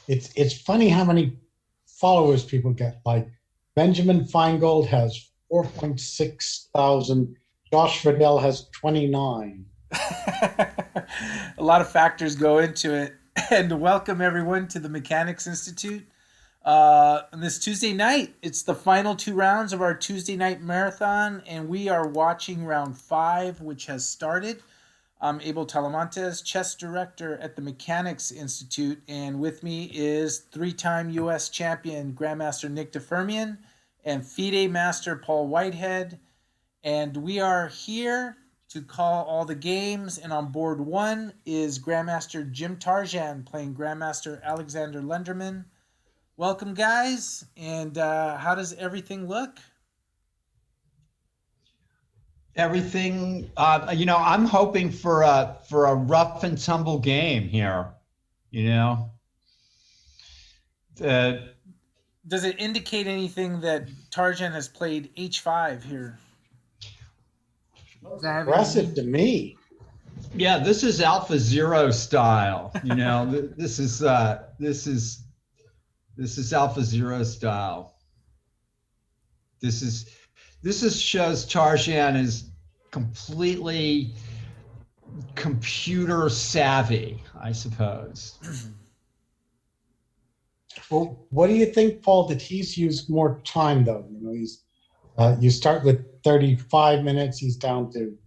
It's funny how many followers people get. Like Benjamin Feingold has 4.6 thousand. Josh Friedel has 29. A lot of factors go into it. And welcome everyone to the Mechanics Institute. On this Tuesday night, it's the final two rounds of our Tuesday night marathon, and we are watching round five, which has started. I'm Abel Talamantes, chess director at the Mechanics Institute, and with me is three-time U.S. champion Grandmaster Nick DeFermian and FIDE Master Paul Whitehead. And we are here to call all the games. And on board one is Grandmaster Jim Tarjan playing Grandmaster Alexander Lenderman. Welcome, guys. And how does everything look? Everything, I'm hoping for a rough and tumble game here. Does it indicate anything that Tarjan has played H5 here? Impressive to me. Yeah, this is Alpha Zero style. This is Alpha Zero style. This shows Tarjan is completely computer savvy, I suppose. Well, what do you think, Paul, that he's used more time, though? You start with 35 minutes, he's down to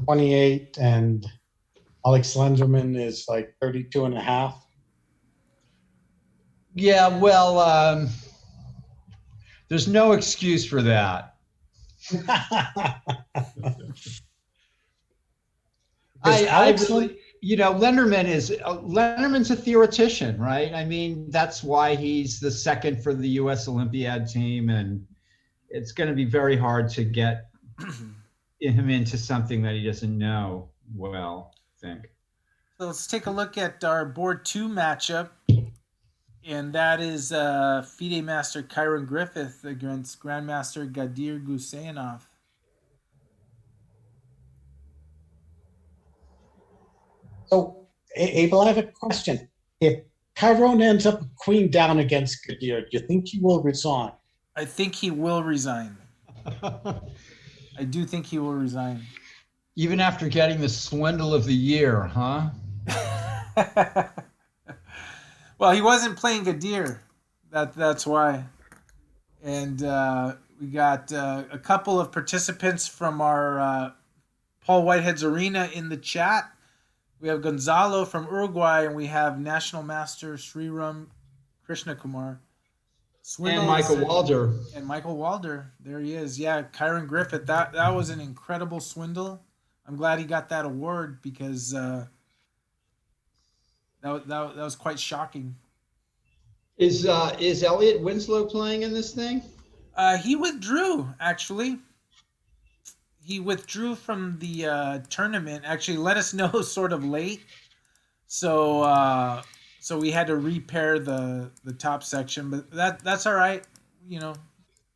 28, and Alex Lenderman is like 32 and a half. Yeah, well, there's no excuse for that. Lenderman's a theoretician, right? I mean, that's why he's the second for the U.S. Olympiad team, and it's going to be very hard to get him into something that he doesn't know well, I think. So let's take a look at our board two matchup, and that is FIDE Master Kyron Griffith against Grandmaster Gadir Guseyanov. So, Abel, I have a question. If Kyron ends up queen down against Gadir, do you think he will resign? I think he will resign. I do think he will resign. Even after getting the swindle of the year, huh? Well, he wasn't playing Gadir. That's why. And we got a couple of participants from our Paul Whitehead's Arena in the chat. We have Gonzalo from Uruguay, and we have National Master Sriram Krishnakumar. And Michael Walder. And Michael Walder. There he is. Yeah, Kyron Griffith. That was an incredible swindle. I'm glad he got that award because that was quite shocking. Is Elliot Winslow playing in this thing? He withdrew, actually. He withdrew from the tournament. Actually, let us know sort of late. So we had to repair the top section, but that's all right.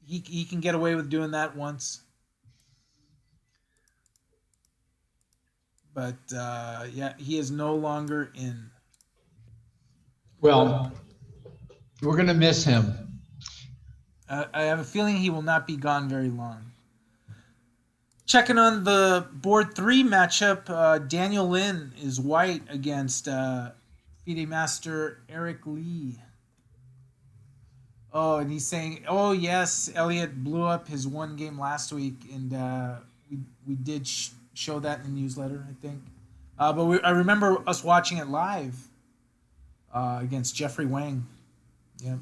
He can get away with doing that once. But yeah, he is no longer in. Well, we're gonna miss him. I have a feeling he will not be gone very long. Checking on the board three matchup, Daniel Lynn is white against FIDE Master Eric Lee. Oh, and he's saying, oh yes, Elliot blew up his one game last week, and we did show that in the newsletter, I think. But I remember us watching it live against Jeffrey Wang. Yeah.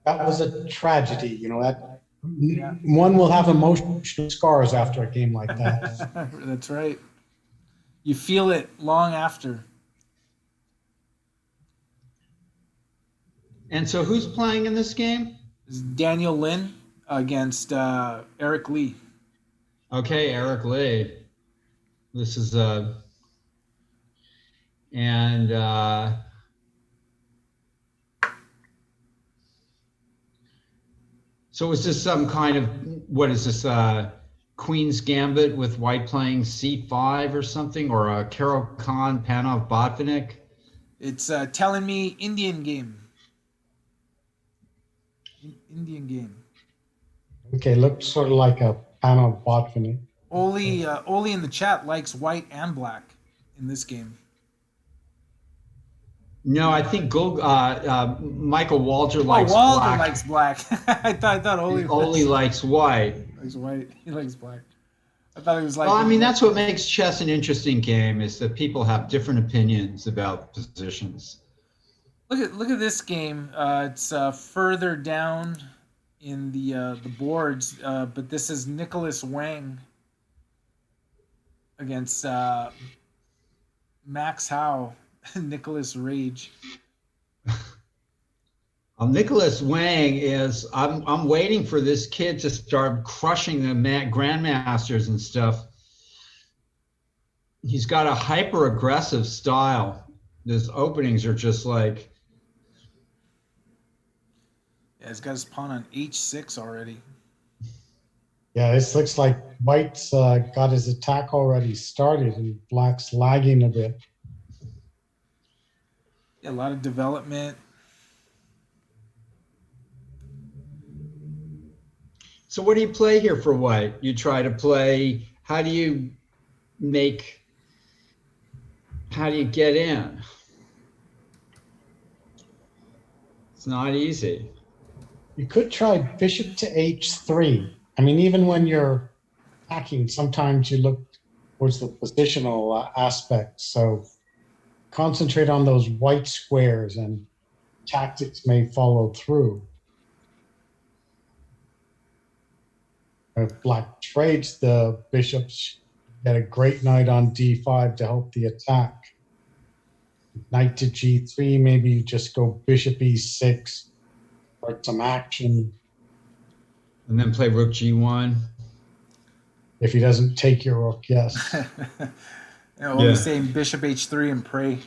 That was a tragedy, that. Yeah. One will have emotional scars after a game like that. That's right. You feel it long after. And so who's playing in this game? This is Daniel Lynn against Eric Lee. Okay, Eric Lee. This is so is this some kind of, what is this, Queen's Gambit with white playing c5 or something, or a Caro-Kann Panov Botvinnik? It's telling me Indian game. Indian game. Okay, looks sort of like a panel botany. Oli in the chat likes white and black in this game. No, I think Michael Walter Oh, likes Walter black. likes black. I thought Oli Only likes white. likes white. He likes black. I thought he was like. Well, I mean, that's what makes chess an interesting game, is that people have different opinions about positions. Look at this game. It's further down in the boards, but this is Nicholas Wang against Max Howe, Nicholas Rage. Nicholas Wang is. I'm waiting for this kid to start crushing the grandmasters and stuff. He's got a hyper aggressive style. His openings are just like. Yeah, he's got his pawn on h6 already. Yeah, this looks like White's got his attack already started and Black's lagging a bit. Yeah, a lot of development. So what do you play here for White? You try to play. How do you get in? It's not easy. You could try bishop to h3. I mean, even when you're attacking, sometimes you look towards the positional aspect. So concentrate on those white squares and tactics may follow through. If Black trades the bishops, get a great knight on d5 to help the attack. Knight to g3, maybe you just go bishop e6, for some action. And then play rook g1. If he doesn't take your rook, yes. Only saying bishop h3 and pray.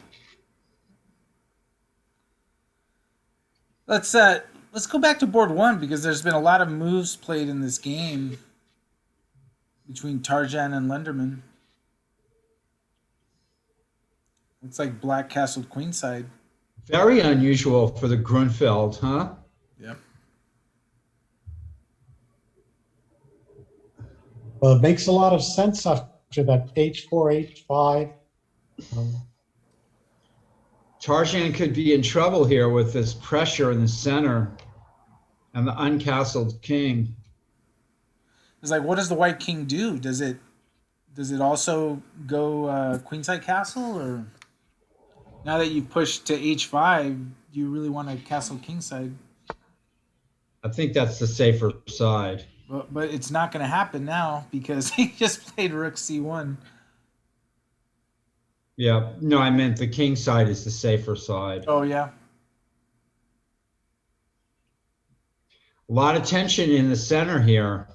Let's go back to board one, because there's been a lot of moves played in this game between Tarjan and Lenderman. Looks like Black castled queenside. Very unusual for the Grunfeld, huh? Yep. Well, it makes a lot of sense after that h4, h5. Tarjan could be in trouble here with this pressure in the center and the uncastled king. It's like, what does the white king do? Does it also go queenside castle, or now that you've pushed to h5, do you really want to castle kingside? I think that's the safer side. But it's not going to happen now because he just played rook c1. Yeah, no, I meant the king side is the safer side. Oh, yeah. A lot of tension in the center here.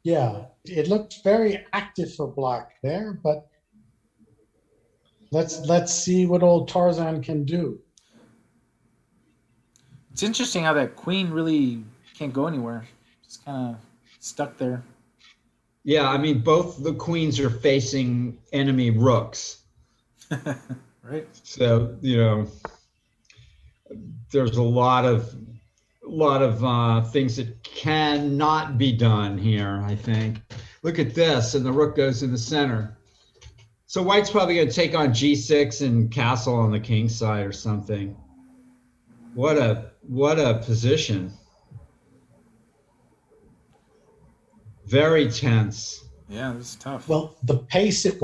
Yeah, it looked very active for Black there, but let's see what old Tarzan can do. It's interesting how that queen really can't go anywhere. Just kind of stuck there. Yeah, I mean, both the queens are facing enemy rooks. Right. So, there's a lot of things that cannot be done here, I think. Look at this, and the rook goes in the center. So White's probably going to take on g6 and castle on the king side or something. What a position. Very tense. Yeah, this is tough. Well, the pace at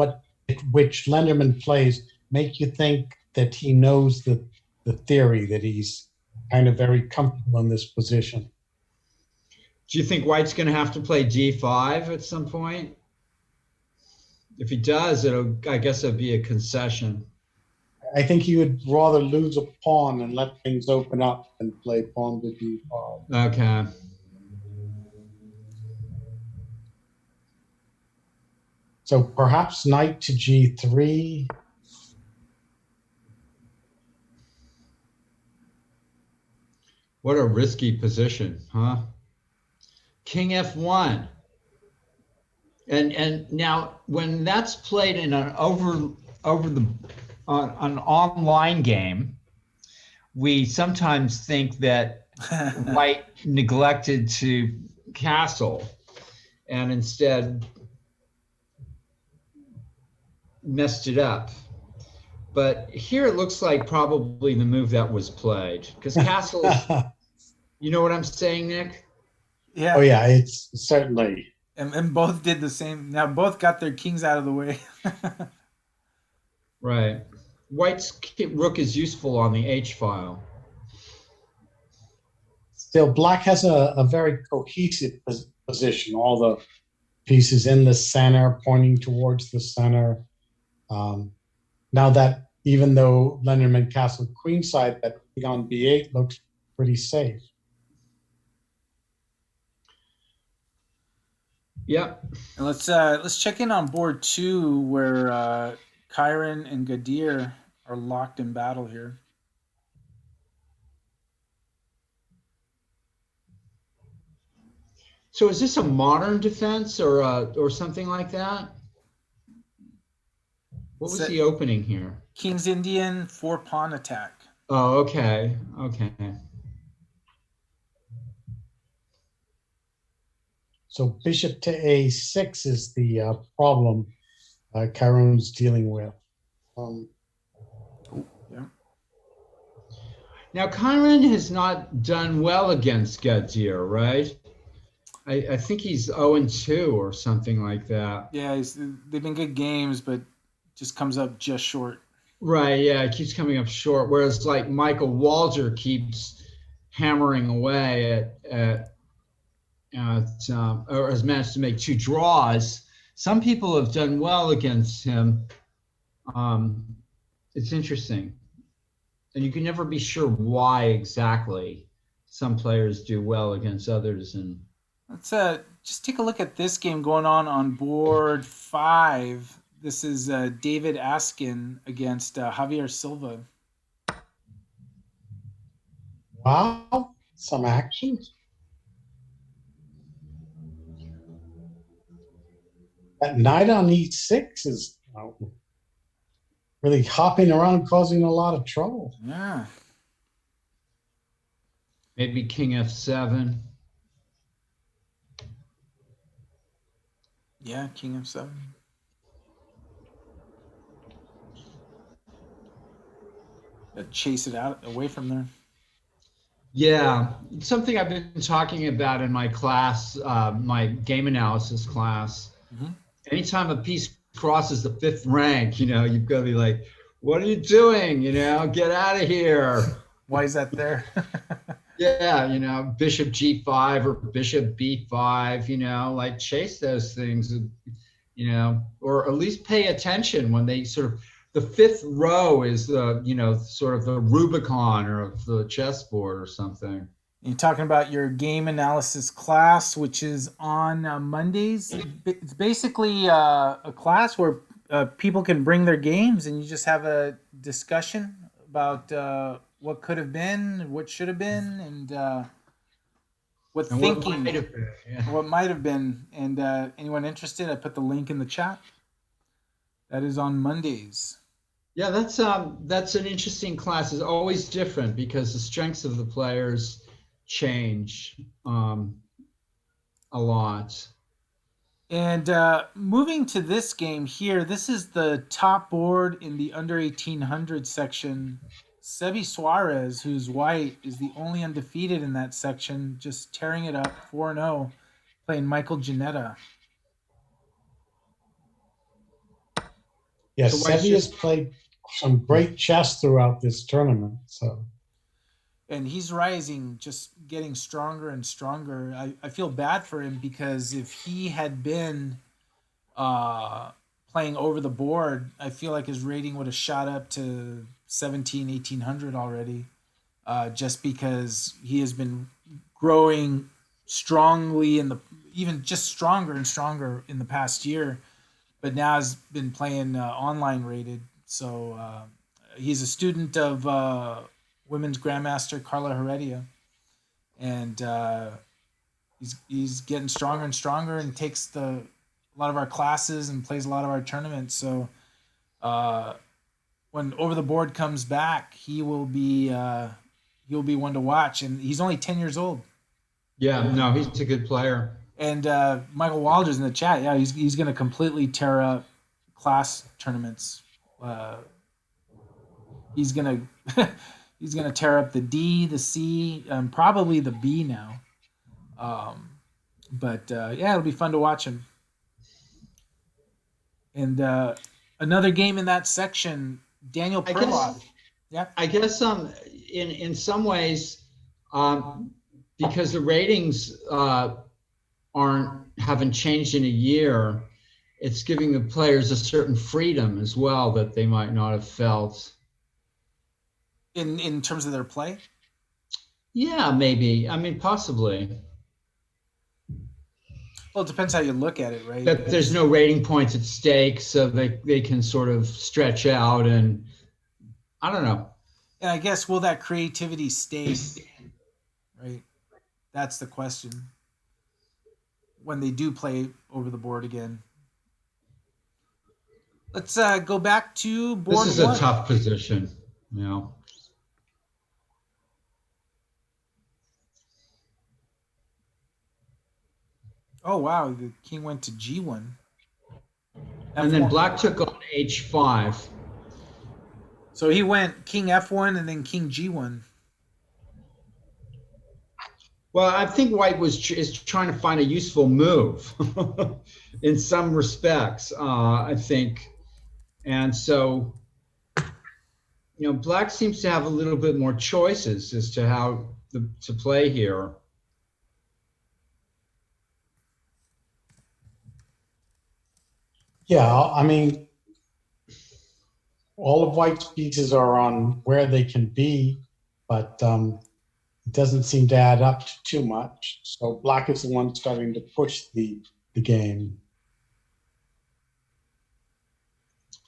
which Lenderman plays make you think that he knows the theory, that he's kind of very comfortable in this position. Do you think White's going to have to play g5 at some point? If he does, I guess it'll be a concession. I think he would rather lose a pawn and let things open up than play pawn to d5. Okay. So perhaps knight to g3. What a risky position, huh? King f1. And now when that's played in an over the on an online game, we sometimes think that White neglected to castle and instead messed it up. But here it looks like probably the move that was played, because castle is, you know what I'm saying, Nick? Yeah. Oh yeah, it's certainly. And both did the same. Now both got their kings out of the way. Right. White's rook is useful on the H file. Still, black has a very cohesive position. All the pieces in the center, pointing towards the center. Now that even though Lenderman castled queenside, that king on b8 looks pretty safe. Yep. And let's check in on board 2, where Kyron and Gadir are locked in battle here. So is this a modern defense or something like that? What was the opening here? King's Indian 4-pawn attack. Oh, okay. Okay. So bishop to a6 is the problem Kyron's dealing with. Yeah. Now, Kyron has not done well against Gadir, right? I think he's 0-2 or something like that. Yeah, they've been good games, but just comes up just short. Right, yeah, it keeps coming up short. Whereas like Michael Walter keeps hammering away or has managed to make 2 draws. Some people have done well against him. It's interesting. And you can never be sure why exactly some players do well against others. And let's just take a look at this game going on board 5. This is David Askin against Javier Silva. Wow, some action. That knight on e6 is really hopping around, causing a lot of trouble. Yeah. maybe king f7. Yeah, king f7. Chase it out away from there. Yeah, something I've been talking about in my class, my game analysis class. Mm-hmm. Anytime a piece crosses the 5th rank, you've got to be like, what are you doing? Get out of here. Why is that there? Yeah, bishop g5 or bishop b5, like chase those things, or at least pay attention when they sort of, the 5th row is the, sort of the Rubicon or of the chessboard or something. You're talking about your game analysis class, which is on Mondays. It's basically a class where people can bring their games and you just have a discussion about what could have been, what should have been, and what might have been. And anyone interested, I put the link in the chat. That is on Mondays. Yeah, that's an interesting class. It's always different because the strengths of the players change a lot. And moving to this game here, this is the top board in the under 1800 section. Sebi Suarez, who's white, is the only undefeated in that section, just tearing it up 4-0, playing Michael Ginetta. Yes, So Sebi has played some great chess throughout this tournament. And he's rising, just getting stronger and stronger. I feel bad for him because if he had been playing over the board, I feel like his rating would have shot up to 1800 already, just because he has been growing strongly even just stronger and stronger in the past year, but now has been playing online rated. So he's a student of women's grandmaster Carla Heredia, and he's getting stronger and stronger and takes a lot of our classes and plays a lot of our tournaments. So when Over the Board comes back, he'll be one to watch, and he's only 10 years old. Yeah, no, he's a good player. And Michael Walder's in the chat. Yeah, he's going to completely tear up class tournaments. He's gonna tear up the D, the C, probably the B now. But it'll be fun to watch him. And another game in that section, Daniel Perloff. Yeah, I guess in some ways, because the ratings haven't changed in a year, it's giving the players a certain freedom as well that they might not have felt. In terms of their play? Yeah, maybe. I mean, possibly. Well, it depends how you look at it, right? That there's no rating points at stake, so they can sort of stretch out, and I don't know. And I guess, will that creativity stay? Right? That's the question. When they do play Over the Board again. Let's go back to board one. This is a tough position, you know. Oh, wow. The king went to G1. And then black took on H5. So he went king F1 and then king G1. Well, I think white is trying to find a useful move in some respects, I think. And so, black seems to have a little bit more choices as to how to play here. Yeah, I mean, all of white's pieces are on where they can be, but it doesn't seem to add up to too much. So black is the one starting to push the game.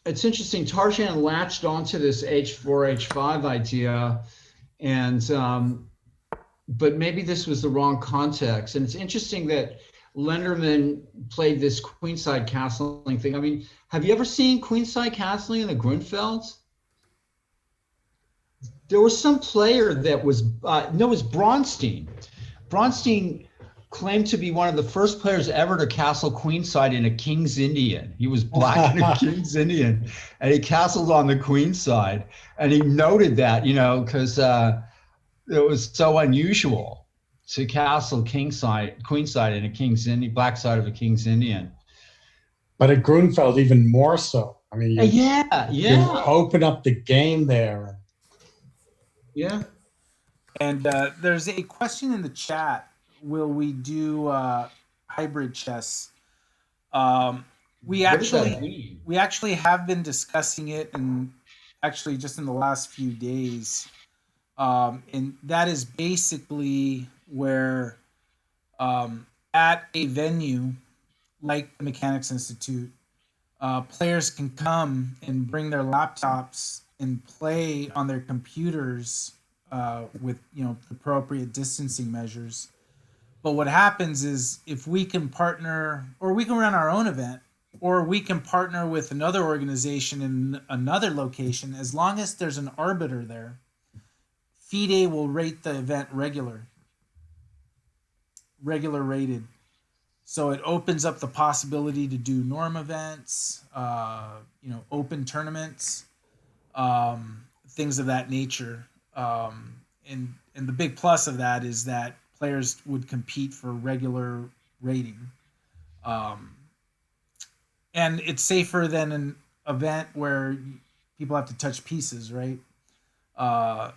It's interesting. Tarzan latched onto this H4, H5 idea, and but maybe this was the wrong context. And it's interesting that Lenderman played this queenside castling thing. I mean, have you ever seen queenside castling in the Grunfeld? There was some player that was, it was Bronstein. Bronstein claimed to be one of the first players ever to castle queenside in a King's Indian. He was black in a King's Indian, and he castled on the queenside. And he noted that, because it was so unusual to castle queenside in a King's Indian, black side of a King's Indian. But at Grunfeld, even more so. I mean, you open up the game there. Yeah. And there's a question in the chat. Will we do hybrid chess? We actually have been discussing it, and actually just in the last few days. And that is basically where at a venue like the Mechanics Institute, players can come and bring their laptops and play on their computers with appropriate distancing measures. But what happens is, if we can partner, or we can run our own event, or we can partner with another organization in another location, as long as there's an arbiter there, FIDE will rate the event regular rated. So it opens up the possibility to do norm events, open tournaments, things of that nature. And the big plus of that is that players would compete for regular rating. And it's safer than an event where people have to touch pieces, right?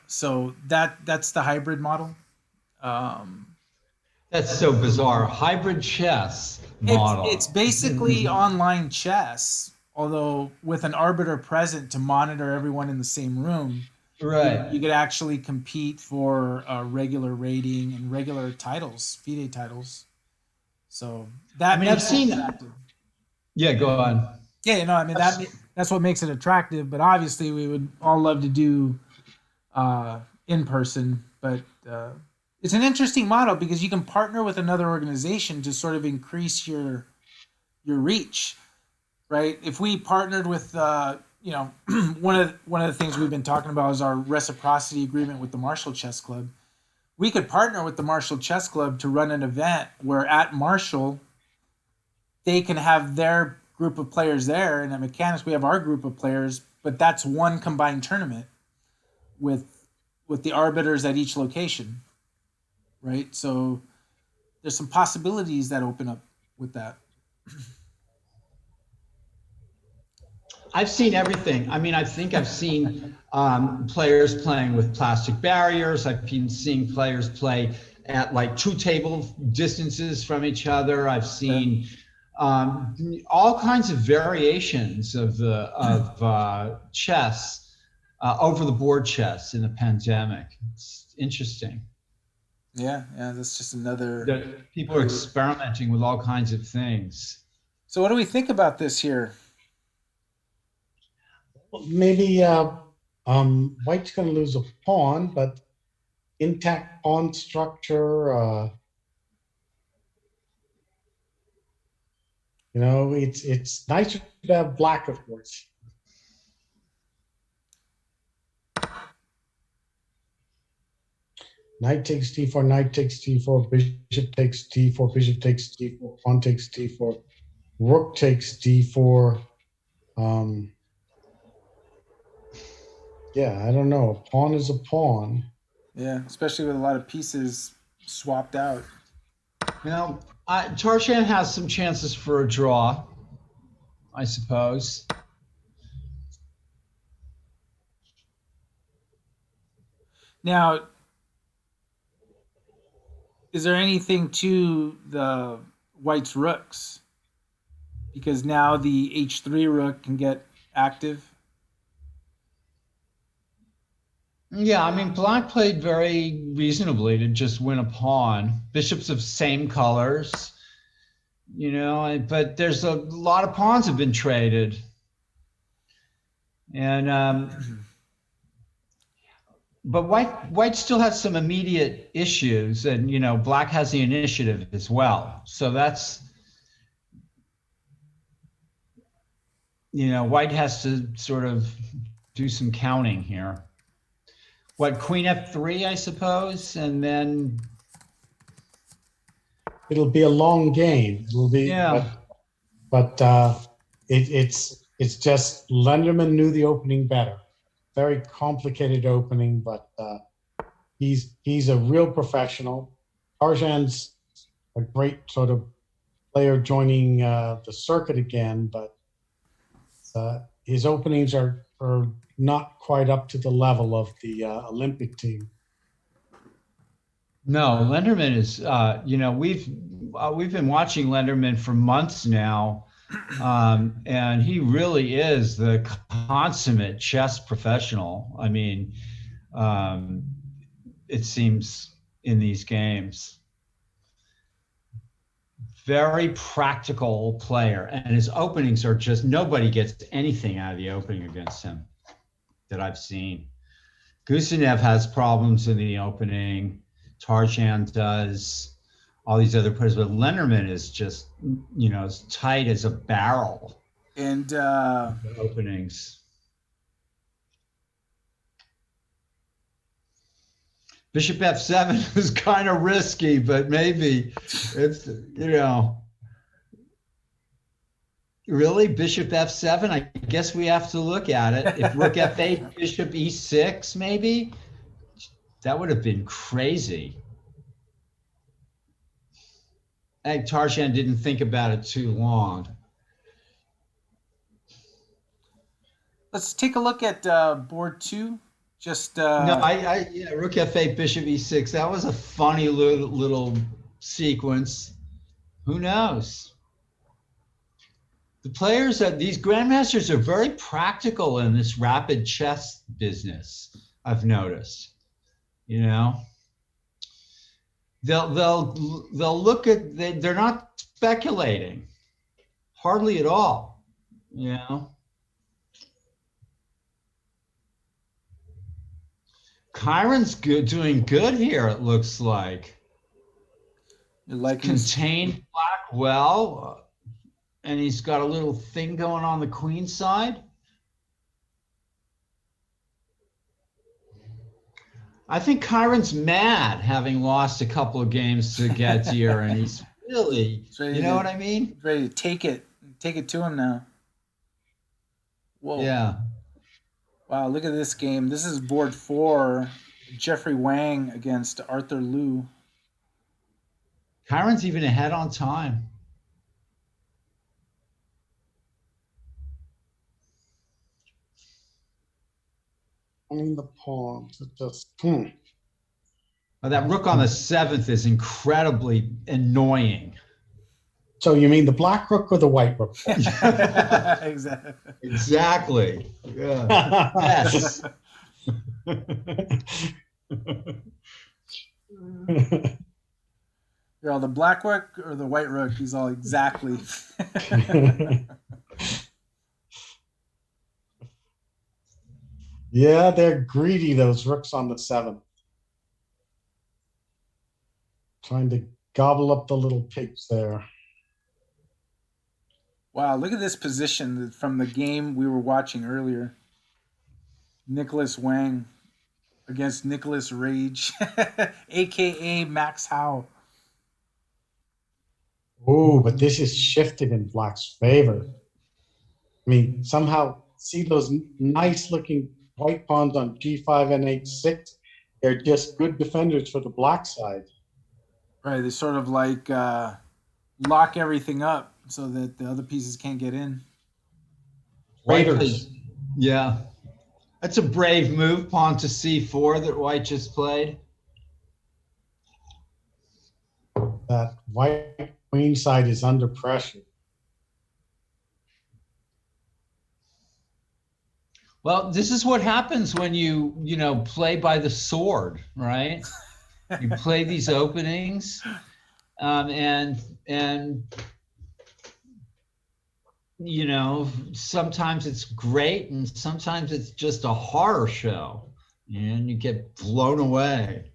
So that's the hybrid model. That's so bizarre. Hybrid chess model. It's basically online chess, although with an arbiter present to monitor everyone in the same room. Right. You could actually compete for regular rating and regular titles, FIDE titles. So that I've seen. Yeah, go on. Yeah, that's what makes it attractive. But obviously, we would all love to do in person. But it's an interesting model because you can partner with another organization to sort of increase your reach, right? If we partnered with you know, one of the things we've been talking about is our reciprocity agreement with the Marshall Chess Club. We could partner with the Marshall Chess Club to run an event where at Marshall they can have their group of players there, and at Mechanics we have our group of players, but that's one combined tournament with the arbiters at each location, right? So there's some possibilities that open up with that. I've seen everything. I mean, I think I've seen players playing with plastic barriers. I've been seeing players play at like 2 table distances from each other. I've seen all kinds of variations of chess, over the board chess in the pandemic. It's interesting. Yeah, that's just another. People are experimenting with all kinds of things. So what do we think about this here? Maybe White's going to lose a pawn, but intact pawn structure. It's nicer to have black, of course. Knight takes d4, knight takes d4, bishop takes d4, bishop takes d4, pawn takes d4, rook takes d4. Yeah, I don't know. A pawn is a pawn. Yeah, especially with a lot of pieces swapped out. Tarshan has some chances for a draw, I suppose. Now, is there anything to the White's rooks? Because now the h3 rook can get active. Yeah, I mean, black played very reasonably to just win a pawn. Bishops of same colors, but there's a lot of pawns have been traded. And but white still has some immediate issues, and black has the initiative as well. So that's white has to sort of do some counting here. Queen f3, I suppose, and then it'll be a long game. It'll be, but it's just Lenderman knew the opening better. Very complicated opening, but he's a real professional. Tarzan's a great sort of player joining the circuit again, but his openings are not quite up to the level of the Olympic team. No, Lenderman is, we've been watching Lenderman for months now, and he really is the consummate chess professional. I mean, it seems in these games. Very practical player, and his openings are just, nobody gets anything out of the opening against him that I've seen. Gusenev has problems in the opening. Tarzan does. All these other players, but Lenderman is just, as tight as a barrel. And openings. Bishop f7 is kind of risky, but maybe it's, really, Bishop f7? I guess we have to look at it. If Rook f8, Bishop e6, maybe? That would have been crazy. I think Tarzan didn't think about it too long. Let's take a look at board 2. Just no, Rook f8, Bishop e6. That was a funny little sequence. Who knows? The players these grandmasters are very practical in this rapid chess business. I've noticed. They'll look at, they're not speculating, hardly at all. Kyron's doing good here, it looks like. Contained black well, and he's got a little thing going on the queen side. I think Kyron's mad having lost a couple of games to Gadzir, and he's really, you know what I mean? Ready to take it to him now. Whoa. Yeah. Wow, look at this game. This is board 4. Jeffrey Wang against Arthur Liu. Kyron's even ahead on time. I mean, the pawns, it just, Oh, that rook on the 7th is incredibly annoying. So you mean the black rook or the white rook? Exactly. Exactly. Yeah. Yes. You're all the black rook or the white rook? He's all exactly. Yeah, they're greedy, those rooks on the 7th. Trying to gobble up the little pigs there. Wow, look at this position from the game we were watching earlier. Nicholas Wang against Nicholas Rage, a.k.a. Max Howe. Oh, but this is shifted in black's favor. I mean, somehow, see those nice-looking white pawns on g5 and h6? They're just good defenders for the black side. Right, they sort of like lock everything up so that the other pieces can't get in. Raiders. Yeah. That's a brave move, pawn to c4 that white just played. That white queen side is under pressure. Well, this is what happens when you play by the sword, right? You play these openings, and sometimes it's great, and sometimes it's just a horror show, and you get blown away.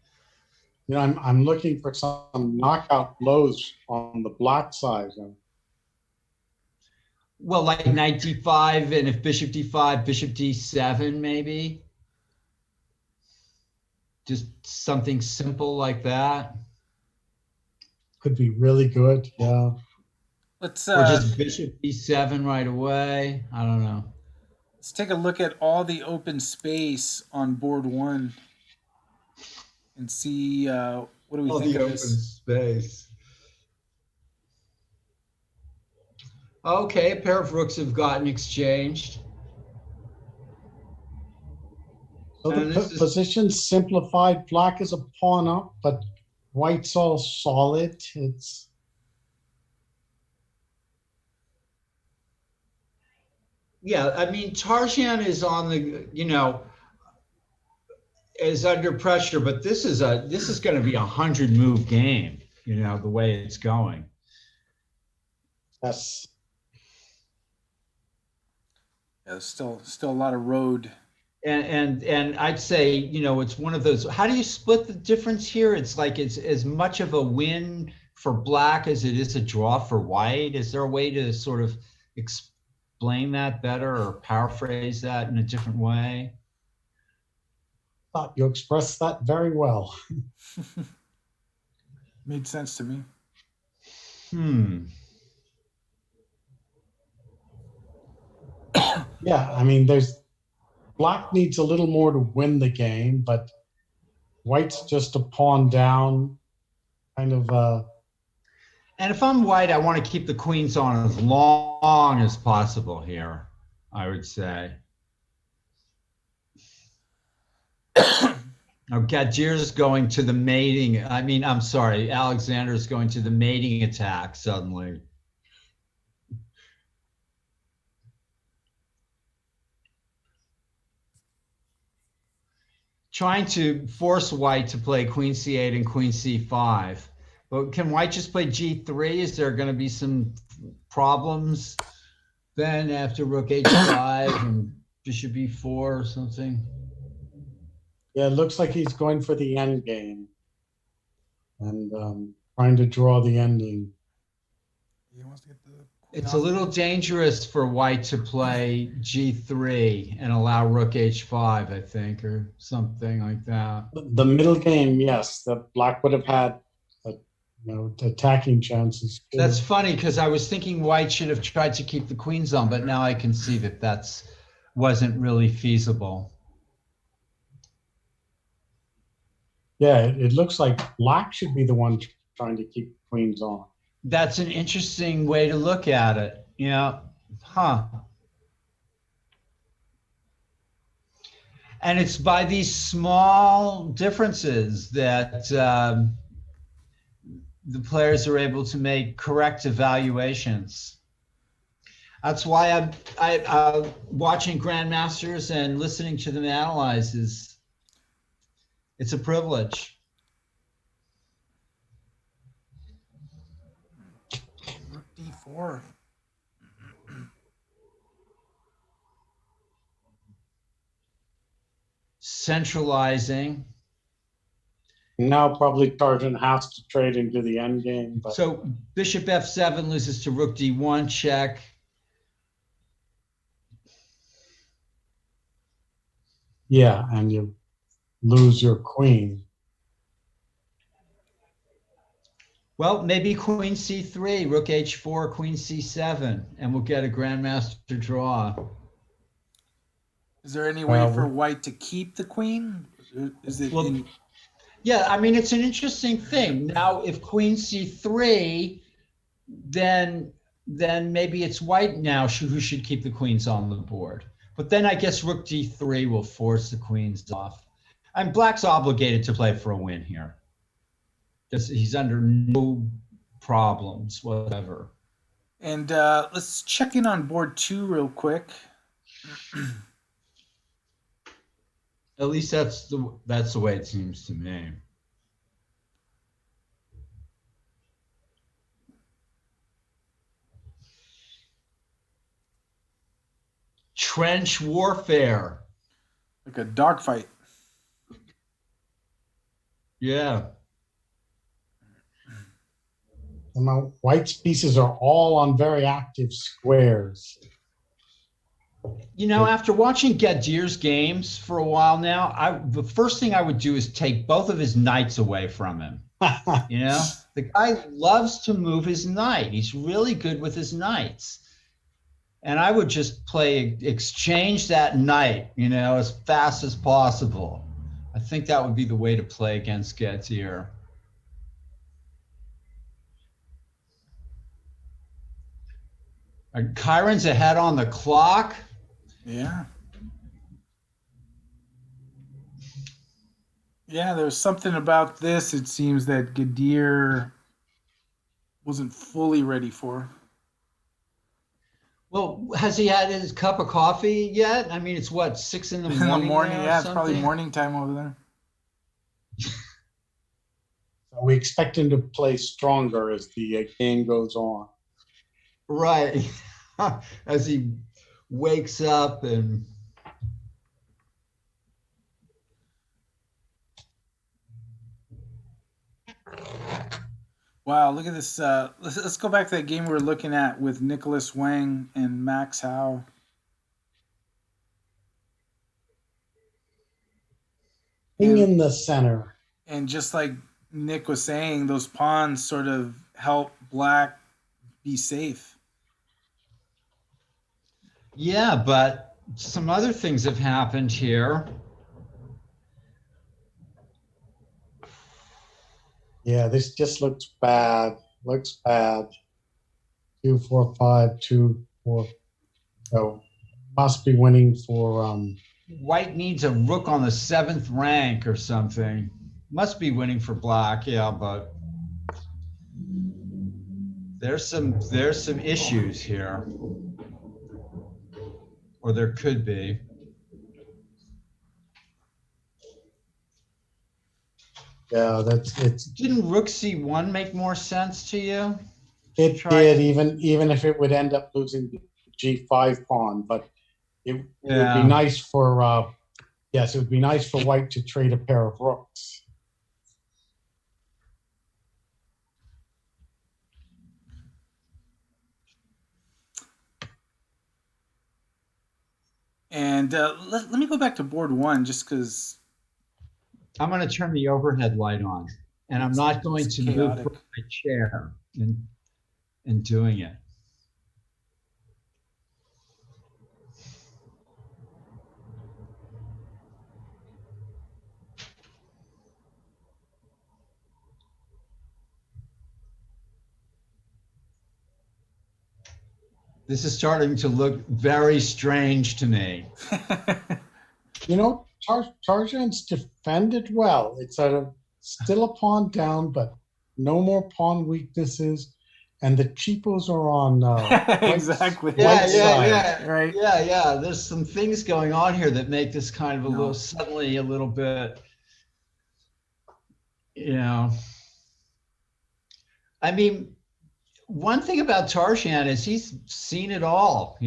I'm looking for some knockout blows on the black side. Well, like knight d5, and if bishop d5, bishop d7, maybe. Just something simple like that. Could be really good, yeah. Let's or just bishop d7 right away. I don't know. Let's take a look at all the open space on board 1 and see what do we think of this. Open space. Okay, a pair of rooks have gotten exchanged. So the position's simplified. Black is a pawn up, but white's all solid. Yeah, I mean, Tarzan is on the, is under pressure, but this is going to be a 100-move game, the way it's going. Yes. Yeah, there's still a lot of road. And I'd say, it's one of those, how do you split the difference here? It's like it's as much of a win for black as it is a draw for white. Is there a way to sort of explain that better or paraphrase that in a different way? Thought you expressed that very well. Made sense to me. Yeah, I mean, black needs a little more to win the game, but white's just a pawn down, kind of. And if I'm white, I want to keep the queens on as long as possible here, I would say. Now, Gadzir's going to the mating. I'm sorry, Alexander's going to the mating attack suddenly. Trying to force white to play queen c8 and queen c5. But can white just play g3? Is there going to be some problems then after rook h5 and bishop e4 or something? Yeah, it looks like he's going for the end game and trying to draw the ending. He wants to get the It's a little dangerous for white to play g3 and allow rook h5, I think, or something like that. The middle game, yes, the black would have had, attacking chances. That's funny because I was thinking white should have tried to keep the queens on, but now I can see that wasn't really feasible. Yeah, it looks like black should be the one trying to keep queens on. That's an interesting way to look at it. Yeah. Huh. And it's by these small differences that the players are able to make correct evaluations. That's why I watching grandmasters and listening to them analyze it's a privilege. Rook d4. Centralizing. Now probably Tarzan has to trade into the end game. But So bishop f7 loses to rook d1 check. yeah, and you lose your queen. Well, maybe queen c3, rook h4, queen c7, and we'll get a grandmaster draw. Is there any way for white to keep the queen? Is it? Well, yeah, I mean, it's an interesting thing. Now, if queen c3, then maybe it's white now who should keep the queens on the board. But then I guess rook d3 will force the queens off. And black's obligated to play for a win here. He's under no problems whatever. And let's check in on board 2 real quick. At least that's the way it seems to me. Trench warfare. Like a dogfight. Yeah. And white's pieces are all on very active squares. You know, after watching Gadir's games for a while now, the first thing I would do is take both of his knights away from him. You know, the guy loves to move his knight. He's really good with his knights. And I would just exchange that knight, as fast as possible. I think that would be the way to play against Gadir. Kyron's ahead on the clock. Yeah. Yeah, there's something about this, it seems, that Gadir wasn't fully ready for. Well, has he had his cup of coffee yet? I mean, it's what, 6 in the morning? In the morning, yeah, it's probably morning time over there. So we expect him to play stronger as the game goes on. Right. As he wakes up and... Wow, look at this. Let's go back to that game we were looking at with Nicholas Wang and Max Howe. Being in the center. And just like Nick was saying, those pawns sort of help black be safe. Yeah, but some other things have happened here. Yeah, this just looks bad. Looks bad. 2, 4, 5, 2, 4. So must be winning for White needs a rook on the 7th rank or something. Must be winning for black, yeah, but there's some issues here. Or there could be. yeah, it's Didn't rook c1 make more sense to you? it did even if it would end up losing the g5 pawn, but it would be nice for yes, it would be nice for white to trade a pair of rooks. And let me go back to board one just because I'm going to turn the overhead light on, and I'm not going to move chaotic. from my chair in doing it. This is starting to look very strange to me. You know, Tarzan's defended well. It's still a pawn down, but no more pawn weaknesses. And the cheapos are on Exactly. white side. Right. Yeah. There's some things going on here that make this kind of a little suddenly a little bit, I mean, one thing about Tarzan is he's seen it all,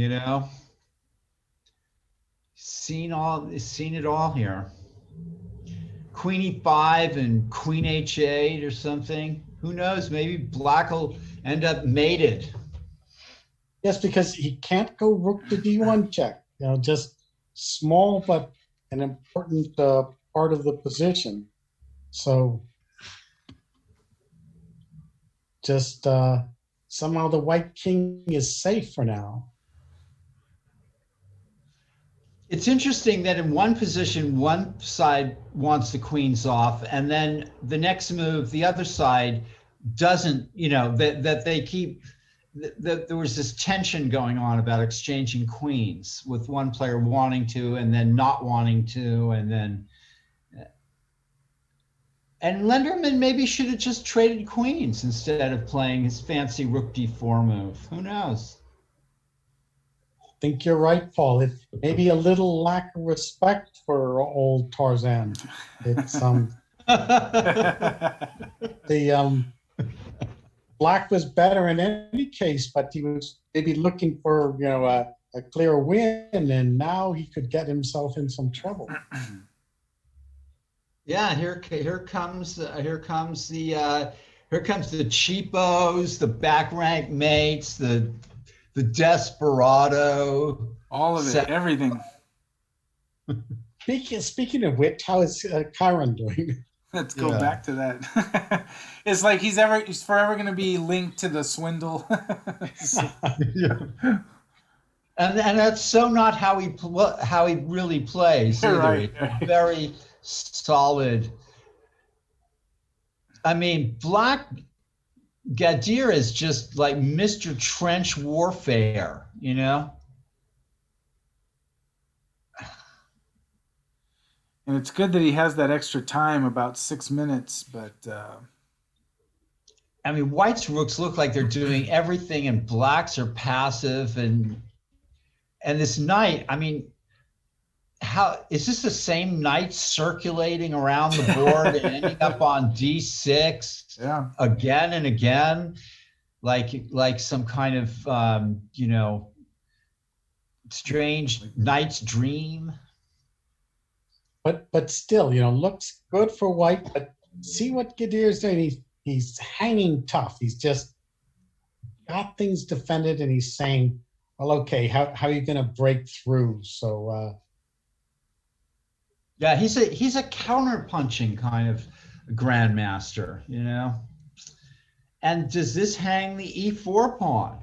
seen it all here. Queen e5 and Queen h8 or something. Who knows? Maybe Black will end up mated. Yes, because he can't go rook to d1 check. Just small but an important part of the position. So just somehow the white king is safe for now. It's interesting that in one position, one side wants the queens off, and then the next move, the other side doesn't, that they keep, that there was this tension going on about exchanging queens with one player wanting to and then not wanting to, and Lenderman maybe should have just traded queens instead of playing his fancy rook d4 move. Who knows? I think you're right, Paul. It maybe a little lack of respect for old Tarzan. It's the Black was better in any case, but he was maybe looking for a clear win, and now he could get himself in some trouble. Yeah, here comes the cheapos, the back rank mates, the desperado. All of it, everything. Speaking of which, how is Kyron doing? Let's go back to that. It's like he's forever going to be linked to the swindle. And that's so not how he really plays either. Right. Very solid. I mean, Black Gadir is just like Mr. Trench Warfare, And it's good that he has that extra time, about 6 minutes, but I mean, White's rooks look like they're doing everything, and Black's are passive, and this knight, I mean, how is this the same knight circulating around the board and ending up on d6 again and again, like some kind of strange knight's dream? But still, looks good for White. But see what Gadir's doing. He's hanging tough. He's just got things defended, and he's saying, "Well, okay, how are you going to break through?" So. Yeah, he's a counter-punching kind of grandmaster, And does this hang the e4 pawn?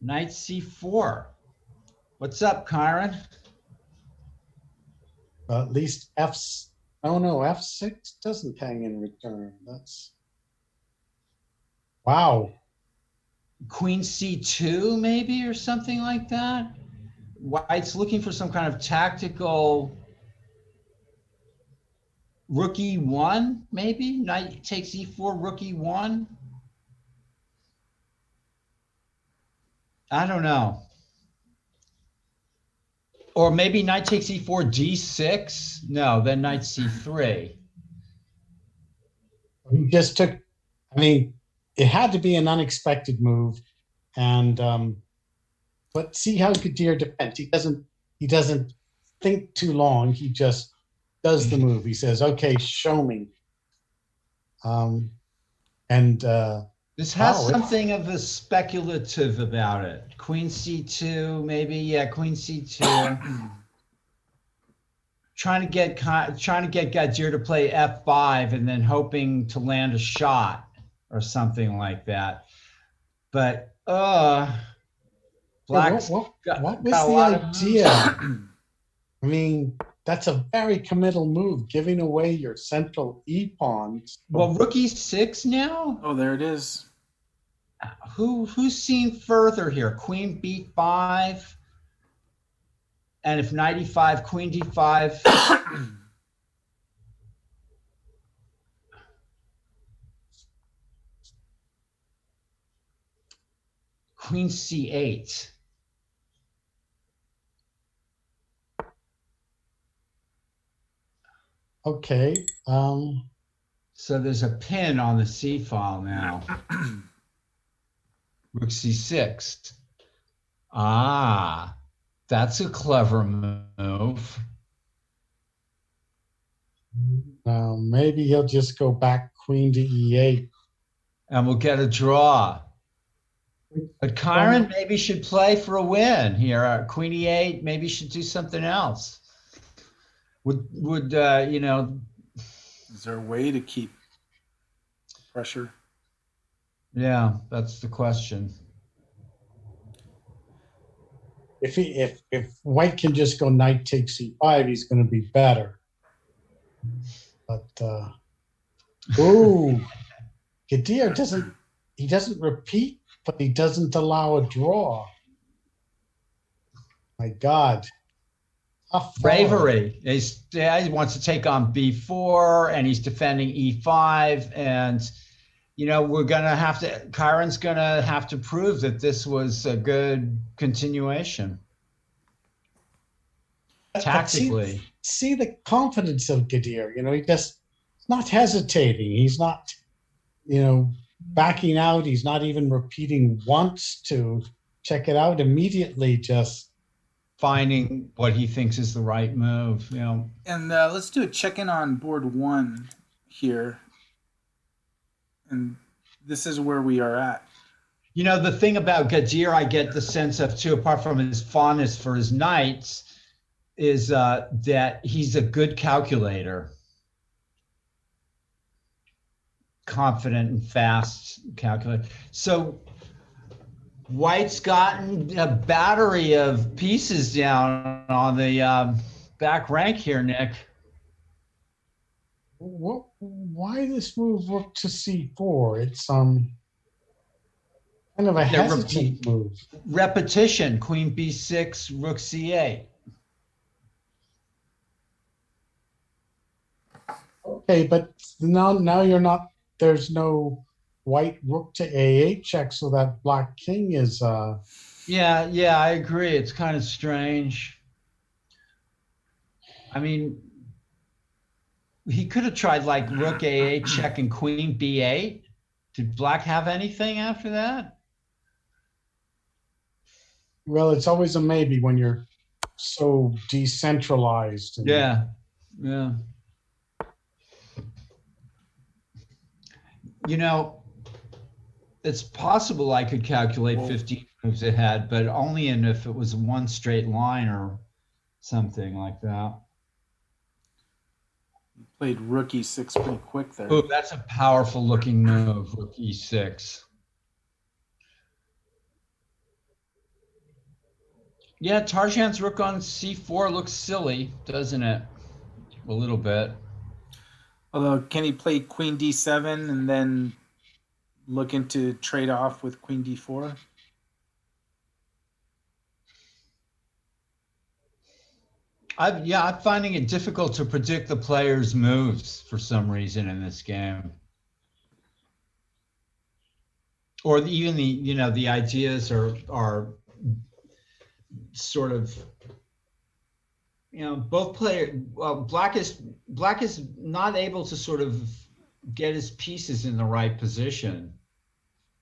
Knight c4. What's up, Kyron? At least f6 doesn't hang in return. That's wow. Queen c2 maybe, or something like that. White's looking for some kind of tactical rook e1, maybe? Knight takes e4, rook e1? I don't know. Or maybe knight takes e4, d6? No, then knight c3. He just took, it had to be an unexpected move. And but see how Gadir defends. He doesn't think too long. He just does the move. He says, "Okay, show me." This This has Wow, it's- something of a speculative about it. Queen c2, maybe. Yeah, queen c2. trying to get Gadzir to play f5 and then hoping to land a shot or something like that. But Black's what got was a the lot of idea? moves. I mean, that's a very committal move, giving away your central e pawns. Well, rook e6 now. Oh, there it is. Who's seen further here? Queen b5, and if knight e5, queen d5. Queen c8. Okay. So there's a pin on the c file now. Rook c6. Ah, that's a clever move. Maybe he'll just go back queen to e8. And we'll get a draw. But Kyron maybe should play for a win here. Queen e8, maybe should do something else. Would you know? Is there a way to keep pressure? Yeah, that's the question. If White can just go knight takes e5, he's going to be better. But Gadzir doesn't repeat, but he doesn't allow a draw. My God. Bravery. He wants to take on b4, and he's defending e5, and we're gonna have to. Kyron's gonna have to prove that this was a good continuation. Tactically, see the confidence of Gadzir. He's not hesitating. He's not, backing out. He's not even repeating once to check it out. Immediately, just finding what he thinks is the right move. And let's do a check-in on board 1 here. And this is where we are at. The thing about Gadzir, I get the sense of too, apart from his fondness for his knights, is that he's a good calculator. Confident and fast calculator. So White's gotten a battery of pieces down on the back rank here, Nick. Why this move rook to c4? It's kind of a hesitant move. Repetition, queen b6, rook c8. Okay, but now you're not. There's no White rook to a8 check, so that black king is. Yeah, I agree. It's kind of strange. I mean, he could have tried like rook a8 check and queen b8. Did black have anything after that? Well, it's always a maybe when you're so decentralized. Yeah. It's possible I could calculate 15 moves ahead, but only if it was one straight line or something like that. Played rook e6 pretty quick there. Oh, that's a powerful looking move, rook e6. Yeah, Tarjan's rook on c4 looks silly, doesn't it? A little bit. Although, can he play queen d7 and then looking to trade off with queen d4? I'm finding it difficult to predict the player's moves for some reason in this game. Or even the ideas are sort of, both players. Well, black is not able to sort of get his pieces in the right position.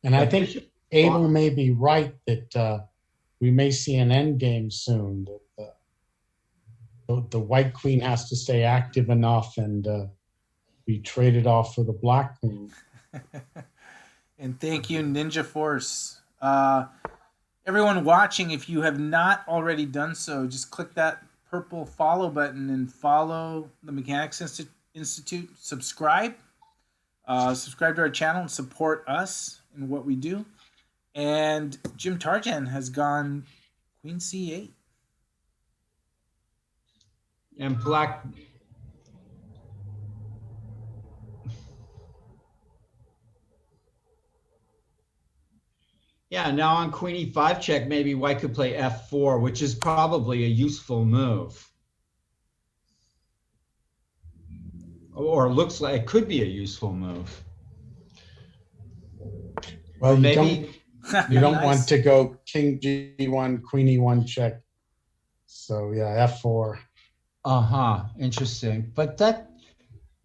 And I think Abel may be right that we may see an end game soon. That the white queen has to stay active enough and be traded off for the black queen. And thank you, Ninja Force. Everyone watching, if you have not already done so, just click that purple follow button and follow the Mechanics Institute. Subscribe. Subscribe to our channel and support us in what we do. And Jim Tarjan has gone Queen C8. And black. Yeah, now on Queen E5 check, maybe white could play F4, which is probably a useful move. Or looks like it could be a useful move. Well, you maybe don't Nice. want to go King G1, Queen E1 check. So yeah, F4. Interesting. But that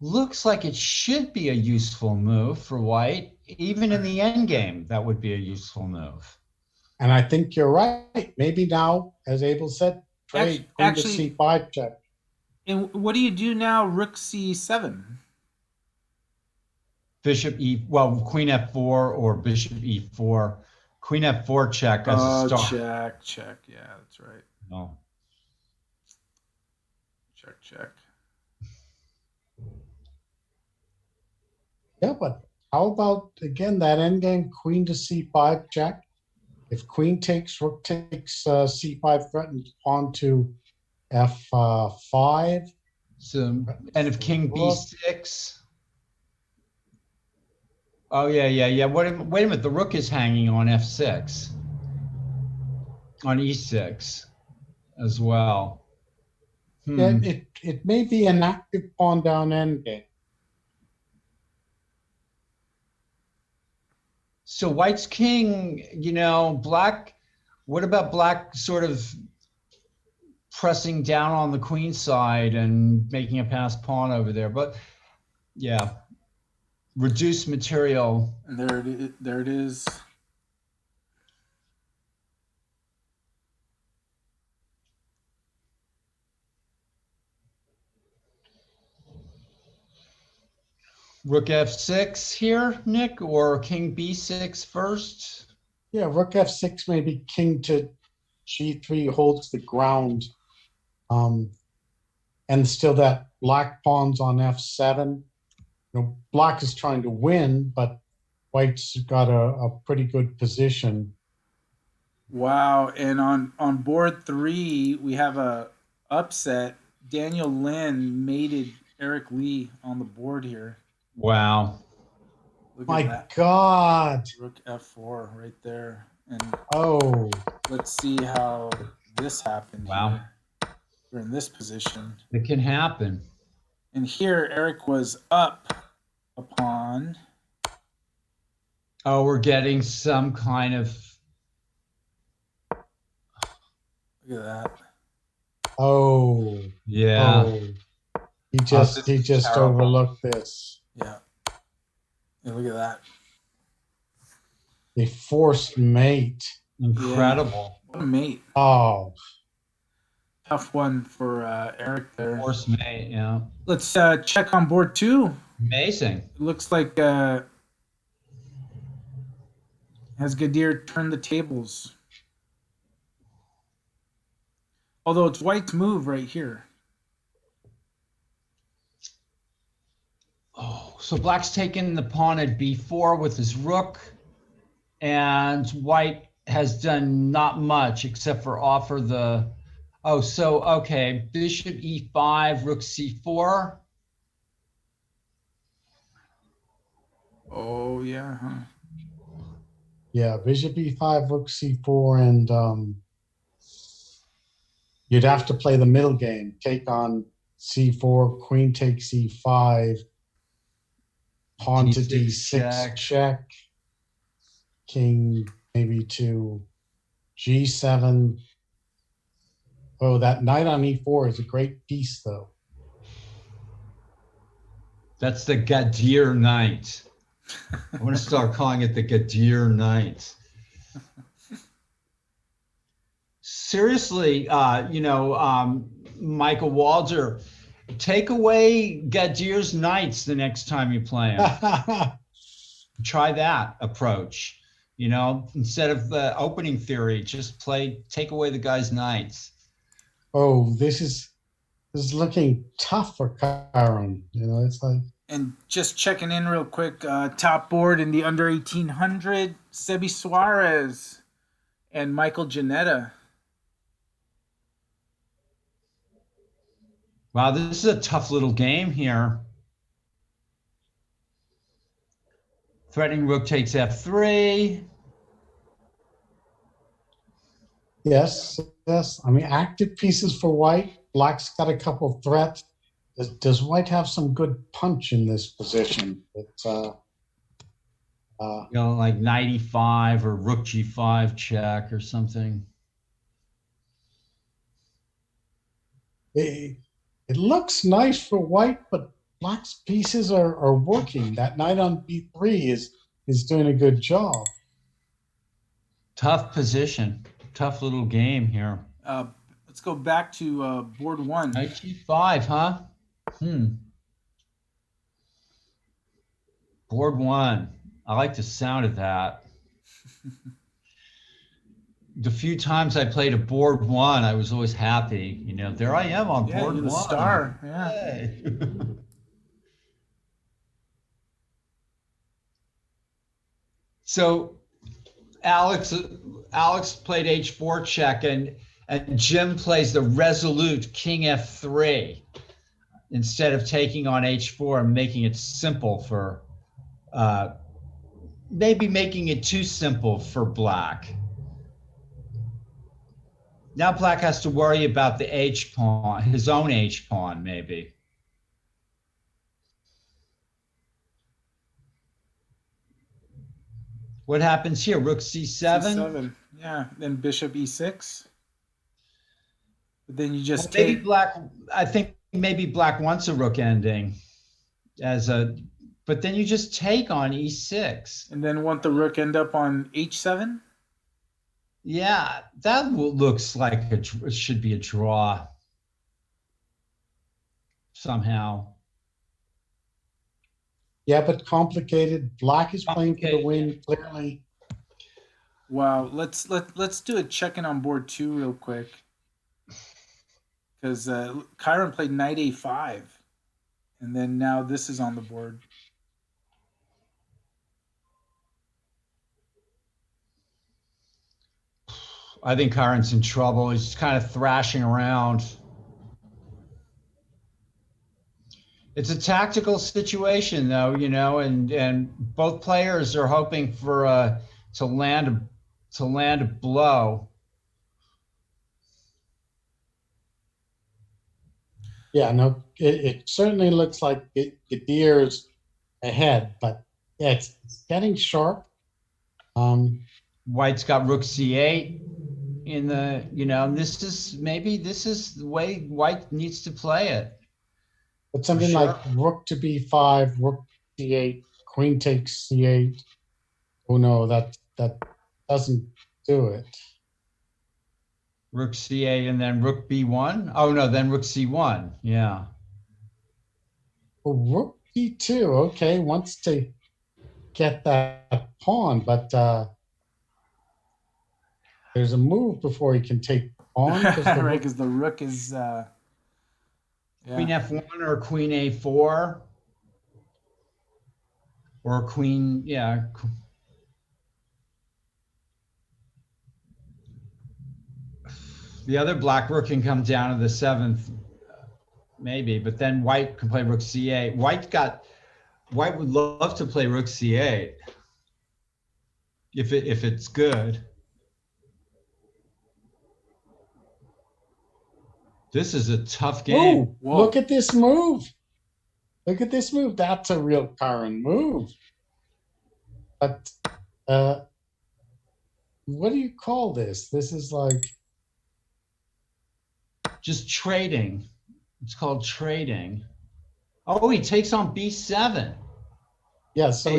looks like it should be a useful move for white. Even in the end game, that would be a useful move. And I think you're right. Maybe now, as Abel said, trade Queen to C5 check. And what do you do now? Rook C7. Bishop Queen F4 or Bishop E4. Queen F4 check as a start. Check. Yeah, that's right. No. Check. Yeah, but how about, again, that endgame Queen to C5 check? If Queen takes, Rook takes C5 threatened pawn to F5. So, and if King B6. Oh, yeah. Wait a minute. The Rook is hanging on F6. On E6 as well. Yeah, it may be an active pawn down endgame. So white's king, black, what about black sort of pressing down on the queen side and making a pass pawn over there? But yeah, reduced material. And there it is. Rook F6 here, Nick, or King B6 first? Yeah, Rook F6, maybe King to G3 holds the ground. And still that black pawn's on F7. Black is trying to win, but white's got a pretty good position. Wow. And on board 3, we have a upset. Daniel Lynn mated Eric Lee on the board here. Wow. Look My at that. God. Rook F4 right there. And let's see how this happened. Wow. Here. We're in this position. It can happen. And here Eric was up a pawn. Oh, we're getting some kind of. Look at that. Oh. Yeah. Oh. He just overlooked this. Yeah. Look at that. A forced mate. Incredible. What a mate. Oh. Tough one for Eric there. Forced mate, yeah. Let's check on board 2. Amazing. It looks like has Gadir turned the tables. Although it's white's move right here. Oh, so black's taken the pawn at B4 with his rook, and white has done not much except for offer the. Oh, so okay, bishop E5, rook C4. Oh yeah, huh? Yeah, bishop E5, rook C4, and you'd have to play the middle game. Take on C4, queen takes E5. Pawn to D6 check. King maybe to G7. Oh, that knight on E4 is a great piece, though. That's the Gadir knight. I want to start calling it the Gadir knight. Seriously, Michael Walter, take away Gadir's knights the next time you play him. Try that approach. You know, instead of the opening theory, just take away the guy's knights. Oh, this is looking tough for Kyron. You know, it's like, And just checking in real quick, top board in the under 1800, Sebi Suarez and Michael Janetta. Wow, this is a tough little game here. Threatening rook takes f3. yes. I mean, active pieces for white. Black's got a couple threats. Does white have some good punch in this position? It's You know, like knight e5 or rook g5 check or something. it looks nice for white, but black's pieces are working. That knight on b3 is doing a good job. Tough position. Tough little game here. Let's go back to board one. Knight g5, huh? Board one. I like the sound of that. The few times I played a board one, I was always happy. You know, there I am on board you're the one. star. Yeah. Hey. So Alex played h4 check, and Jim plays the resolute king f3 instead of taking on h4 and making it simple for maybe making it too simple for black. Now black has to worry about the h pawn, his own h pawn maybe. What happens here? Rook c7? C7. Yeah, then bishop e6. But then you just Maybe take... black, I think maybe black wants a rook ending but then you just take on e6. And then want the rook end up on h7? Yeah, that looks like it should be a draw somehow. Yeah, but complicated. Black is playing for the win, clearly. Wow, let's do a check-in on board two real quick. Because Kyron played knight a5. And then now this is on the board. I think Kyron's in trouble. He's kind of thrashing around. It's a tactical situation, though, you know, and both players are hoping for to land a blow. Yeah, no, it certainly looks like Gadir's ahead, but yeah, it's getting sharp. White's got rook c8 in the, you know, this is the way White needs to play it. But something Sure. like rook to b5, rook c8, queen takes c8. Oh no, that doesn't do it. Rook c8 and then rook b1. Oh no, then rook c1. Yeah. Oh, rook b2. Okay, wants to get that pawn, but there's a move before he can take pawn. Right, because the rook is... Queen f1 or queen a4 or queen, yeah. The other black rook can come down to the 7th, maybe, but then white can play rook c8. White would love to play rook c8 if it's good. This is a tough game. Whoa, look at this move. Look at this move. That's a real Kyron move. But what do you call this? This is like... Just trading. It's called trading. Oh, he takes on b7. Yeah, so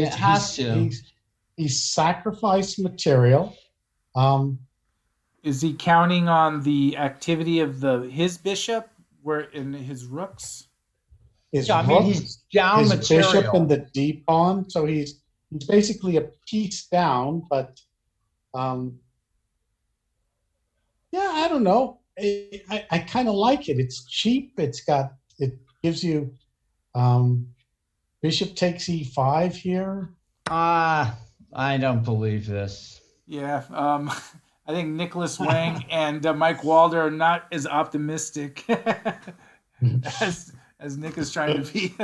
he sacrificed material. Is he counting on the activity of his bishop in his rooks? He's down his material. bishop and the d pawn. So he's he's basically a piece down, but yeah, I don't know. I kind of like it. It's cheap. It gives you bishop takes e5 here. I don't believe this. Yeah, I think Nicholas Wang and Mike Walder are not as optimistic as Nick is trying to be.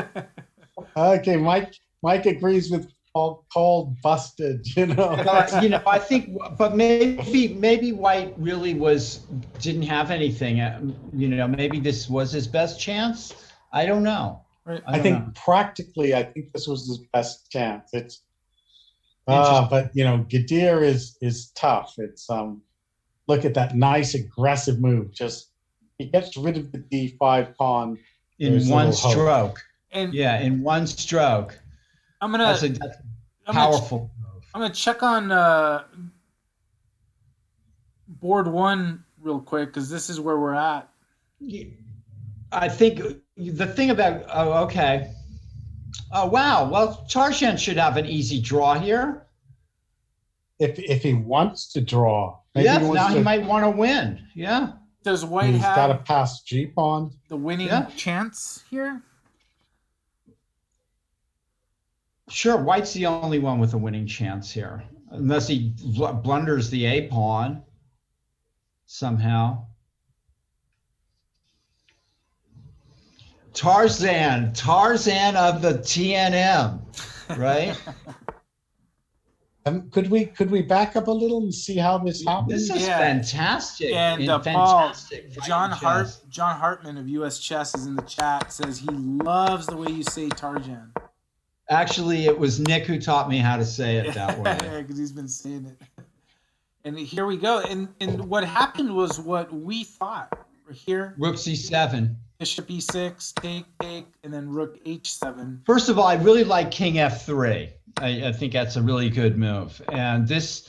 Okay, Mike agrees with Paul busted, I think, but maybe White really didn't have anything. Maybe this was his best chance. I don't know. Right. I think practically, I think this was his best chance. It's but Gadir is tough. It's look at that nice aggressive move. Just he gets rid of the d5 pawn in one stroke. And yeah, in one stroke. That's powerful move. I'm gonna check on board one real quick because this is where we're at. I think the thing about okay. Oh wow! Well, Tarzan should have an easy draw here. If he wants to draw, he might want to win. Yeah. Does White he's have got to pass G pawn the winning chance here? Sure, White's the only one with a winning chance here, unless he blunders the A pawn somehow. Tarzan of the TNM, right? Could we back up a little and see how this happens? This is fantastic. And fantastic. Paul, John Hartman of US Chess is in the chat, says he loves the way you say Tarzan. Actually, it was Nick who taught me how to say it that way. Because he's been saying it. And here we go. And what happened was what we thought. We're here. Rook C7. Bishop E6, take, and then Rook H7. First of all, I really like King F3. I think that's a really good move. And this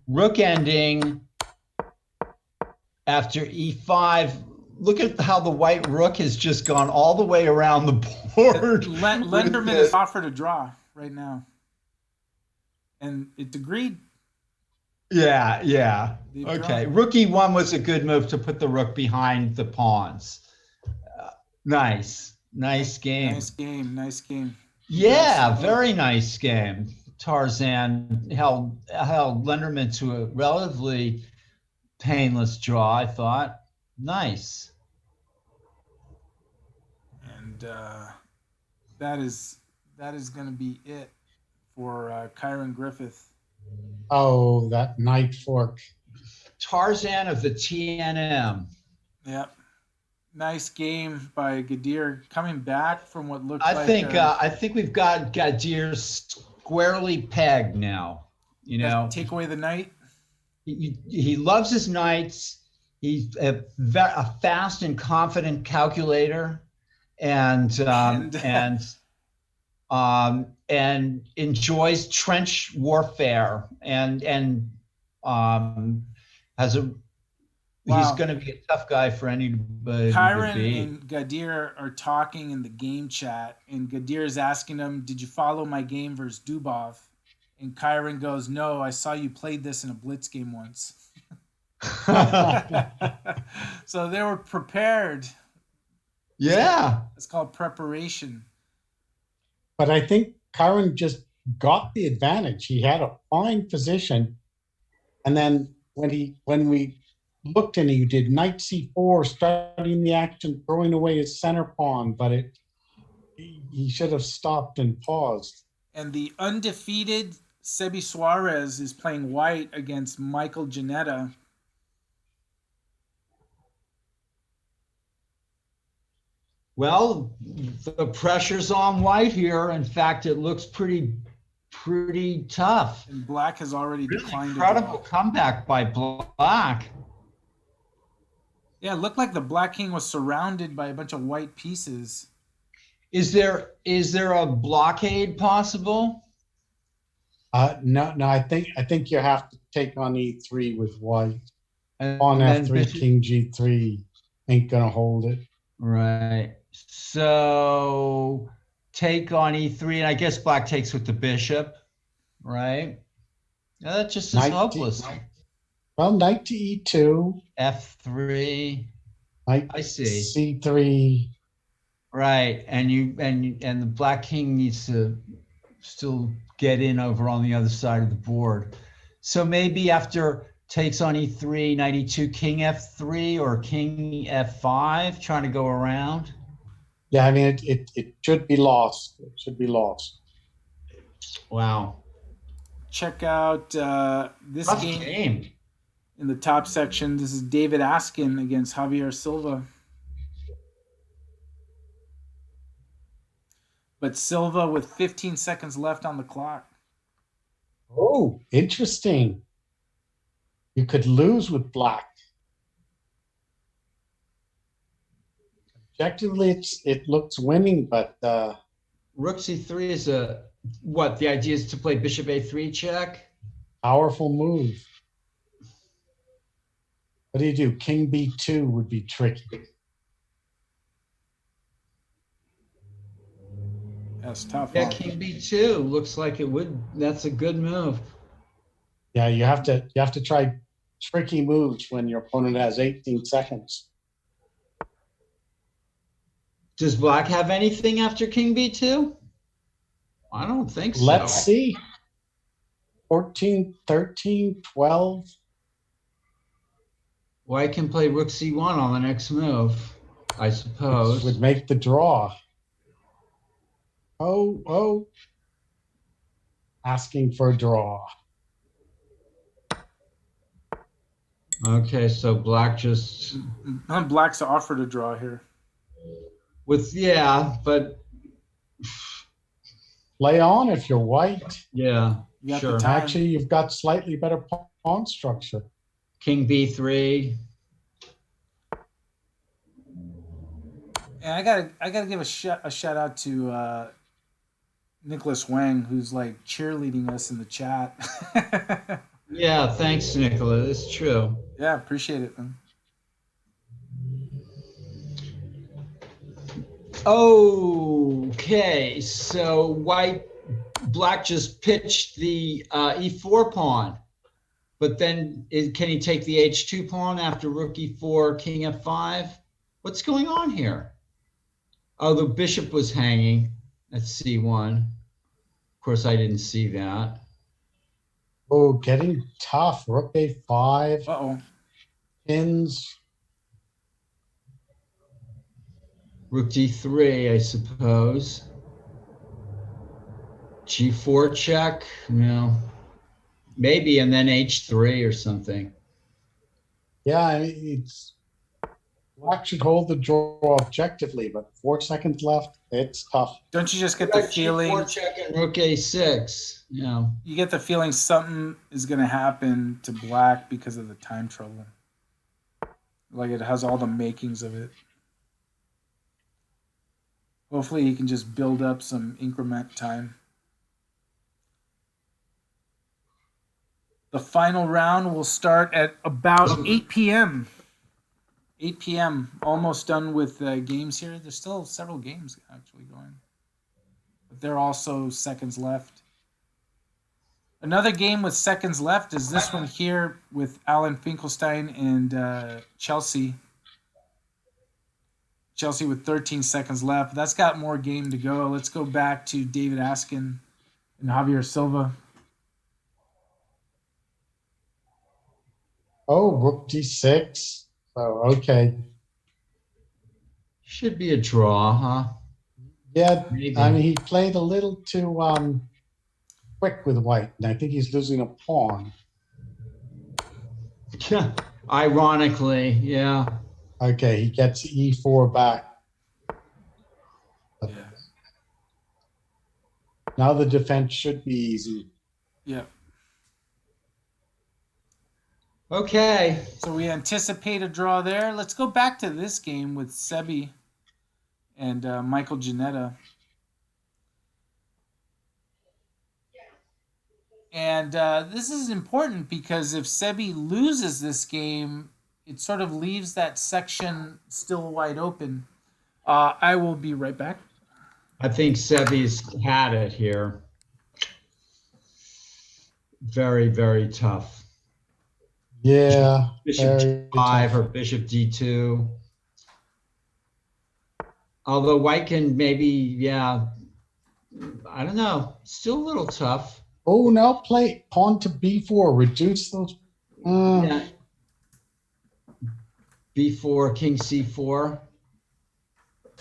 Rook ending after E5, look at how the white Rook has just gone all the way around the board. Lenderman has offered a draw right now. And it's agreed. Yeah. Okay. Rook E1 was a good move to put the Rook behind the pawns. Nice game. Nice game. Yeah, very nice game. Tarzan held Lenderman to a relatively painless draw, I thought. Nice. And that is going to be it for Kyron Griffith. Oh, that knight fork. Tarzan of the TNM. Yep. Nice game by Gadir coming back from what looked I think we've got Gadir squarely pegged now. Take away the knight. He loves his knights. He's a fast and confident calculator, and enjoys trench warfare, and has a. Wow. He's going to be a tough guy for anybody. Kyron and Gadir are talking in the game chat, and Gadir is asking him, "Did you follow my game versus Dubov?" And Kyron goes, "No, I saw you played this in a blitz game once." So they were prepared. Yeah, it's called preparation. But I think Kyron just got the advantage. He had a fine position, and then when we looked and he did knight c4, starting the action, throwing away his center pawn, but he should have stopped and paused. And the undefeated Sebi Suarez is playing white against Michael Janetta. Well, the pressure's on white here. In fact, it looks pretty tough. And black has already declined. Incredible comeback by black. Yeah, it looked like the black king was surrounded by a bunch of white pieces. Is there a blockade possible? No. I think you have to take on e3 with white. On f3, king g3 ain't gonna hold it. Right. So take on e3, and I guess black takes with the bishop. right? Yeah, that just is Knight hopeless. Well, knight to e2, F3. knight I see. c3. Right, and the black king needs to still get in over on the other side of the board. So maybe after takes on e3, knight e2, king f3 or king f5, trying to go around. Yeah, I mean, it should be lost. It should be lost. Wow, Check out this tough game game. in the top section. This is David Askin against Javier Silva. But Silva with 15 seconds left on the clock. Oh, interesting. You could lose with black. Objectively, it looks winning, but Rook c3 is what? The idea is to play bishop a3 check? powerful move. What do you do? King b2 would be tricky. That's tough. Yeah, Huh? king b2 looks like it would. That's a good move. Yeah, you have to try tricky moves when your opponent has 18 seconds. Does black have anything after king b2? I don't think so. Let's see. 14, 13, 12. White can play rook c1 on the next move, I suppose. Would make the draw. Oh. Asking for a draw. Okay, so black just Black's offered a draw here. but Play on if you're white. yeah, You got sure. the time. Actually, you've got slightly better pawn structure. King b3. And I gotta give a shout out to Nicholas Wang, who's like cheerleading us in the chat. Yeah, thanks, Nicola. It's true. Yeah, appreciate it, man. Okay, so black just pitched the e4 pawn, but then can he take the h2 pawn after rook e4, king f5? What's going on here? Oh, the bishop was hanging at c1. Of course, I didn't see that. Oh, getting tough. Rook a5. Uh-oh. Pins. Rook d3, I suppose. g4 check, no. Maybe, and then h3 or something. Yeah, I mean, it's black should hold the draw objectively, but 4 seconds left. It's tough. Don't you just get the feeling? G4 check and rook a6. Yeah. You get the feeling something is gonna happen to black because of the time trouble. Like it has all the makings of it. Hopefully he can just build up some increment time. The final round will start at about 8 p.m. 8 p.m. Almost done with games here. There's still several games actually going. But there are also seconds left. Another game with seconds left is this one here with Alan Finkelstein and Chelsea. Chelsea with 13 seconds left. That's got more game to go. Let's go back to David Askin and Javier Silva. Oh, rook d6. So, okay. Should be a draw, huh? Yeah, Maybe. I mean, he played a little too quick with white, and I think he's losing a pawn. Ironically, yeah. Okay, he gets e4 back. Yeah. Now the defense should be easy. Yeah. Okay. So we anticipate a draw there. Let's go back to this game with Sebi and Michael Janetta. And this is important because if Sebi loses this game, it sort of leaves that section still wide open. I will be right back. I think Sebi's had it here. very, very tough. Yeah. Bishop very G5 tough. or Bishop D2. Although white can maybe, yeah, I don't know. Still a little tough. Oh, now play pawn to b4. Reduce those. Yeah. B4, king C4.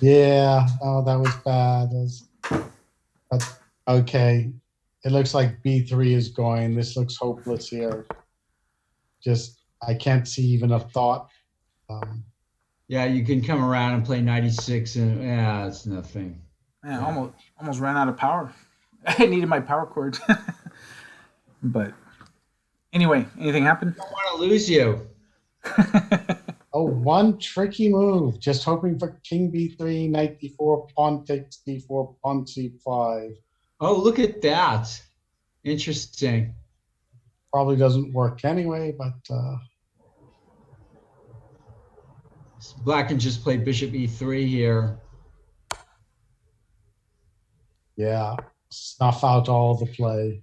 Yeah. Oh, that was bad. But okay. It looks like b3 is going. This looks hopeless here. Just, I can't see even a thought. Yeah, you can come around and play 96 and yeah, it's nothing. Man, almost ran out of power. I needed my power cord. But anyway, anything happened? I don't want to lose you. Oh, one tricky move. Just hoping for king b3, knight d4, pawn takes d4, pawn c5. Oh, look at that. Interesting. Probably doesn't work anyway, but Black can just play bishop E3 here. yeah, snuff out all the play.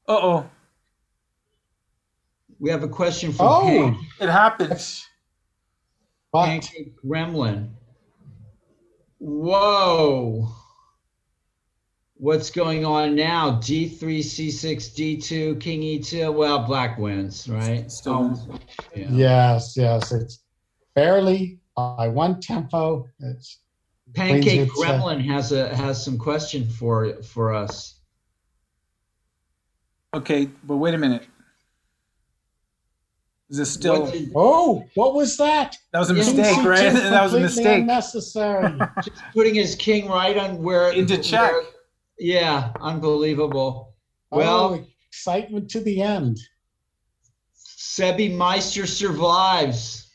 Uh-oh. We have a question from Oh, It happens. but Pancake Gremlin. Whoa. What's going on now? D3, C6, D2, King E2. Well, black wins, right? Still wins. Yeah. yes, it's barely by one tempo. It's Pancake Queen's hit, Gremlin has some question for us. Okay, but wait a minute. Is this still? oh, what was that? That was a Yeah. mistake, C2 right? That was a completely mistake. Unnecessary. Just putting his king right on where Into check. Yeah, unbelievable. Well, Oh, excitement to the end. Sebi Meister survives.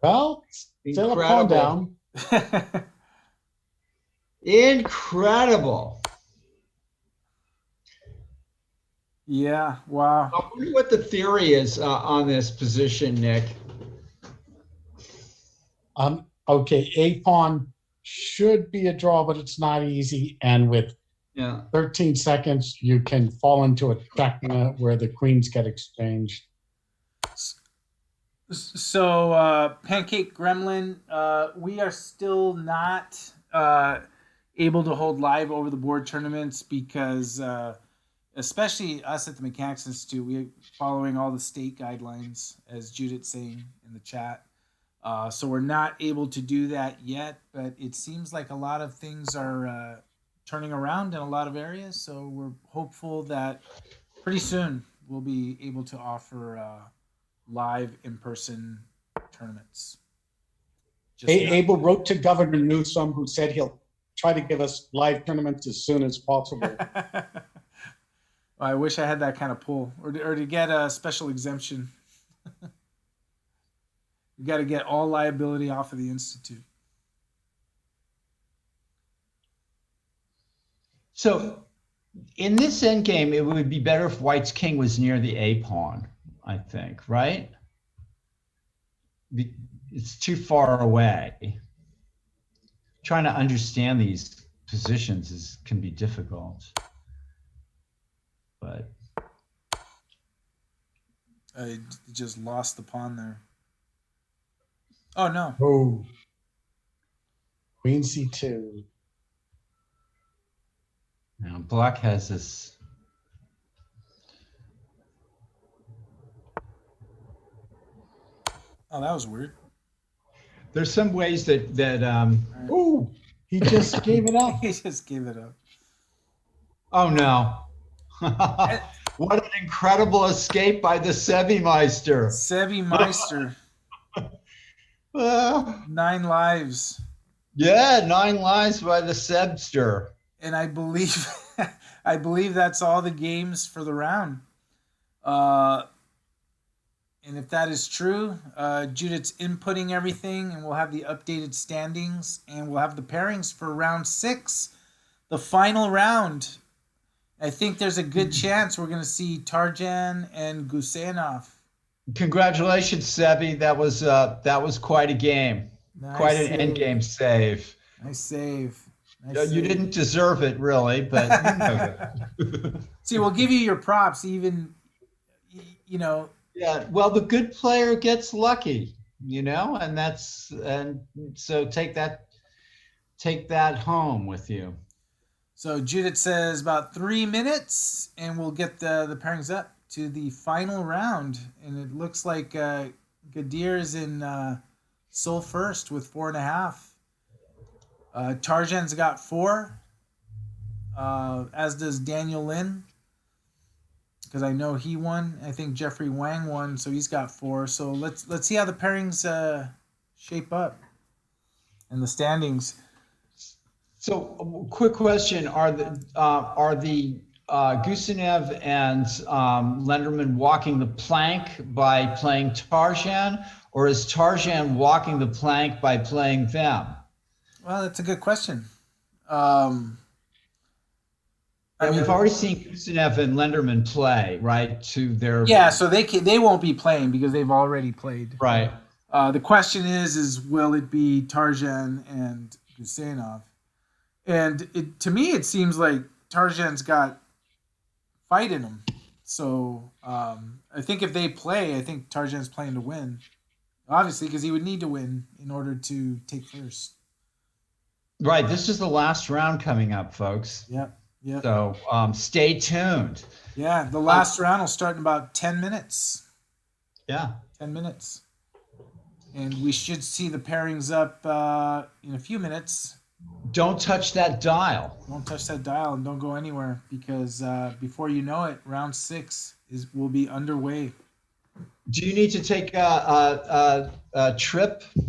Well, still a pawn Incredible. down. Incredible. Yeah. Wow. I wonder what the theory is on this position, Nick. Okay, a pawn should be a draw, but it's not easy. And with Yeah. 13 seconds, you can fall into a checkmate where the queens get exchanged. So, Pancake Gremlin, we are still not able to hold live over the board tournaments because, especially us at the Mechanics Institute, we're following all the state guidelines, as Judith's saying in the chat. So we're not able to do that yet, but it seems like a lot of things are turning around in a lot of areas. So we're hopeful that pretty soon we'll be able to offer live in-person tournaments. Abel wrote to Governor Newsom, who said he'll try to give us live tournaments as soon as possible. I wish I had that kind of pull, or to get a special exemption. You got to get all liability off of the Institute. So in this endgame, it would be better if White's king was near the A pawn, I think, right? It's too far away. Trying to understand these positions can be difficult. But I just lost the pawn there. Oh, no. Oh, queen c2. now Black has this. Oh, that was weird. There's some ways that Oh, he just gave it up. He just gave it up. oh no. What an incredible escape by the Sebi Meister. Sebi Meister, Uh, 9 lives. yeah, 9 lives by the Sebster. And I believe that's all the games for the round. And if that is true, Judith's inputting everything, and we'll have the updated standings, and we'll have the pairings for round 6, the final round. I think there's a good chance we're going to see Tarjan and Gusenov. Congratulations, Sebi. That was quite a game. Nice Quite an save. end game save. Nice save. You didn't deserve it, really, but you know. See, we'll give you your props, even, you know. Yeah, well, the good player gets lucky, and so take that home with you. So Judith says about 3 minutes, and we'll get the pairings up to the final round. And it looks like Gadir's in sole first with 4.5. Tarjan's got 4, as does Daniel Lynn, because I know he won. I think Jeffrey Wang won, so he's got 4. So let's see how the pairings shape up and the standings. So, quick question: Are the Gusenev and Lenderman walking the plank by playing Tarjan, or is Tarjan walking the plank by playing them? Well, that's a good question. We've already seen Gusenev and Lenderman play, right? So they won't be playing because they've already played. Right. The question is will it be Tarjan and Gusenov? And to me, it seems like Tarjan's got fight in him. So I think if they play, I think Tarjan's playing to win. Obviously, because he would need to win in order to take first. Right. This is the last round coming up, folks. Yep. So stay tuned. Yeah, the last round will start in about 10 minutes. Yeah. 10 minutes. And we should see the pairings up in a few minutes. Don't touch that dial. Don't touch that dial and don't go anywhere, because before you know it, round 6 will be underway. Do you need to take a trip to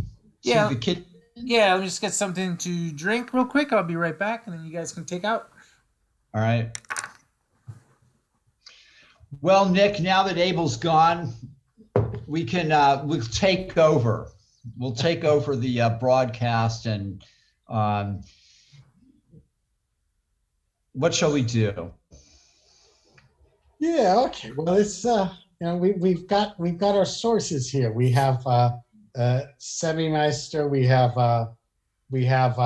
the kitchen? Yeah, let me just get something to drink real quick. I'll be right back, and then you guys can take out. All right. Well, Nick, now that Abel's gone, we'll take over. We'll take over the broadcast, and what shall we do? Yeah. Okay. Well, it's we've got our sources here. We have Semimeister. We have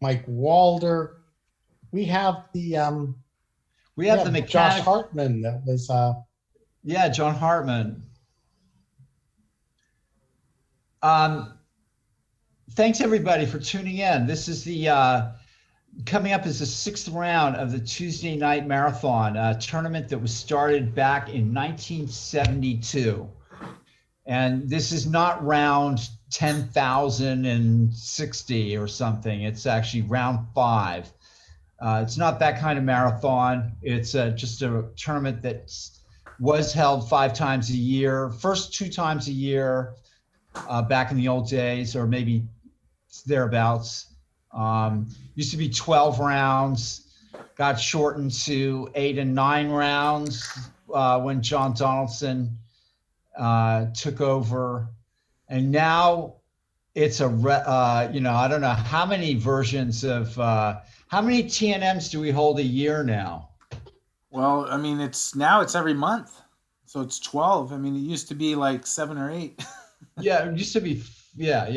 Mike Walder. We have the mechanic. Josh Hartman. That was John Hartman. Thanks everybody for tuning in. This is the coming up is the 6th round of the Tuesday Night Marathon, a tournament that was started back in 1972. And this is not round 10,060 or something. It's actually round 5. It's not that kind of marathon. It's just a tournament that was held 5 times a year. First 2 times a year back in the old days, or maybe thereabouts. Used to be 12 rounds, got shortened to 8 and 9 rounds when John Donaldson took over. And now it's I don't know how many versions of, how many TNMs do we hold a year now? Well, I mean, it's every month. So it's 12. I mean, it used to be like 7 or 8. Yeah, it used to be, 5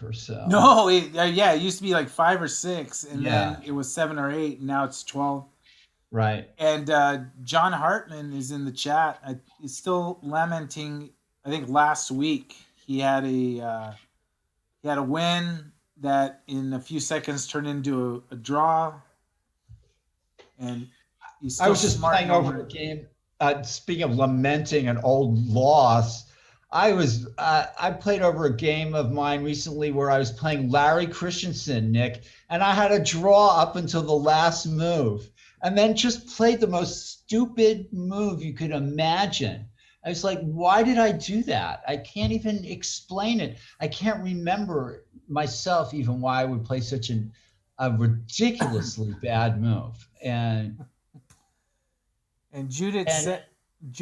or so. No, it used to be like 5 or 6, and then it was 7 or 8, and now it's 12. Right. And John Hartman is in the chat. He's still lamenting. I think last week he had a win that in a few seconds turned into a draw. And he's still I was just playing over a game. Speaking of lamenting an old loss, I played over a game of mine recently where I was playing Larry Christensen, Nick, and I had a draw up until the last move, and then just played the most stupid move you could imagine. I was like, why did I do that? I can't even explain it. I can't remember myself even why I would play such a ridiculously bad move. And Judith said,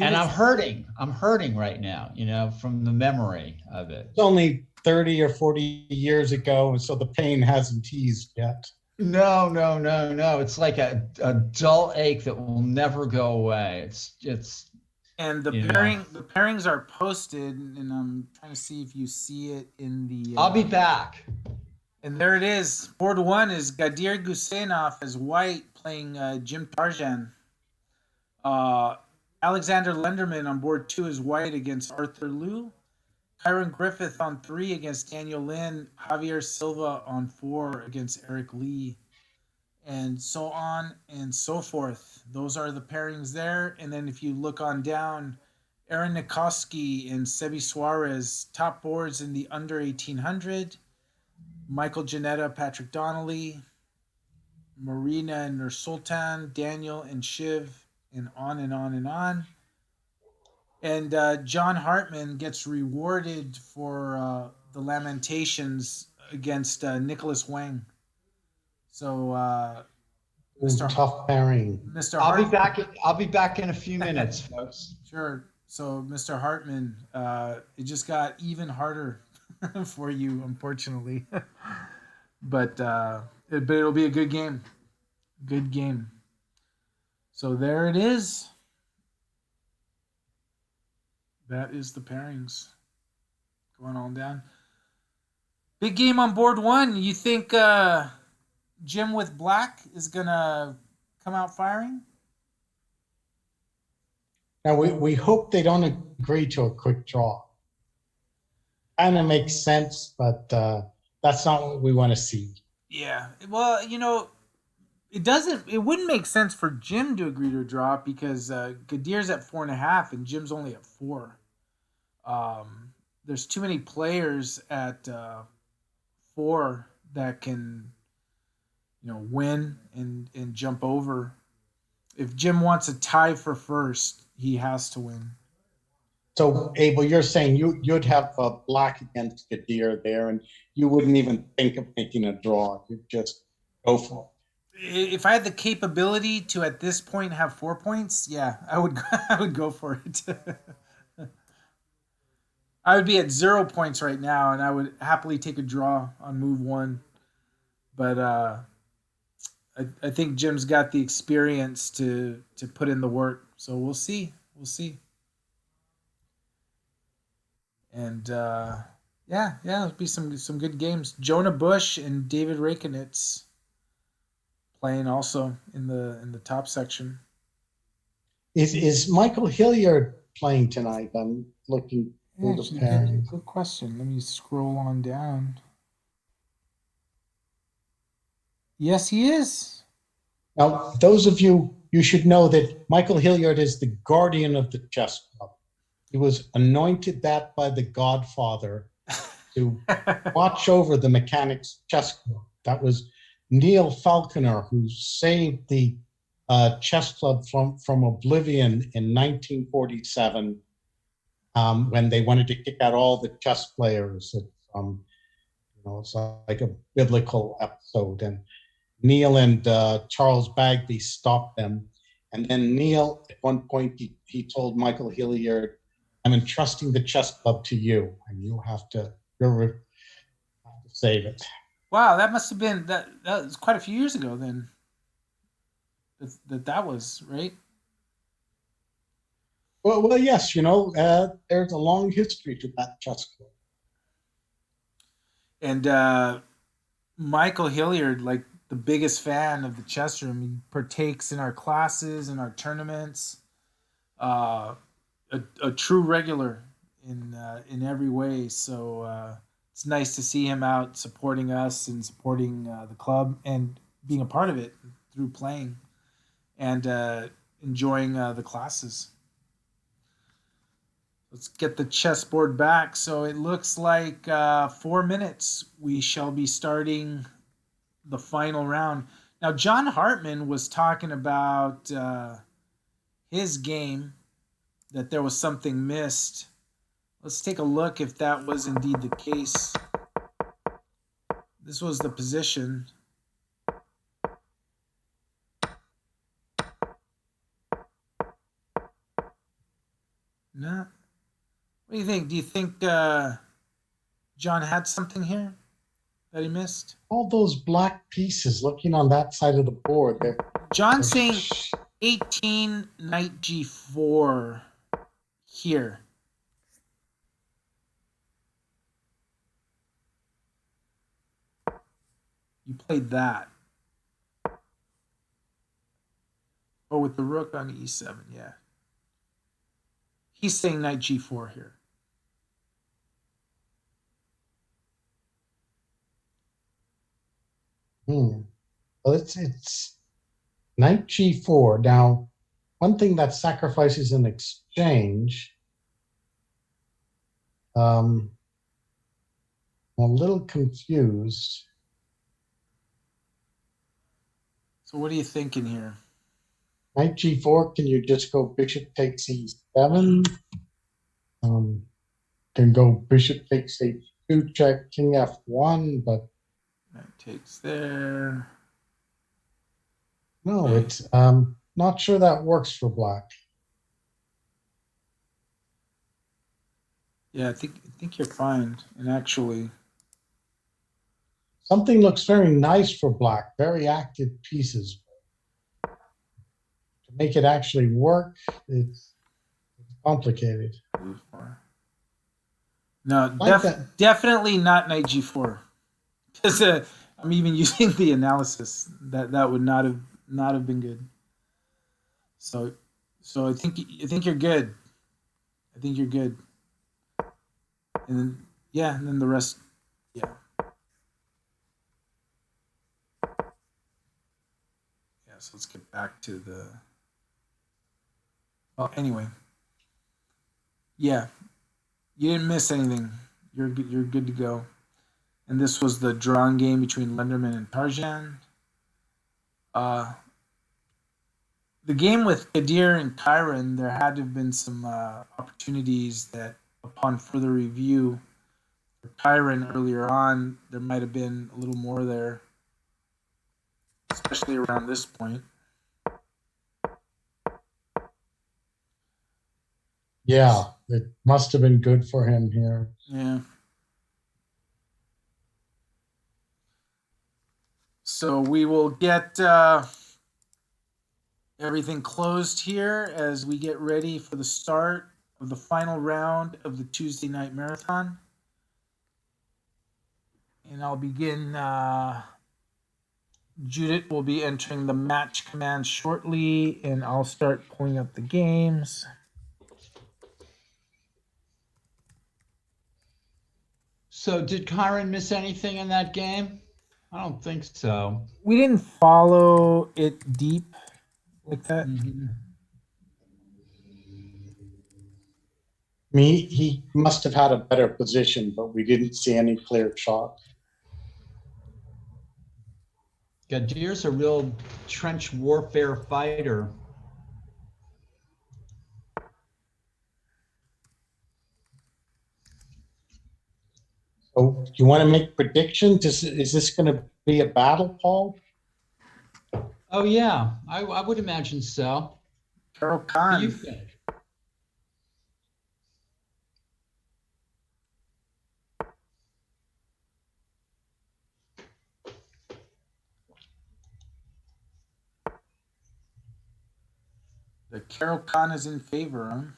and I'm hurting. I'm hurting right now, from the memory of it. It's only 30 or 40 years ago, and so the pain hasn't eased yet. No. It's like a dull ache that will never go away. It's. And the pairings are posted, and I'm trying to see if you see it in the. I'll be back. And there it is. Board one is Gadir Gusenov as white playing Jim Tarjan. Alexander Lenderman on board two is white against Arthur Liu. Kyron Griffith on three against Daniel Lynn. Javier Silva on four against Eric Lee. And so on and so forth. Those are the pairings there. And then if you look on down, Aaron Nikoski and Sebi Suarez, top boards in the under 1800. Michael Janetta, Patrick Donnelly, Marina and Nursultan, Daniel and Shiv, and on and on and on. And John Hartman gets rewarded for the Lamentations against Nicholas Wang. So Mr. Tough pairing. Mr. I'll be Hartman, back. I'll be back in a few minutes, folks. sure. So Mr. Hartman, it just got even harder for you, unfortunately. But it'll be a good game. Good game. So there it is. That is the pairings going on down. Big game on board one. You think Jim with black is gonna come out firing? Now, we hope they don't agree to a quick draw. Kind of makes sense, but that's not what we want to see. Yeah. Well, it wouldn't make sense for Jim to agree to a draw because Gadir's at 4.5 and Jim's only at 4. There's too many players at 4 that can, win and jump over. If Jim wants a tie for first, he has to win. So, Abel, you're saying you'd have black against Gadir there, and you wouldn't even think of making a draw. You'd just go for it. If I had the capability to at this point have 4 points, yeah, I would I would go for it. I would be at 0 points right now, and I would happily take a draw on move one. But I think Jim's got the experience to put in the work. So we'll see. We'll see. And it'll be some good games. Jonah Bush and David Reکنitz playing also in the top section. Is Michael Hilliard playing tonight? I'm looking through the pairing. Good question. Let me scroll on down. Yes, he is. Now, those of you should know that Michael Hilliard is the guardian of the chess club. He was anointed that by the Godfather to watch over the Mechanics Chess Club. That was Neil Falconer, who saved the chess club from oblivion in 1947 when they wanted to kick out all the chess players. It's like a biblical episode. And Neil and Charles Bagby stopped them. And then Neil, at one point, he told Michael Hilliard, I'm entrusting the chess club to you, and you have to save it. Wow, that must have been that was quite a few years ago then. That was right. Well, yes, there's a long history to that chess club. And Michael Hilliard, like the biggest fan of the chess room, he partakes in our classes and our tournaments. A true regular in every way. So it's nice to see him out supporting us and supporting the club and being a part of it through playing and enjoying the classes. Let's get the chessboard back. So it looks like 4 minutes. We shall be starting the final round. Now, John Hartman was talking about his game, that there was something missed. Let's take a look if that was indeed the case. This was the position. No. What do you think? Do you think John had something here that he missed? All those black pieces looking on that side of the board. John's saying 18, knight g4 here. You played that. Oh, with the rook on e7, yeah. He's saying knight g4 here. Well, it's knight g4. Now, one thing that sacrifices in exchange. I'm a little confused. So what are you thinking here? Knight g4, can you just go bishop takes e7? Can go bishop takes h2, check, king f1, but Knight takes there. no, Okay. it's not sure that works for black. Yeah, I think you're fine. And actually, Something looks very nice for black, very active pieces. To make it actually work, it's complicated. no, Like that. definitely not knight g4. Because I'm even using the analysis that would not have been good. So I think you're good. I think you're good. And then and then the rest, yeah. Yeah, so let's get back to the. Well, anyway. Yeah, you didn't miss anything. You're good to go. And this was the drawn game between Lenderman and Tarjan. The game with Kadir and Kyron, there had to have been some opportunities that, upon further review, for Kyron earlier on, there might have been a little more there, especially around this point. Yeah, it must have been good for him here. Yeah. So we will get everything closed here as we get ready for the start of the final round of the Tuesday night marathon. And I'll begin. Judith will be entering the match command shortly, and I'll start pulling up the games. So did Kyron miss anything in that game? I don't think so. We didn't follow it deep like that. He must have had a better position, but we didn't see any clear shot. Gadir's a real trench warfare fighter. So you want to make predictions? Is this going to be a battle, Paul? Oh yeah, I would imagine so. Carol What do Khan. you think? The Carol Khan is in favor, huh?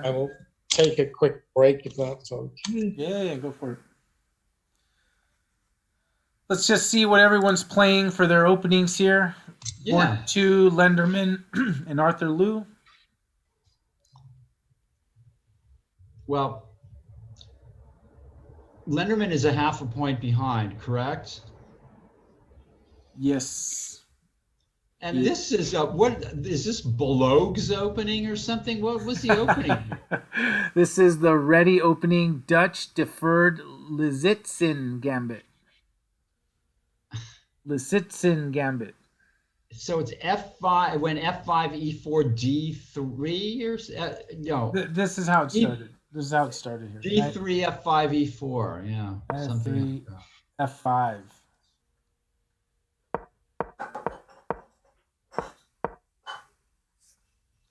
I will take a quick break if that's okay. Yeah, go for it. Let's just see what everyone's playing for their openings here. Yeah. Board 2, Lenderman and Arthur Liu. Well, Lenderman is a half a point behind, correct? Yes. And this is what is this Bolog's opening or something? What was the opening? This is the ready opening Dutch deferred Lisitzin Gambit. Lisitzin Gambit. So it's F5 when F5 E4 D3 or no? This is how it started. This is how it started here. D3 F5 E4, yeah. Something like that. F5.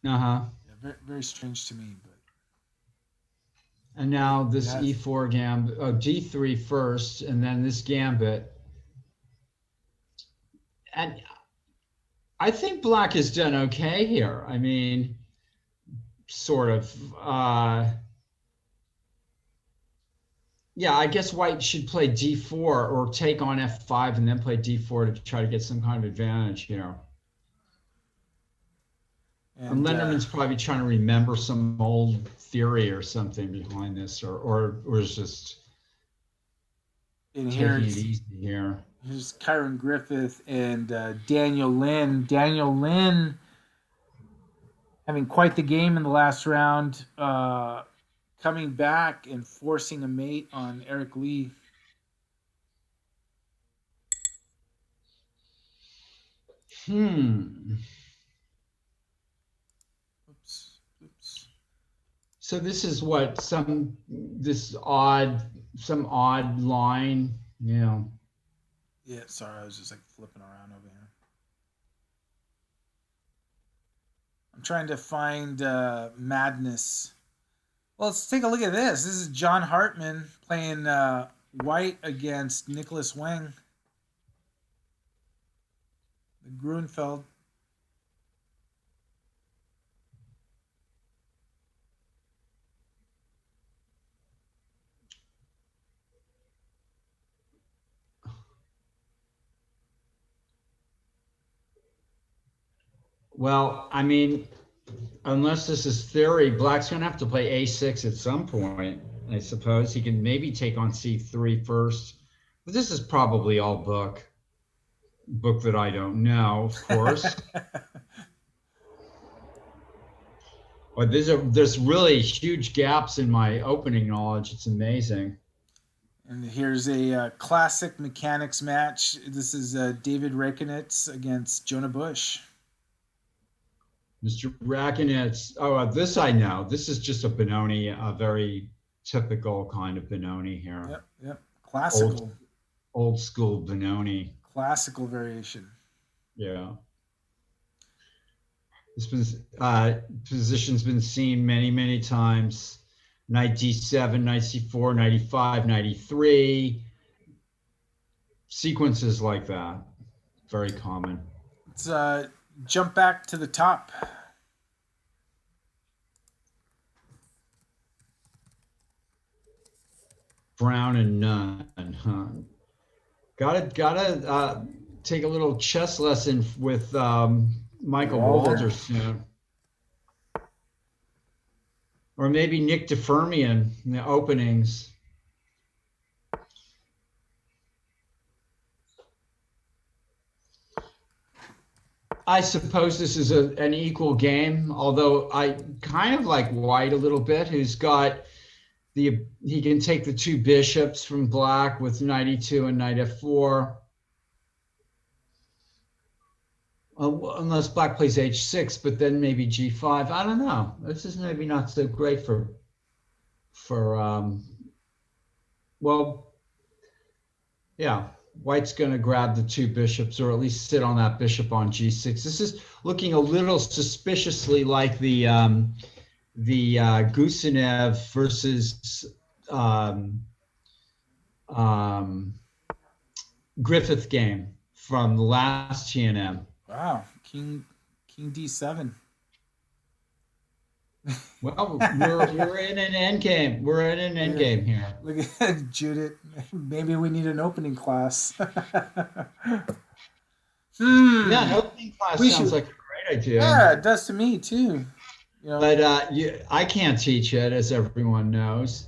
Uh-huh. Yeah, very, very strange to me, but And now this E4 gambit, D3 first, and then this gambit. And I think Black has done okay here. I mean, sort of. Yeah, I guess White should play d4 or take on f5 and then play d4 to try to get some kind of advantage here. And Lenderman's probably trying to remember some old theory or something behind this, or is just taking it easy here. Here's Kyron Griffith and Daniel Lynn. Daniel Lynn having quite the game in the last round, coming back and forcing a mate on Eric Lee. Oops. So this is what some odd line, yeah. Yeah, sorry, I was just like flipping around over here. I'm trying to find madness. Well, let's take a look at this. This is John Hartman playing White against Nicholas Wang. The Grunfeld. Well, I mean, unless this is theory, Black's going to have to play a6 at some point. I suppose he can maybe take on c3 first. But this is probably all book that I don't know, of course. But there's really huge gaps in my opening knowledge. It's amazing. And here's a classic mechanics match. This is David Reکنitz against Jonah Bush. Mr. Rekenitz. Oh, this I know. This is just a Benoni, a very typical kind of Benoni here. Yep. Classical. Old school Benoni. Classical variation. Yeah. This position's been seen many, many times. Knight d7, knight c4, knight e5, knight e3. Sequences like that. Very common. Let's jump back to the top. Brown and none, huh? Gotta take a little chess lesson with Michael Walter soon. Or maybe Nick DeFermian in the openings. I suppose this is an equal game, although I kind of like White a little bit, who's got he can take the two bishops from Black with knight e2 and knight f4. Unless Black plays h6, but then maybe g5. I don't know. This is maybe not so great for well, yeah. White's going to grab the two bishops, or at least sit on that bishop on g6. This is looking a little suspiciously like the Gusenev versus Griffith game from the last TNM. Wow, King d7. Well, we're in an end game. We're in an end game here. Look at Judith. Maybe we need an opening class. Yeah, an opening class sounds like a great idea. Yeah, it does to me too. You know, but I can't teach it, as everyone knows.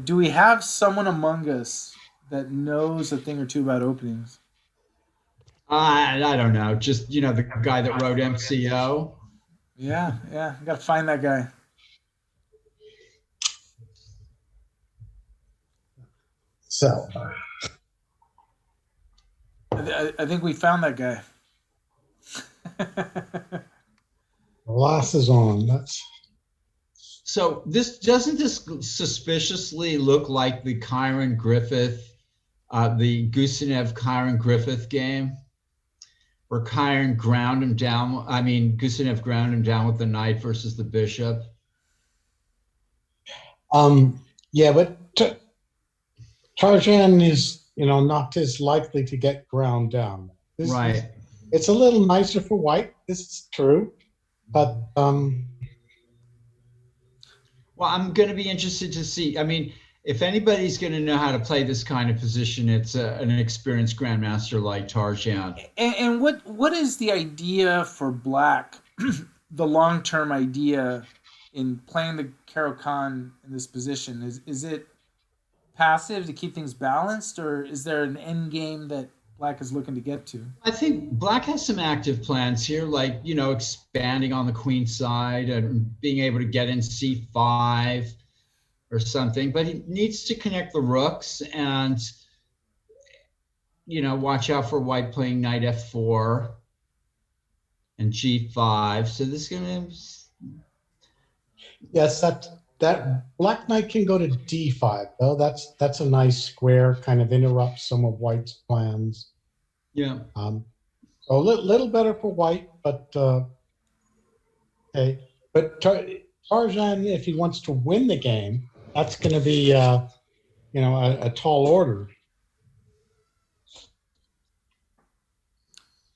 Do we have someone among us that knows a thing or two about openings? I don't know. Just, the guy that wrote MCO. Yeah. I got to find that guy. So, I think we found that guy. the loss is on. So doesn't this suspiciously look like the Kyron Griffith, the Gusenev Kyron Griffith game, where Kyron ground him down? I mean, Gusenev ground him down with the knight versus the bishop. Yeah, but Tarjan is not as likely to get ground down. Right. It's a little nicer for white. This is true, but Well, I'm going to be interested to see. I mean, if anybody's going to know how to play this kind of position, it's an experienced grandmaster like Tarjan. And what is the idea for black? The long-term idea in playing the Caro-Kann in this position is it passive to keep things balanced, or is there an end game that black is looking to get to? I think black has some active plans here, like, expanding on the queen side and being able to get in c5 or something, but he needs to connect the rooks and, watch out for white playing knight f4 and g5. So this is going to... yes, that black knight can go to d5 though. That's a nice square, kind of interrupts some of white's plans. Yeah. So a little better for white, but okay. But Tarjan, if he wants to win the game, that's going to be a tall order,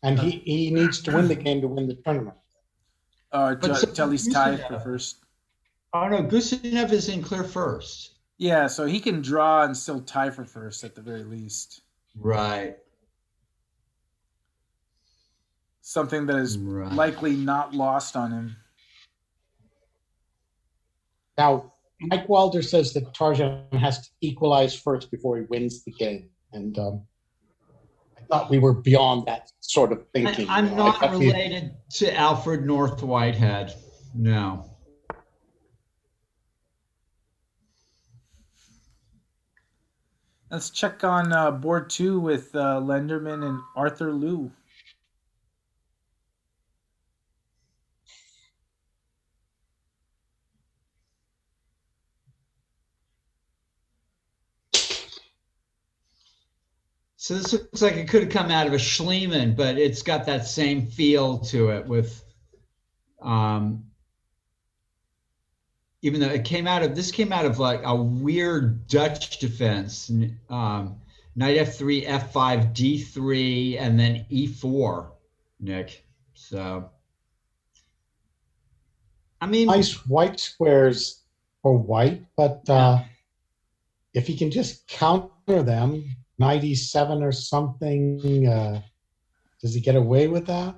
and he needs to win the game to win the tournament. Tell he's tied for first. Oh no, Gusev is in clear first. Yeah, so he can draw and still tie for first at the very least. Right. Something that is likely not lost on him. Now, Mike Wilder says that Tarjan has to equalize first before he wins the game, and I thought we were beyond that sort of thinking. I'm not related to Alfred North Whitehead. No. Let's check on board 2 with Lenderman and Arthur Liu. So this looks like it could have come out of a Schliemann, but it's got that same feel to it with, even though this came out of like a weird Dutch defense, knight f3, f5, d3, and then e4, Nick. So, I mean, nice white squares for white, but if he can just counter them, knight e7 or something, does he get away with that?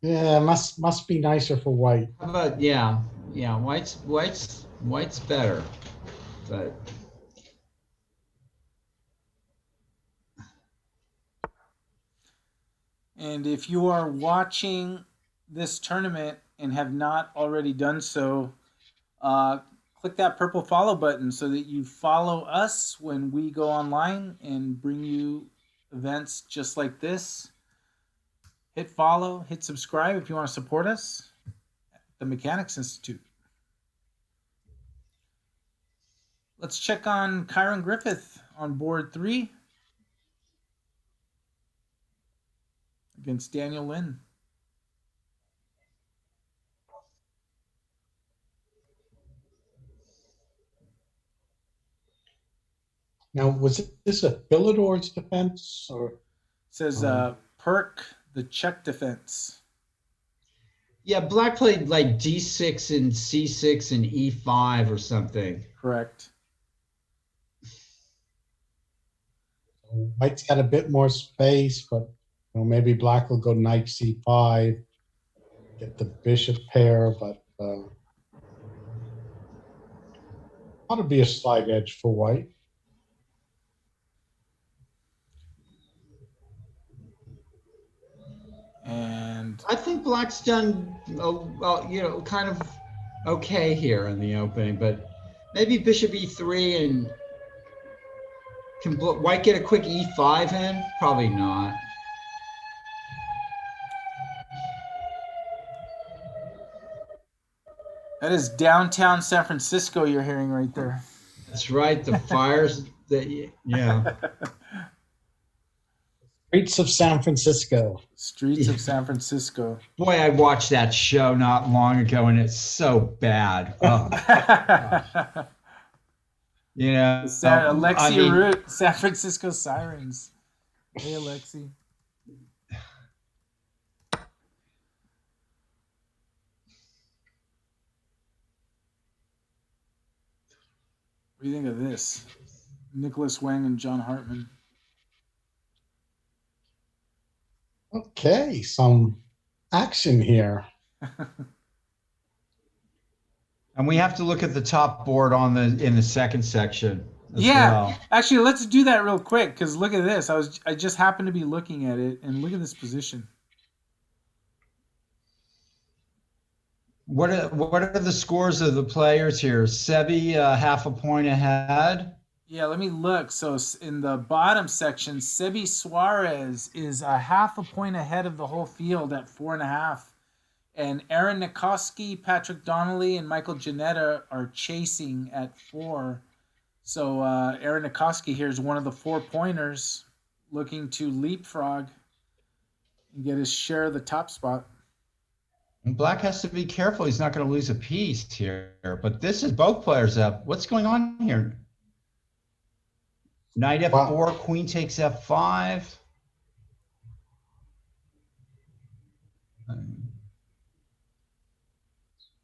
Yeah, must be nicer for white. How about white's better, but and if you are watching this tournament and have not already done so, click that purple follow button so that you follow us when we go online and bring you events just like this. Hit follow, hit subscribe if you want to support us at the Mechanics Institute. Let's check on Kyron Griffith on board 3 against Daniel Lynn. Now, was this a Philidor's defense or? It says Perk, the Czech defense. yeah, black played like d6 and c6 and e5 or something. Correct. White's got a bit more space, but maybe black will go knight c5, get the bishop pair, but ought to be a slight edge for white. And I think black's done, well, kind of okay here in the opening, but maybe bishop e3 and can white get a quick e5 in? Probably not. that is downtown San Francisco you're hearing right there. That's right. The fires yeah. Streets of San Francisco. Streets of San Francisco. Boy, I watched that show not long ago and it's so bad. Oh. You know, Alexi I mean, Root, San Francisco Sirens. Hey, Alexi. What do you think of this? Nicholas Wang and John Hartman. Okay, some action here. and we have to look at the top board in the second section as Yeah, well. actually, let's do that real quick because look at this. I just happened to be looking at it and look at this position. What are the scores of the players here? Sebi half a point ahead. Yeah, let me look. So in the bottom section, Sebi Suarez is a half a point ahead of the whole field at 4.5. And Aaron Nikoski, Patrick Donnelly, and Michael Janetta are chasing at 4. So Aaron Nikoski here is one of the 4-pointers looking to leapfrog and get his share of the top spot. And Black has to be careful. He's not going to lose a piece here. But this is both players up. What's going on here? Knight F4, Queen takes F5.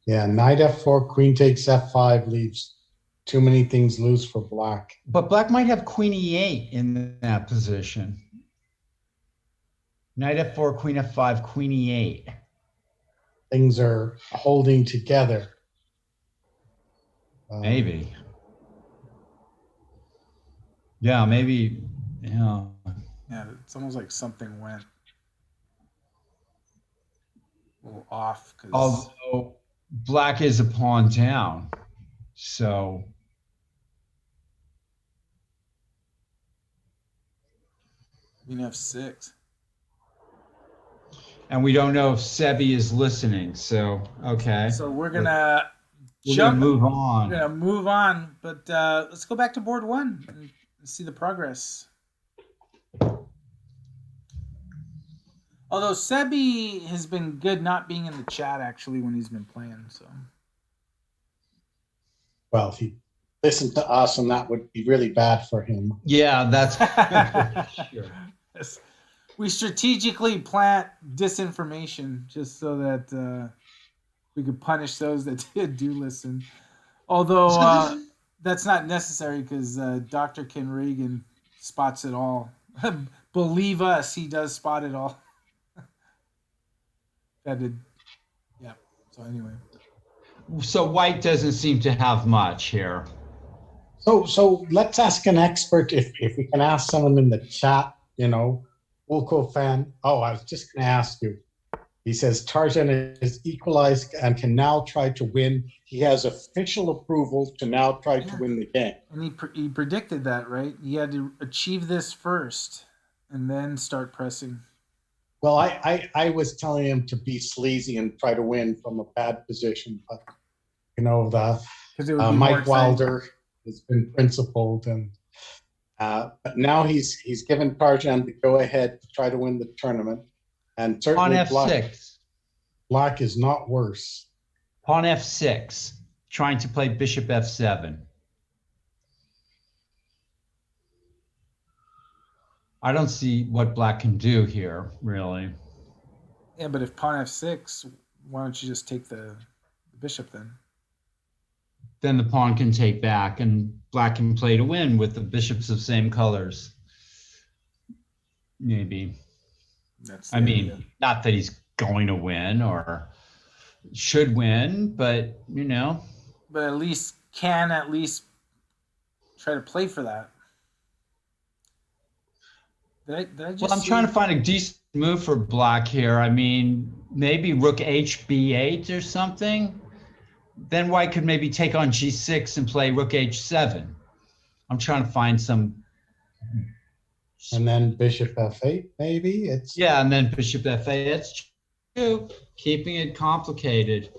Yeah, Knight F4, Queen takes F5 leaves too many things loose for Black. But Black might have Queen E8 in that position. Knight F4, Queen F5, Queen E8. Things are holding together. Maybe. Yeah, maybe. Yeah. Yeah, it's almost like something went a little off. Although Black is a pawn down. So. Queen F6. And we don't know if Sebi is listening. So, okay. So we're going to move on. We're going to move on. But let's go back to board 1 and see the progress. Although Sebi has been good not being in the chat actually when he's been playing. So. Well, if he listened to us, and that would be really bad for him. Yeah, that's sure. Yes. We strategically plant disinformation just so that we could punish those that do listen. Although that's not necessary because Dr. Ken Reagan spots it all. Believe us, he does spot it all. Yeah. So anyway. So White doesn't seem to have much here. So let's ask an expert if we can ask someone in the chat, Wilco fan. Oh, I was just going to ask you. He says Tarzan is equalized and can now try to win. He has official approval to now try to win the game. And he predicted that, right? He had to achieve this first and then start pressing. Well, I was telling him to be sleazy and try to win from a bad position, but Mike Wilder has been principled, and but now he's given Tarzan the go ahead to try to win the tournament, and certainly Pawn F6. Black is not worse. Pawn F6, trying to play Bishop F7. I don't see what Black can do here, really. Yeah, but if Pawn F6, why don't you just take the bishop then? Then the pawn can take back, and Black can play to win with the bishops of same colors. Maybe. I mean, not that he's going to win or should win, but But at least try to play for that. Did I just I'm trying to find a decent move for Black here. I mean, maybe Rook HB8 or something. Then White could maybe take on G6 and play Rook H7. I'm trying to find some. And then Bishop F8, maybe? And then Bishop F8. That's true. Keeping it complicated.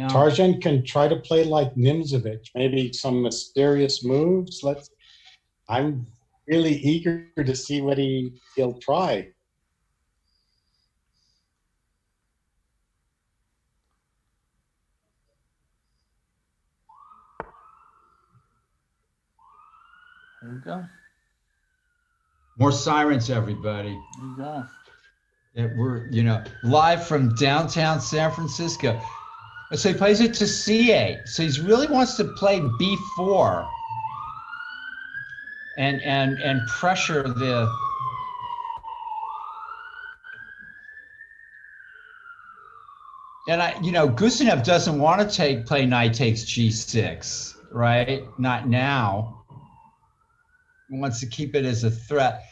Tarzan can try to play like Nimzovich, maybe some mysterious moves. I'm really eager to see what he'll try. There we go. More sirens, everybody. There you go. That we're, live from downtown San Francisco. So he plays it to C8. So he really wants to play B4 and pressure the. And Gusenev doesn't want to play knight takes G6, right? Not now. He wants to keep it as a threat.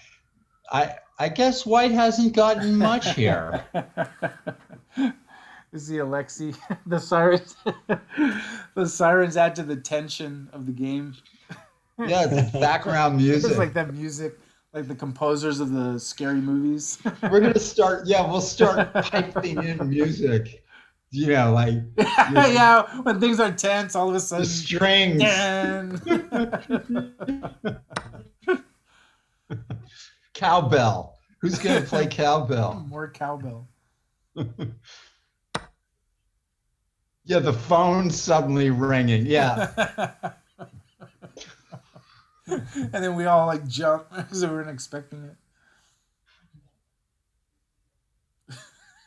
I guess White hasn't gotten much here. Is the Alexei, the sirens, the sirens add to the tension of the game. Yeah, it's background music. It's like that music, like the composers of the scary movies. We're gonna start. Yeah, we'll start piping in music. Like yeah, when things are tense, all of a sudden the strings. Cowbell. Who's gonna play cowbell? More cowbell. Yeah, the phone's suddenly ringing. Yeah. And then we all like jump because we weren't expecting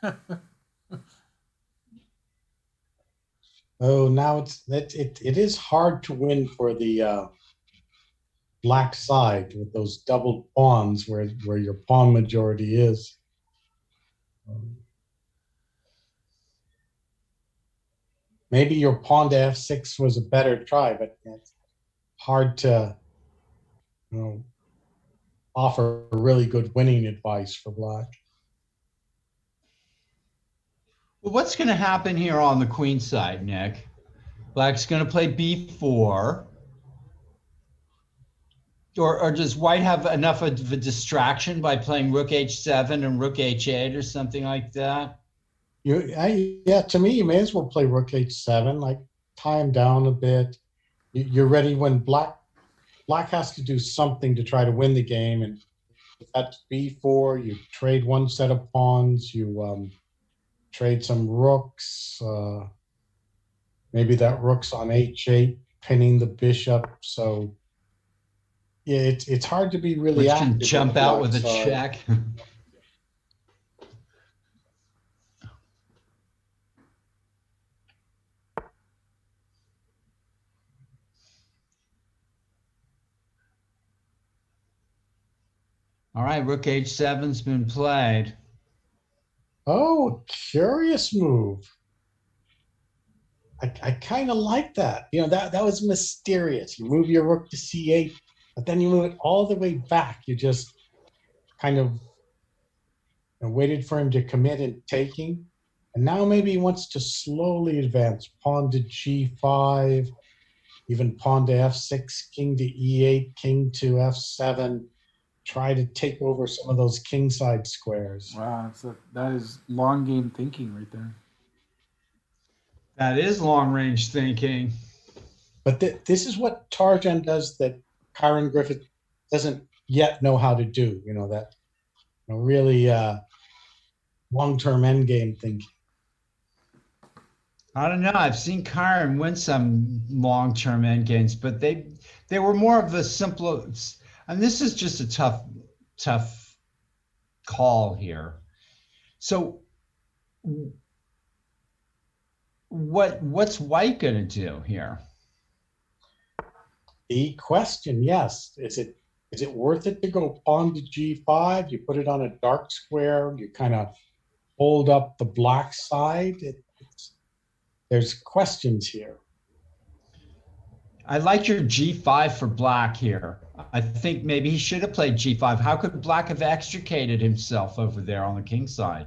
it. Oh, now it is hard to win for the black side with those double pawns where your pawn majority is. Maybe your pawn to f6 was a better try, but it's hard to offer really good winning advice for black. Well, what's going to happen here on the queen side, Nick? Black's going to play b4. Or does White have enough of a distraction by playing rook h7 and rook h8 or something like that? Yeah, to me, you may as well play rook h7, like tie him down a bit. You're ready when black has to do something to try to win the game, and if that's b4, you trade one set of pawns, you trade some rooks. Maybe that rook's on h8, pinning the bishop. So yeah, it's hard to be really Which active. can jump out with a check. All right, rook h7's been played. Oh, curious move. I kind of like that. That was mysterious. You move your rook to c8, but then you move it all the way back. You just kind of waited for him to commit in taking. And now maybe he wants to slowly advance. Pawn to g5, even pawn to f6, king to e8, king to f7. Try to take over some of those kingside squares. Wow, that is long game thinking right there. That is long range thinking. But this is what Tarjan does that Kyron Griffith doesn't yet know how to do. That really long-term endgame thinking. I don't know. I've seen Kyron win some long-term endgames, but they were more of a simpler. And this is just a tough call here. So what's White going to do here? The question, yes. Is it worth it to go pawn to g5? You put it on a dark square. You kind of hold up the black side. There's questions here. I like your g5 for black here. I think maybe he should have played g5. How could black have extricated himself over there on the king side?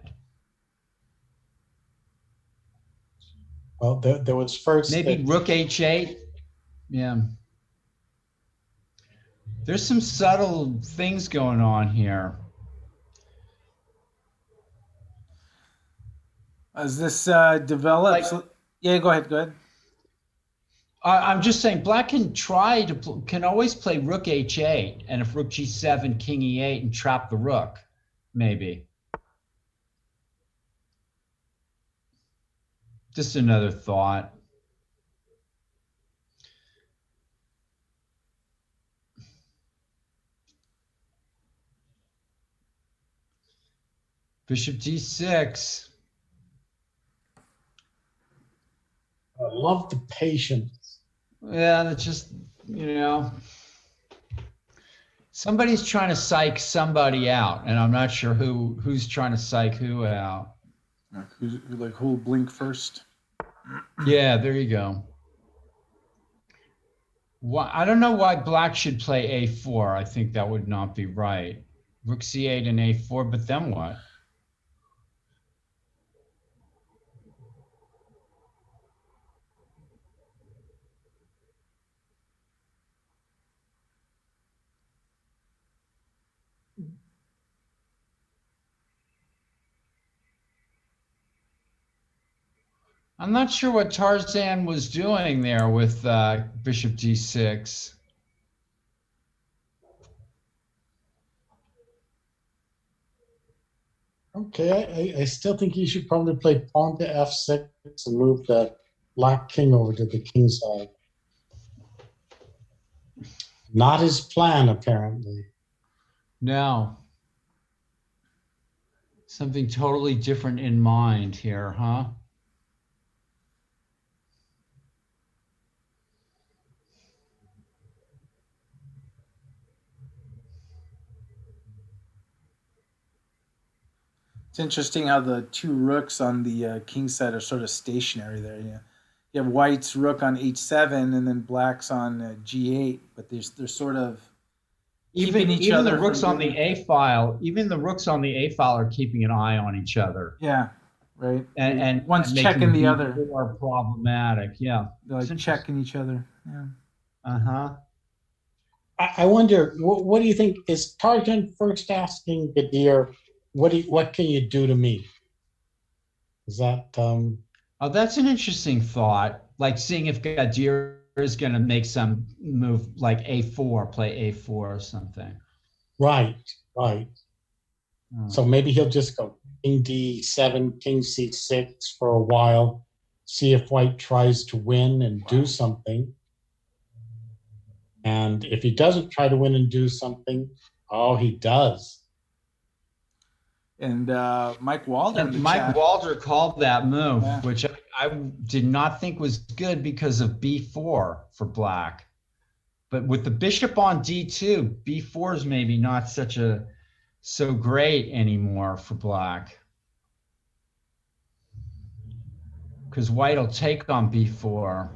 Well, there was first maybe rook h8. Yeah. There's some subtle things going on here. As this develops, yeah, go ahead. I'm just saying, black can always play rook h8, and if rook g7, king e8, and trap the rook, maybe. Just another thought. Bishop d6. I love the patience. Yeah, that's just, somebody's trying to psych somebody out, and I'm not sure who's trying to psych who out. Who'll blink first? Yeah, there you go. I don't know why black should play a4. I think that would not be right. Rook c8 and a4, but then what? I'm not sure what Tarzan was doing there with Bishop d6. Okay, I still think he should probably play pawn to f6 and move the black king over to the king side. Not his plan, apparently. No. Something totally different in mind here, huh? It's interesting how the two rooks on the king side are sort of stationary there. Yeah, you have white's rook on h7 and then black's on g8, but they're sort of keeping each even other the rooks from on the a file, even the rooks on the a file are keeping an eye on each other. Yeah, right. And one's making checking the other. More problematic. Yeah, They're like checking each other. Yeah. Uh-huh. I wonder, what do you think? Is Tarzan first asking Gadir, what can you do to me? Is that Oh, that's an interesting thought. Like seeing if Gadir is going to make some move like a4, play a4 or something. right? Oh. So maybe he'll just go king d7, king c6 for a while, see if white tries to win and do something. And if he doesn't try to win and do something, oh, he does. And Mike Walder. Mike Walder called that move, which I did not think was good because of b4 for black. But with the bishop on d2, b4 is maybe not so great anymore for black. Because white will take on b4.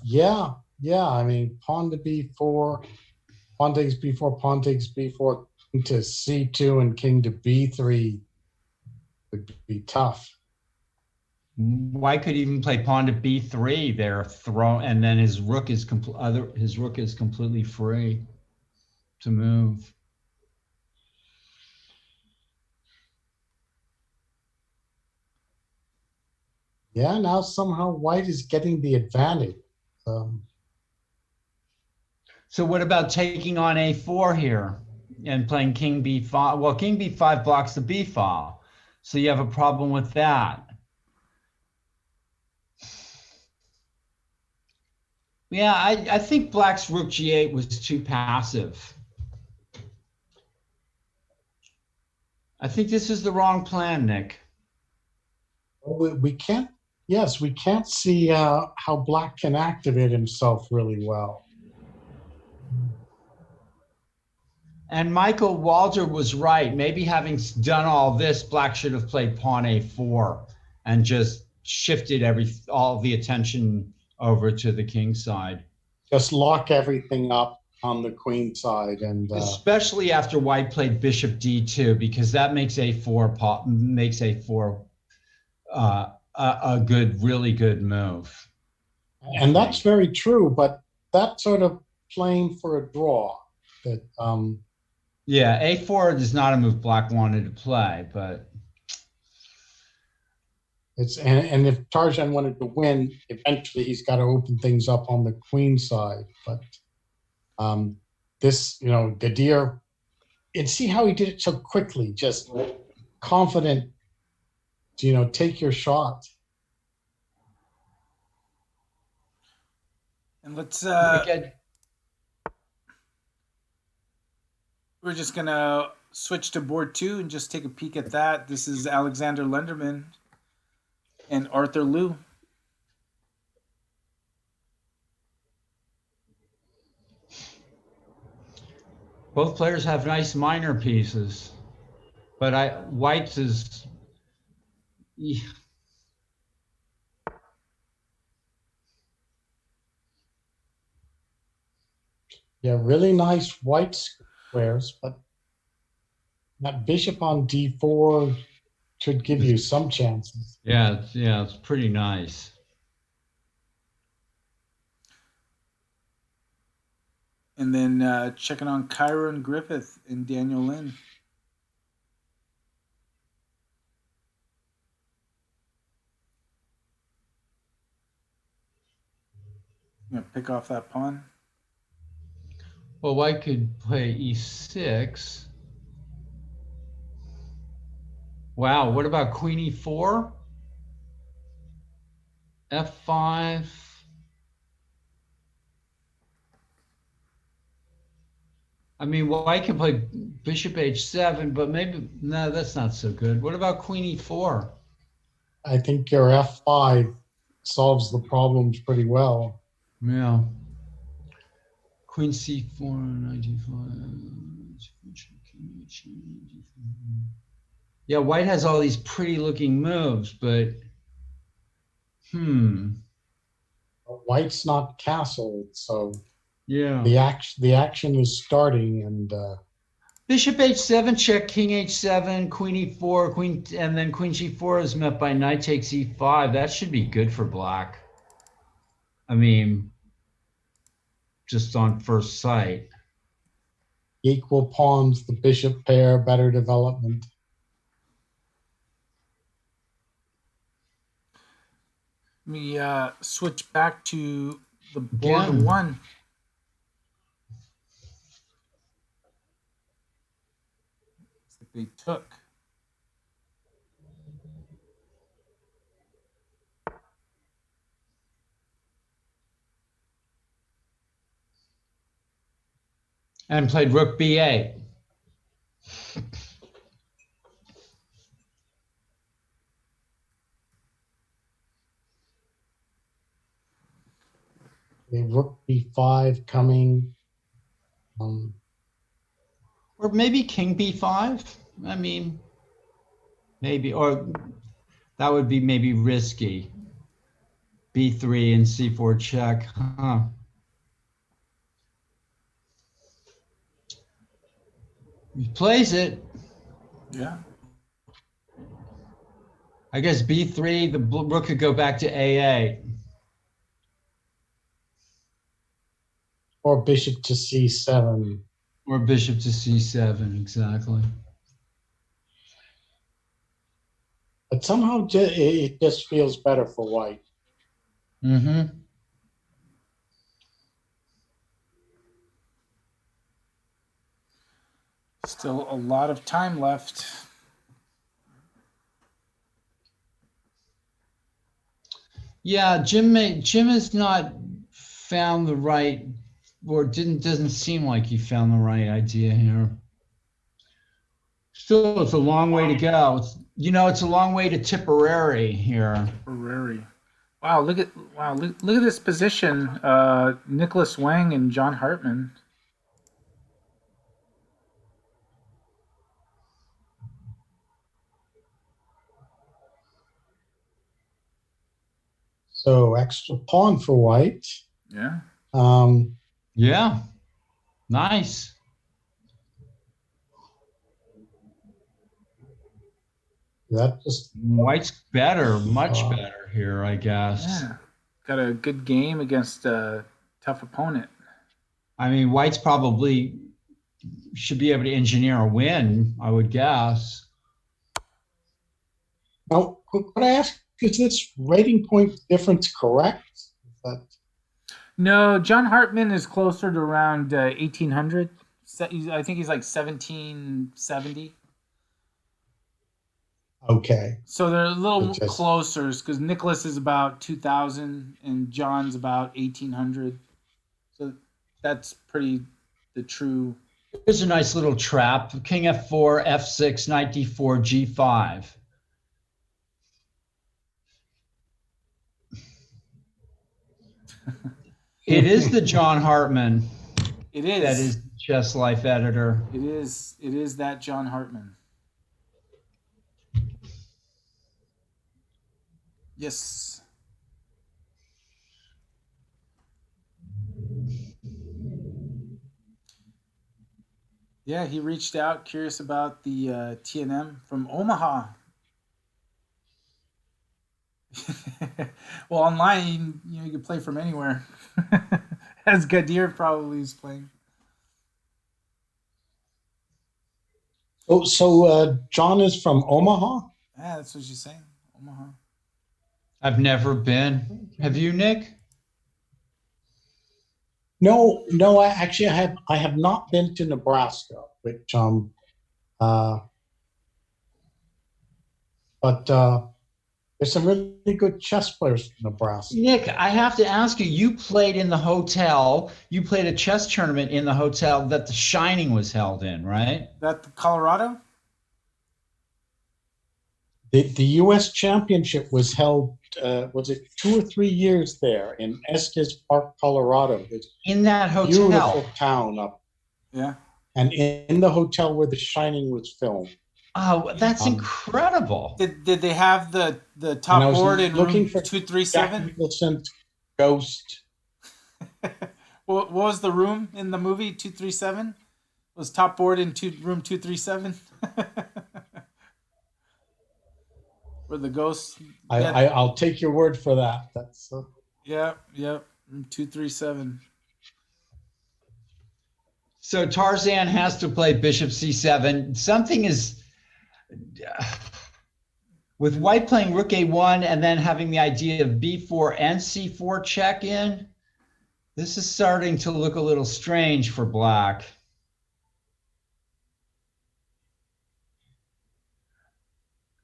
Yeah. I mean, pawn to b4, pawn takes b4, pawn takes b4, king to c2, and king to b3 would be tough. White could even play pawn to b3 there, and then his rook is completely free to move. Yeah, now somehow white is getting the advantage. So what about taking on a4 here and playing king b5? Well, king b5 blocks the b file, so you have a problem with that. Yeah, I think black's rook g8 was too passive. I think this is the wrong plan, Nick. We can't see how black can activate himself really well. And Michael Walter was right. Maybe having done all this, black should have played pawn a4 and just shifted all the attention over to the king side. Just lock everything up on the queen side, and especially after white played bishop d2, because that makes a4 a really good move. And that's very true, but that's sort of playing for a draw. That yeah, a4 is not a move black wanted to play, but it's and if Tarzan wanted to win, eventually he's got to open things up on the queen side. But this, Gadir, and see how he did it so quickly, just confident take your shot. And let's Again, we're just gonna switch to board 2 and just take a peek at that. This is Alexander Lenderman and Arthur Liu. both players have nice minor pieces, but White's is. Yeah, really nice white squares, but that bishop on d4 should give you some chances. Yeah, it's pretty nice. And then checking on Kyron Griffith and Daniel Lynn. I'm gonna pick off that pawn. Well, White could play e6. Wow, what about queen e4? f5. I mean, White can play bishop h7, but maybe, no, that's not so good. What about queen e4? I think your f5 solves the problems pretty well. Yeah. Queen c4, knight d5. Yeah, White has all these pretty looking moves, but White's not castled, so yeah. the action is starting, and Bishop h7, check, king h7, queen e4, and then queen g4 is met by knight takes e5. That should be good for black. I mean, just on first sight. equal pawns, the bishop pair, better development. Let me switch back to the board 1. They took. And played rook b8. Rook b5 coming. Or maybe king b5. I mean, maybe, or that would be maybe risky. b3 and c4 check. Huh. He plays it. Yeah. I guess b3, the rook could go back to a8. Or bishop to c7. Or bishop to c7, exactly. But somehow it just feels better for White. Mm-hmm. Still a lot of time left. Yeah, Jim has not found the right, or doesn't seem like he found the right idea here. Still, it's a long way to go. It's a long way to Tipperary here. Tipperary. Wow, look at this position. Nicholas Wang and John Hartman. So extra pawn for White. Yeah. Yeah. Nice. That just White's better, much better here, I guess. Yeah. Got a good game against a tough opponent. I mean, White's probably should be able to engineer a win, I would guess. now. Could I ask? Is this rating point difference correct? No, John Hartman is closer to around 1800. I think he's like 1770. Okay. So they're a little Just closer because Nicholas is about 2000 and John's about 1800. So that's pretty the true. Here's a nice little trap. King F4, F6, Knight D4, G5. It is the John Hartman It is. that is Chess Life editor. It is. It is that John Hartman. Yes. Yeah, he reached out, curious about the TNM from Omaha. Well, online, you can play from anywhere. As Gadir probably is playing. oh, so John is from Omaha. Yeah, that's what she's saying. Omaha. I've never been. Have you, Nick? No, I have not been to Nebraska, which but there's some really good chess players from Nebraska. Nick, I have to ask you, you played in the hotel, you played a chess tournament in the hotel that The Shining was held in, right? That Colorado? The U.S. Championship was held, was it 2 or 3 years there in Estes Park, Colorado? It's In that a beautiful hotel. town up, Yeah. and in the hotel where The Shining was filmed. Oh, that's incredible. Did they have the And I top was board in looking room for Jack 237? Nicholson's Ghost. What was the room in the movie 237? Was top board in room 237? Where the ghost? I'll take your word for that. That's Yep. Room 237. So Tarzan has to play Bishop C7. Something is with white playing Rook A1 and then having the idea of B4 and C4 check in. This is starting to look a little strange for Black.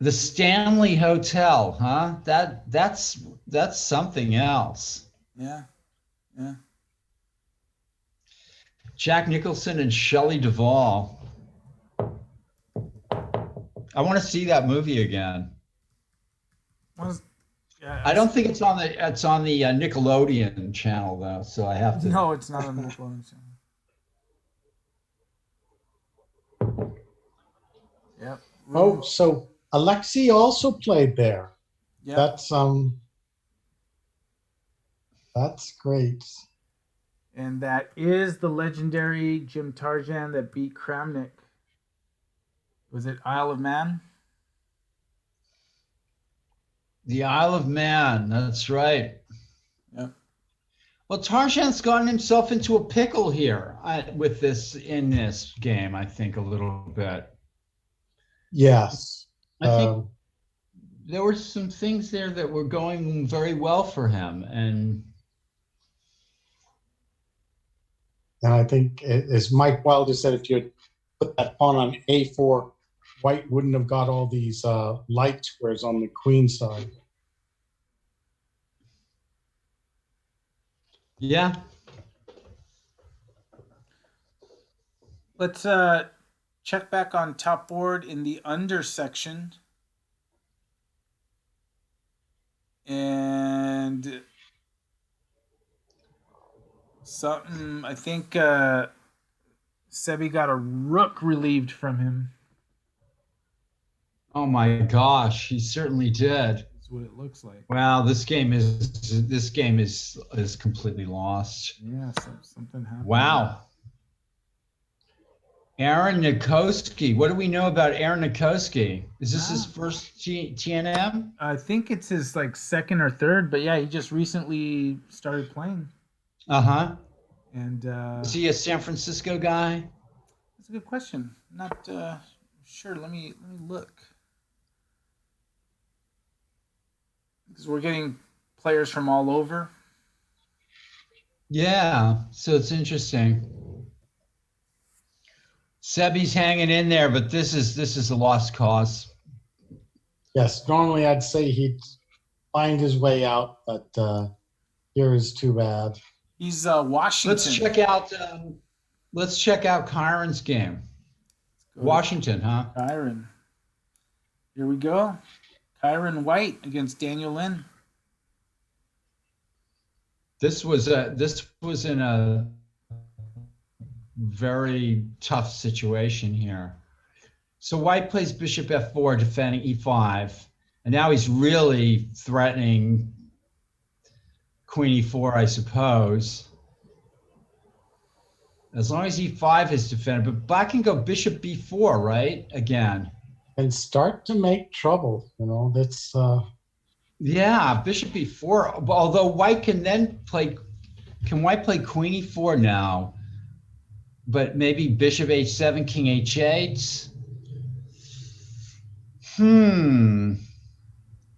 The Stanley Hotel, huh? That's something else. Yeah. Jack Nicholson and Shelley Duvall. I want to see that movie again. I don't think it's on the Nickelodeon channel though, so I have to. No, it's not on the Nickelodeon channel. Yep. oh, so Alexei also played there. Yep. That's great. And that is the legendary Jim Tarzan that beat Kramnik. Was it Isle of Man? The Isle of Man, that's right. Yep. Well, Tarzan's gotten himself into a pickle here with this in this game, I think, a little bit. Yes. I think there were some things there that were going very well for him. And I think, as Mike Wilder said, if you had put that pawn on A4, White wouldn't have got all these light squares on the queen side. yeah. Let's check back on top board in the under section. And something, I think Sebi got a rook relieved from him. Oh my gosh, he certainly did. That's what it looks like. Wow, this game is completely lost. Yeah, something happened. Wow. Aaron Nikoski. What do we know about Aaron Nikoski? Is this his first TNM? I think it's his second or third, but yeah, he just recently started playing. Uh-huh. And is he a San Francisco guy? That's a good question. Not sure. Let me look. Because we're getting players from all over. Yeah, so it's interesting. Sebi's hanging in there, but this is a lost cause. Yes, normally I'd say he'd find his way out, but here is too bad. He's Washington. Let's check out Kyron's game. Washington, huh? Kyron. Here we go. Kyron White against Daniel Lynn. This was in a very tough situation here. So White plays bishop f4, defending e5, and now he's really threatening queen e4, I suppose. As long as e5 is defended, but black can go bishop b4, right? Again. And start to make trouble, that's Yeah, bishop e4. Although White can then play, can White play queen e4 now? But maybe bishop h7, king h8.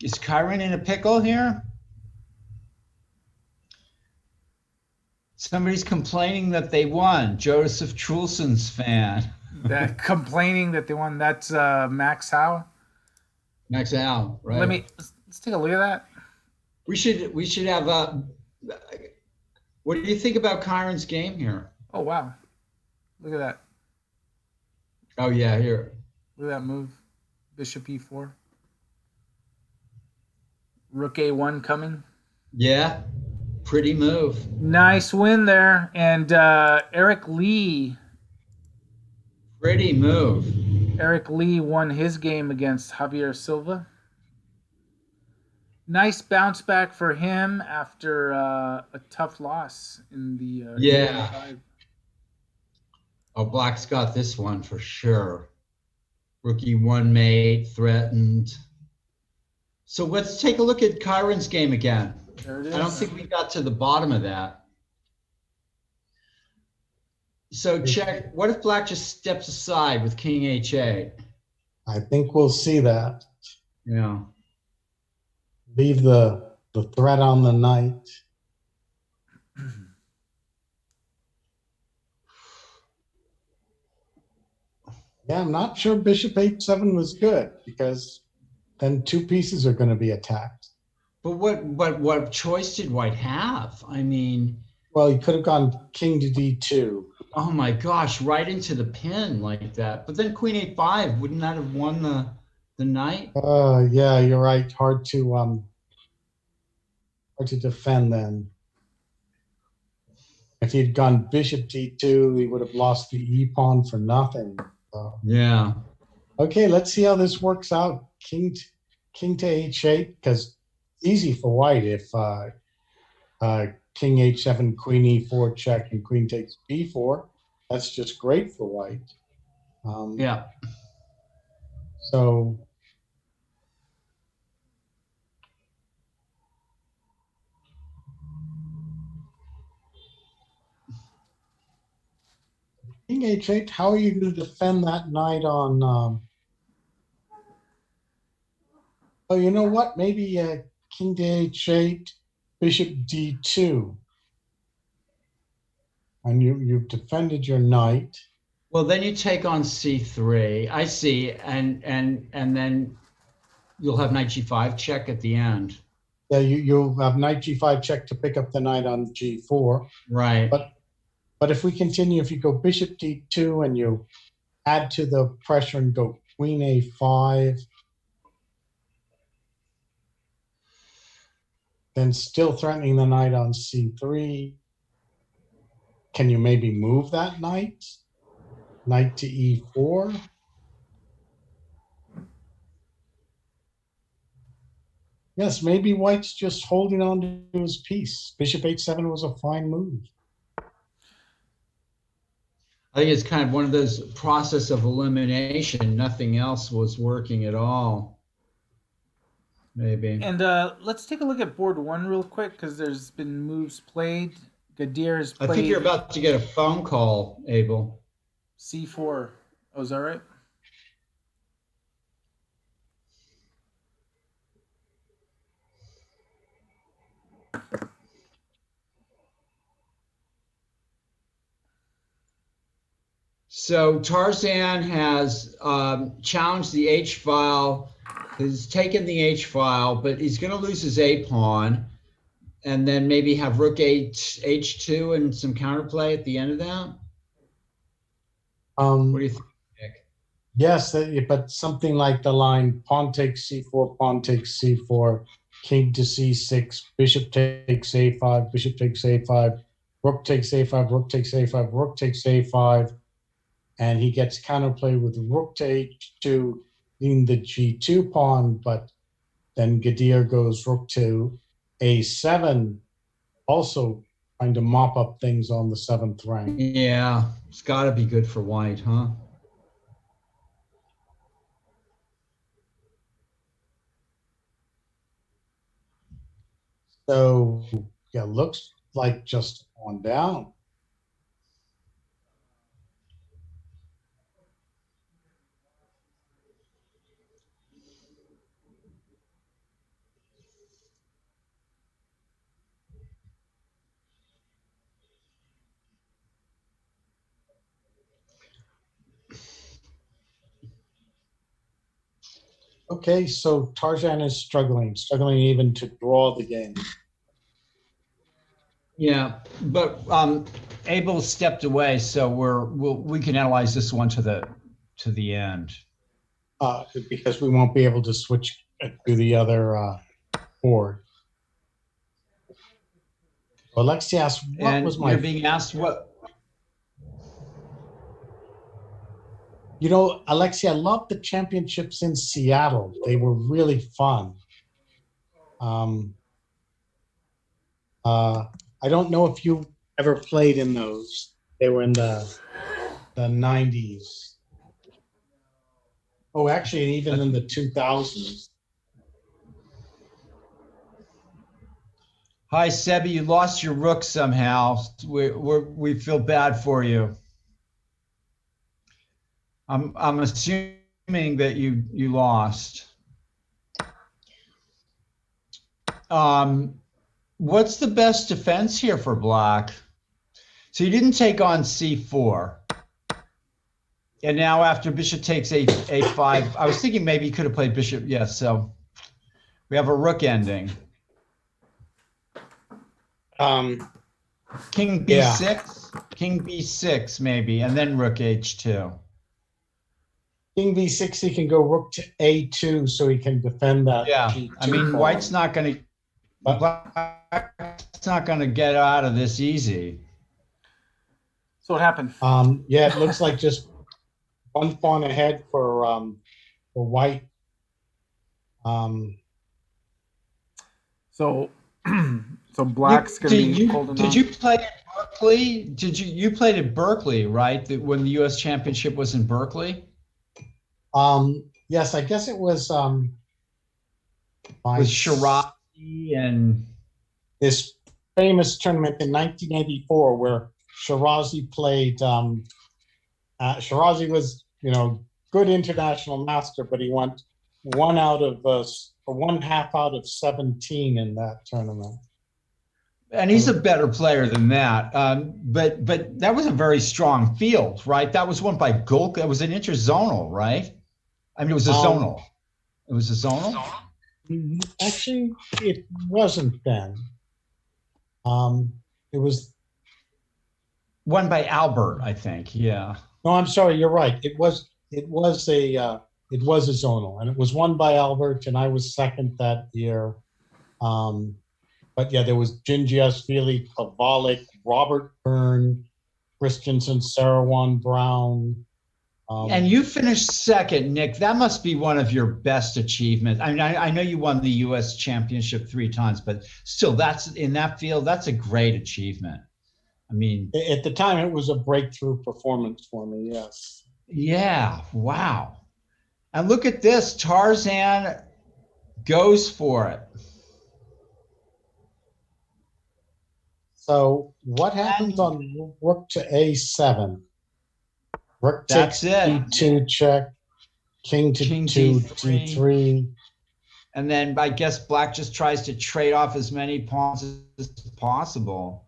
Is Kyron in a pickle here? Somebody's complaining that they won. Joseph Trulson's fan. That complaining that they won. That's Max Howe. Max Howe, right? Let's take a look at that. We should have what do you think about Kyron's game here? Oh wow. Look at that. Oh yeah, here. Look at that move. Bishop e4. Rook a1 coming. Yeah. Pretty move. Nice win there. And Eric Lee. Pretty move. Eric Lee won his game against Javier Silva. Nice bounce back for him after a tough loss in the yeah. Oh, Black's got this one for sure. Rookie one mate threatened. So let's take a look at Kyron's game again. There it is. I don't think we got to the bottom of that. So check. What if Black just steps aside with king h8? I think we'll see that. Yeah. Leave the threat on the knight. Yeah, I'm not sure bishop h7 was good because then two pieces are going to be attacked. But what choice did White have? I mean, well, he could have gone king to d2. Oh my gosh, right into the pin like that. But then queen a5, wouldn't that have won the knight? Yeah, you're right. Hard to defend then. If he'd gone bishop d2, he would have lost the e pawn for nothing. Yeah. Okay, let's see how this works out. King to h8, because easy for White if king h7, queen e4 check, and queen takes b4. That's just great for White. Yeah. So king h8, how are you going to defend that knight on oh, you know what? Maybe king to h8, bishop d2. And you've defended your knight. Well, then you take on c3. I see, and then you'll have knight g5 check at the end. Yeah, you'll have knight g5 check to pick up the knight on g4. Right. But if we continue, if you go bishop d2 and you add to the pressure and go queen a5, then still threatening the knight on c3. Can you maybe move that knight? Knight to e4. Yes, maybe White's just holding on to his piece. Bishop h7 was a fine move. I think it's kind of one of those process of elimination. Nothing else was working at all. Maybe. And let's take a look at board one real quick because there's been moves played. Gadir has played. I think you're about to get a phone call, Abel. c4. Oh, is that right? So Tarzan has challenged the H file is taking the H file, but he's going to lose his A pawn, and then maybe have rook H2 and some counterplay at the end of that. What do you think, Nick? Yes, but something like the line pawn takes c4, pawn takes c4, king to c6, bishop takes a5, bishop takes a5, rook takes a5, rook takes a5, rook takes a5, and he gets counterplay with rook to h2 in the g2 pawn, but then Gadir goes rook to a7, also trying to mop up things on the 7th rank. Yeah, it's got to be good for white, huh? So, yeah, looks like just on down. Okay, so Tarzan is struggling even to draw the game. Yeah, but Abel stepped away, so we can analyze this one to the end. Because we won't be able to switch to the other board. Alexi asked, what was my... You're being asked what... You know, Alexi, I loved the championships in Seattle. They were really fun. I don't know if you ever played in those. They were in the 90s. Oh, actually, even in the 2000s. Hi, Sebi. You lost your rook somehow. We feel bad for you. I'm assuming that you lost. What's the best defense here for Black? So you didn't take on c4. And now after bishop takes a5, I was thinking maybe you could have played bishop. Yes, so we have a rook ending. King b6, yeah. King b6 maybe, and then rook h2. King b6, he can go rook to a2, so he can defend that. Yeah, I mean, White's not going to. Black's not going to get out of this easy. So what happened? Yeah, it looks like just one pawn ahead for White. So Black's going to be holding on. Did you play at Berkeley? You played at Berkeley, right? When the U.S. Championship was in Berkeley? Yes, I guess it was with Shirazi and this famous tournament in 1984 where Shirazi played. Shirazi was, good international master, but he went one half out of 17 in that tournament. And he's a better player than that. But that was a very strong field, right? That was won by Golka. It was an interzonal, right? I mean, it was a zonal. It was a zonal? Actually, it wasn't then. It was won by Albert, I think. Yeah. No, I'm sorry. You're right. It was a zonal, and it was won by Albert, and I was second that year. But yeah, there was Gingiasvili, Kovalik, Robert Byrne, Christensen, Sarawan Brown. And you finished second, Nick. That must be one of your best achievements. I mean, I know you won the U.S. Championship 3 times, but still, that's in that field. That's a great achievement. I mean, at the time, it was a breakthrough performance for me. Yes. Yeah. Wow. And look at this. Tarzan goes for it. So what happens on rook to a7? Rook takes d2 check, king to d3. And then I guess Black just tries to trade off as many pawns as possible.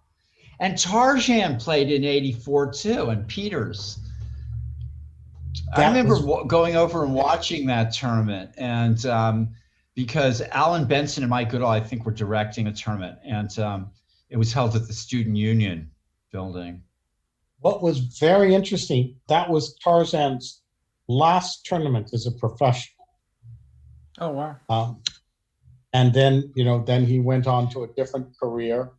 And Tarzan played in '84 too, and Peters. I remember was going over and watching that tournament, and because Alan Benson and Mike Goodall, I think, were directing a tournament, and it was held at the Student Union building. what was very interesting. That was Tarzan's last tournament as a professional. Oh wow. And then, then he went on to a different career.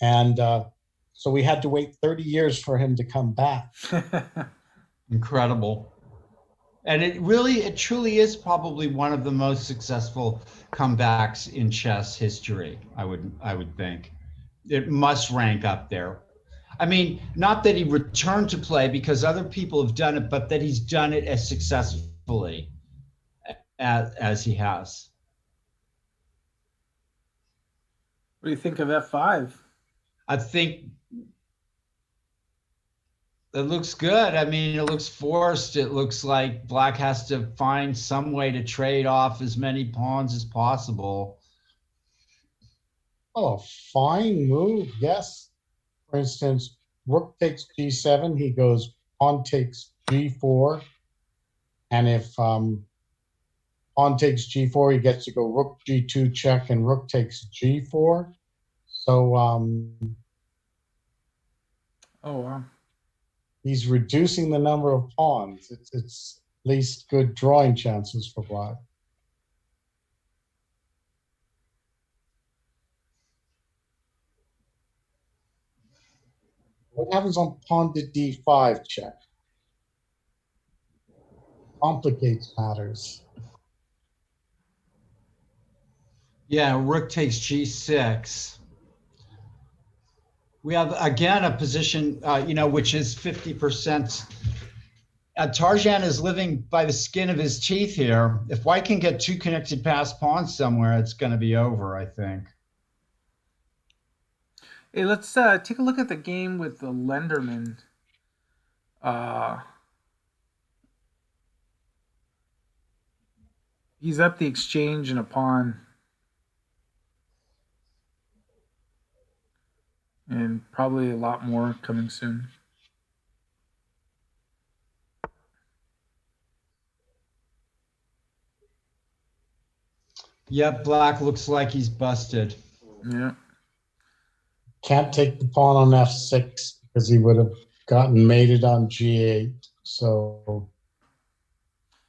And so we had to wait 30 years for him to come back. Incredible. And it truly is probably one of the most successful comebacks in chess history, I would think. It must rank up there. I mean, not that he returned to play because other people have done it, but that he's done it as successfully as he has. What do you think of F5? I think it looks good. I mean, it looks forced. It looks like Black has to find some way to trade off as many pawns as possible. Oh, fine move, yes. For instance, rook takes g7, he goes pawn takes g4. And if pawn takes g4, he gets to go rook g2 check and rook takes g4. So Oh wow. he's reducing the number of pawns. It's at least good drawing chances for Black. What happens on pawn to d5 check? Complicates matters. Yeah, rook takes g6. We have, again, a position, which is 50%. Tarzan is living by the skin of his teeth here. If White can get two connected passed pawns somewhere, it's going to be over, I think. Hey, let's take a look at the game with the Lenderman. He's up the exchange and a pawn. And probably a lot more coming soon. Yep, Black looks like he's busted. Yeah. Can't take the pawn on f6 because he would have gotten mated on g8. So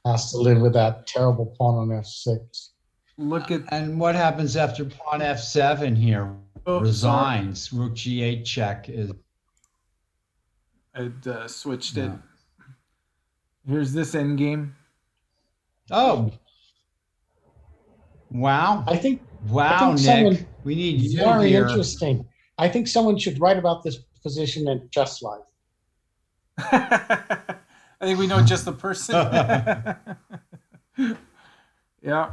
has to live with that terrible pawn on f6. Look at And what happens after pawn f7 here? Resigns. Sorry. Rook g8 check is. I'd switched it. Yeah. Here's this endgame. Oh. Wow. I think Wow, Nick. someone We need you very here. interesting. I think someone should write about this position in Just Life. I think we know just the person. Yeah.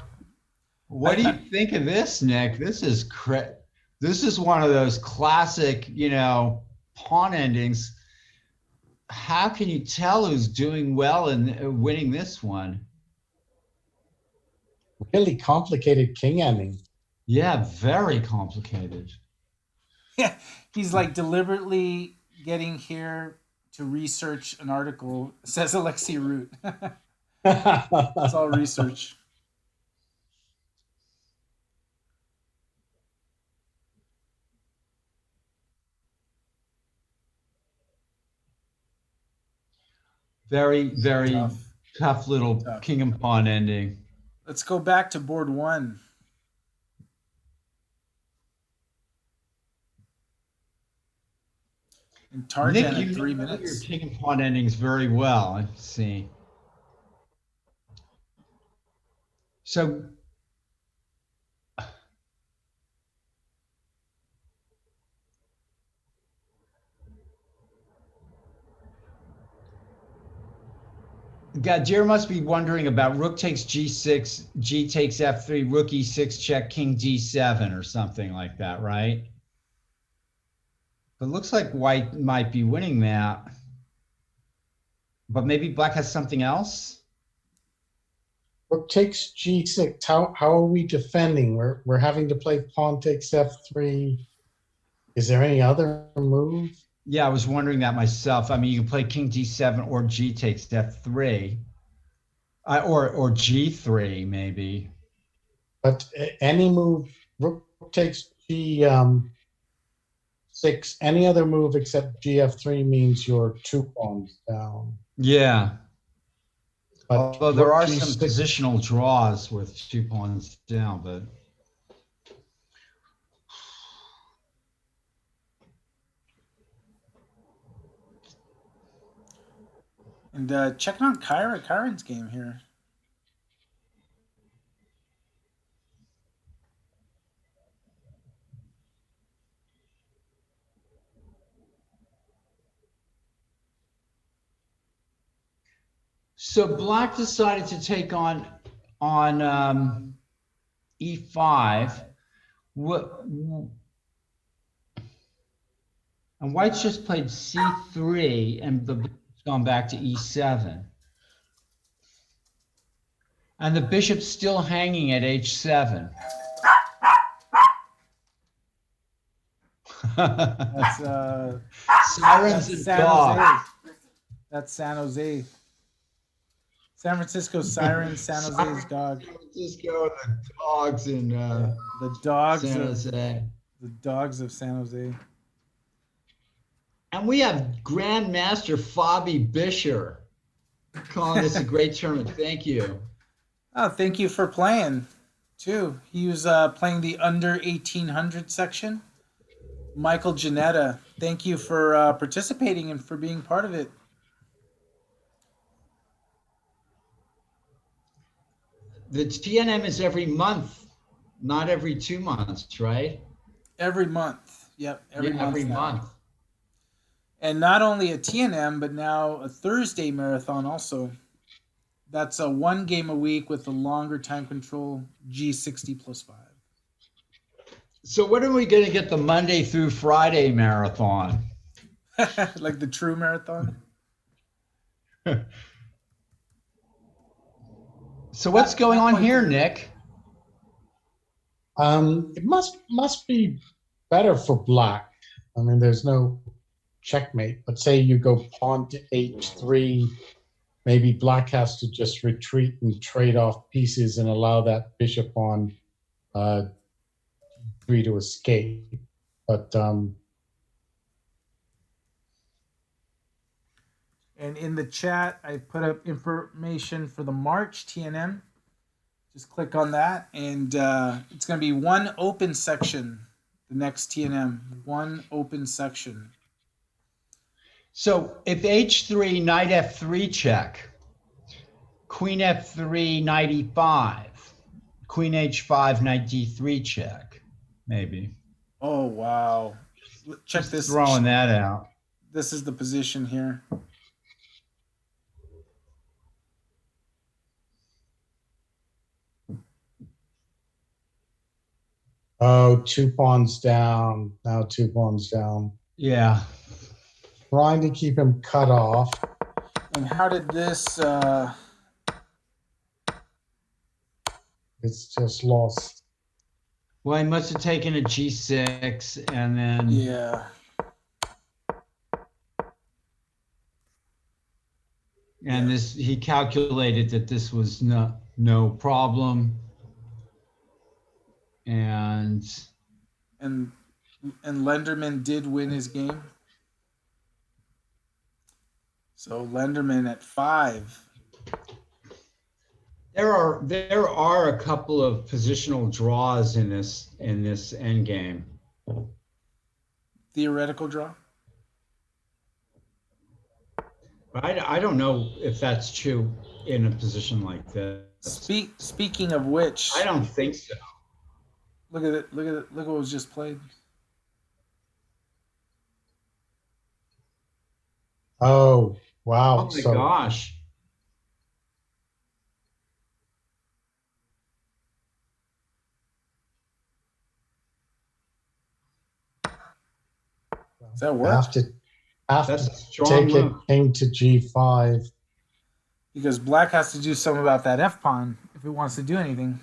What do you think of this, Nick? This is one of those classic, pawn endings. How can you tell who's doing well and winning this one? Really complicated king ending. Yeah, very complicated. Yeah. He's like deliberately getting here to research an article, says Alexei Root. It's all research. Very, very tough little Tough. king and pawn ending. Let's go back to board one. And Tarzan Nick, in 3 know minutes. your king and pawn endings very well. Let's see. So Gadir must be wondering about rook takes g6, g takes f3, rook e6 check, king d7 or something like that, right? But it looks like White might be winning that. But maybe Black has something else? Rook takes g6. How are we defending? We're having to play pawn takes f3. Is there any other move? Yeah, I was wondering that myself. I mean, you can play king d7 or g takes f3, or g3 maybe. But any move, rook takes G6, any other move except GF3 means you're 2 pawns down. Yeah. But Although there rook are some G6, positional draws with 2 pawns down, but And checking out Kyron's game here. so Black decided to take on e5. What? And White's just played c3, and the bishop's gone back to e7. And the bishop's still hanging at h7. That's Sirens and San dogs. Jose. That's San Jose. San Francisco Sirens, San Jose's dog. San Francisco, the dogs in The dogs San of Jose. the dogs of San Jose. And we have Grandmaster Fabi Bisher calling this a great tournament. Thank you. Oh, thank you for playing, too. He was playing the under 1800 section. Michael Janetta, thank you for participating and for being part of it. The TNM is every month, not every 2 months, right? Every month. Yep, every month. And not only a TNM, but now a Thursday marathon also. That's a 1 game a week with a longer time control, G60 plus 5. So when are we going to get the Monday through Friday marathon? Like the true marathon? So what's going on here, Nick? it must be better for Black. I mean, there's no checkmate, but say you go pawn to h3, maybe Black has to just retreat and trade off pieces and allow that bishop on 3 to escape. But And in the chat, I put up information for the March TNM. Just click on that, and it's going to be 1 open section, the next TNM. 1 open section. So if h3, knight f3 check, queen f3, knight e5, queen h5, knight d3 check, maybe. Oh, wow. Check Just this. throwing that out. This is the position here. oh, 2 pawns down. Now 2 pawns down. Yeah. Trying to keep him cut off. And how did this... It's just lost. Well, he must have taken a g6 and then... Yeah. And this, he calculated that this was no problem. And Lenderman did win his game. So Lenderman at 5. there are a couple of positional draws in this endgame. Theoretical draw. But I don't know if that's true in a position like this. Speaking of which, I don't think so. look at it. Look what was just played. Oh, wow. Oh my gosh. Does that work? Have to That's a strong take it move. king to g5. Because Black has to do something about that F pawn if it wants to do anything.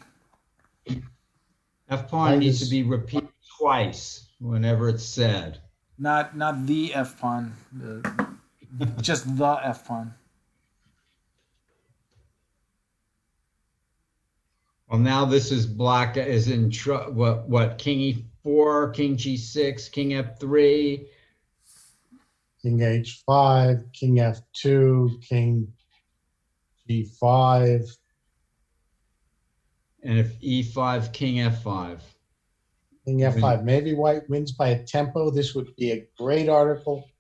F pawn needs to be repeated twice whenever it's said. Not the F pawn, just the F pawn. Well, now this is black is in what king e4, king g6, king f3. King h5, king f2, king g5. And if e5, king f5. King f5. Maybe white wins by a tempo. This would be a great article.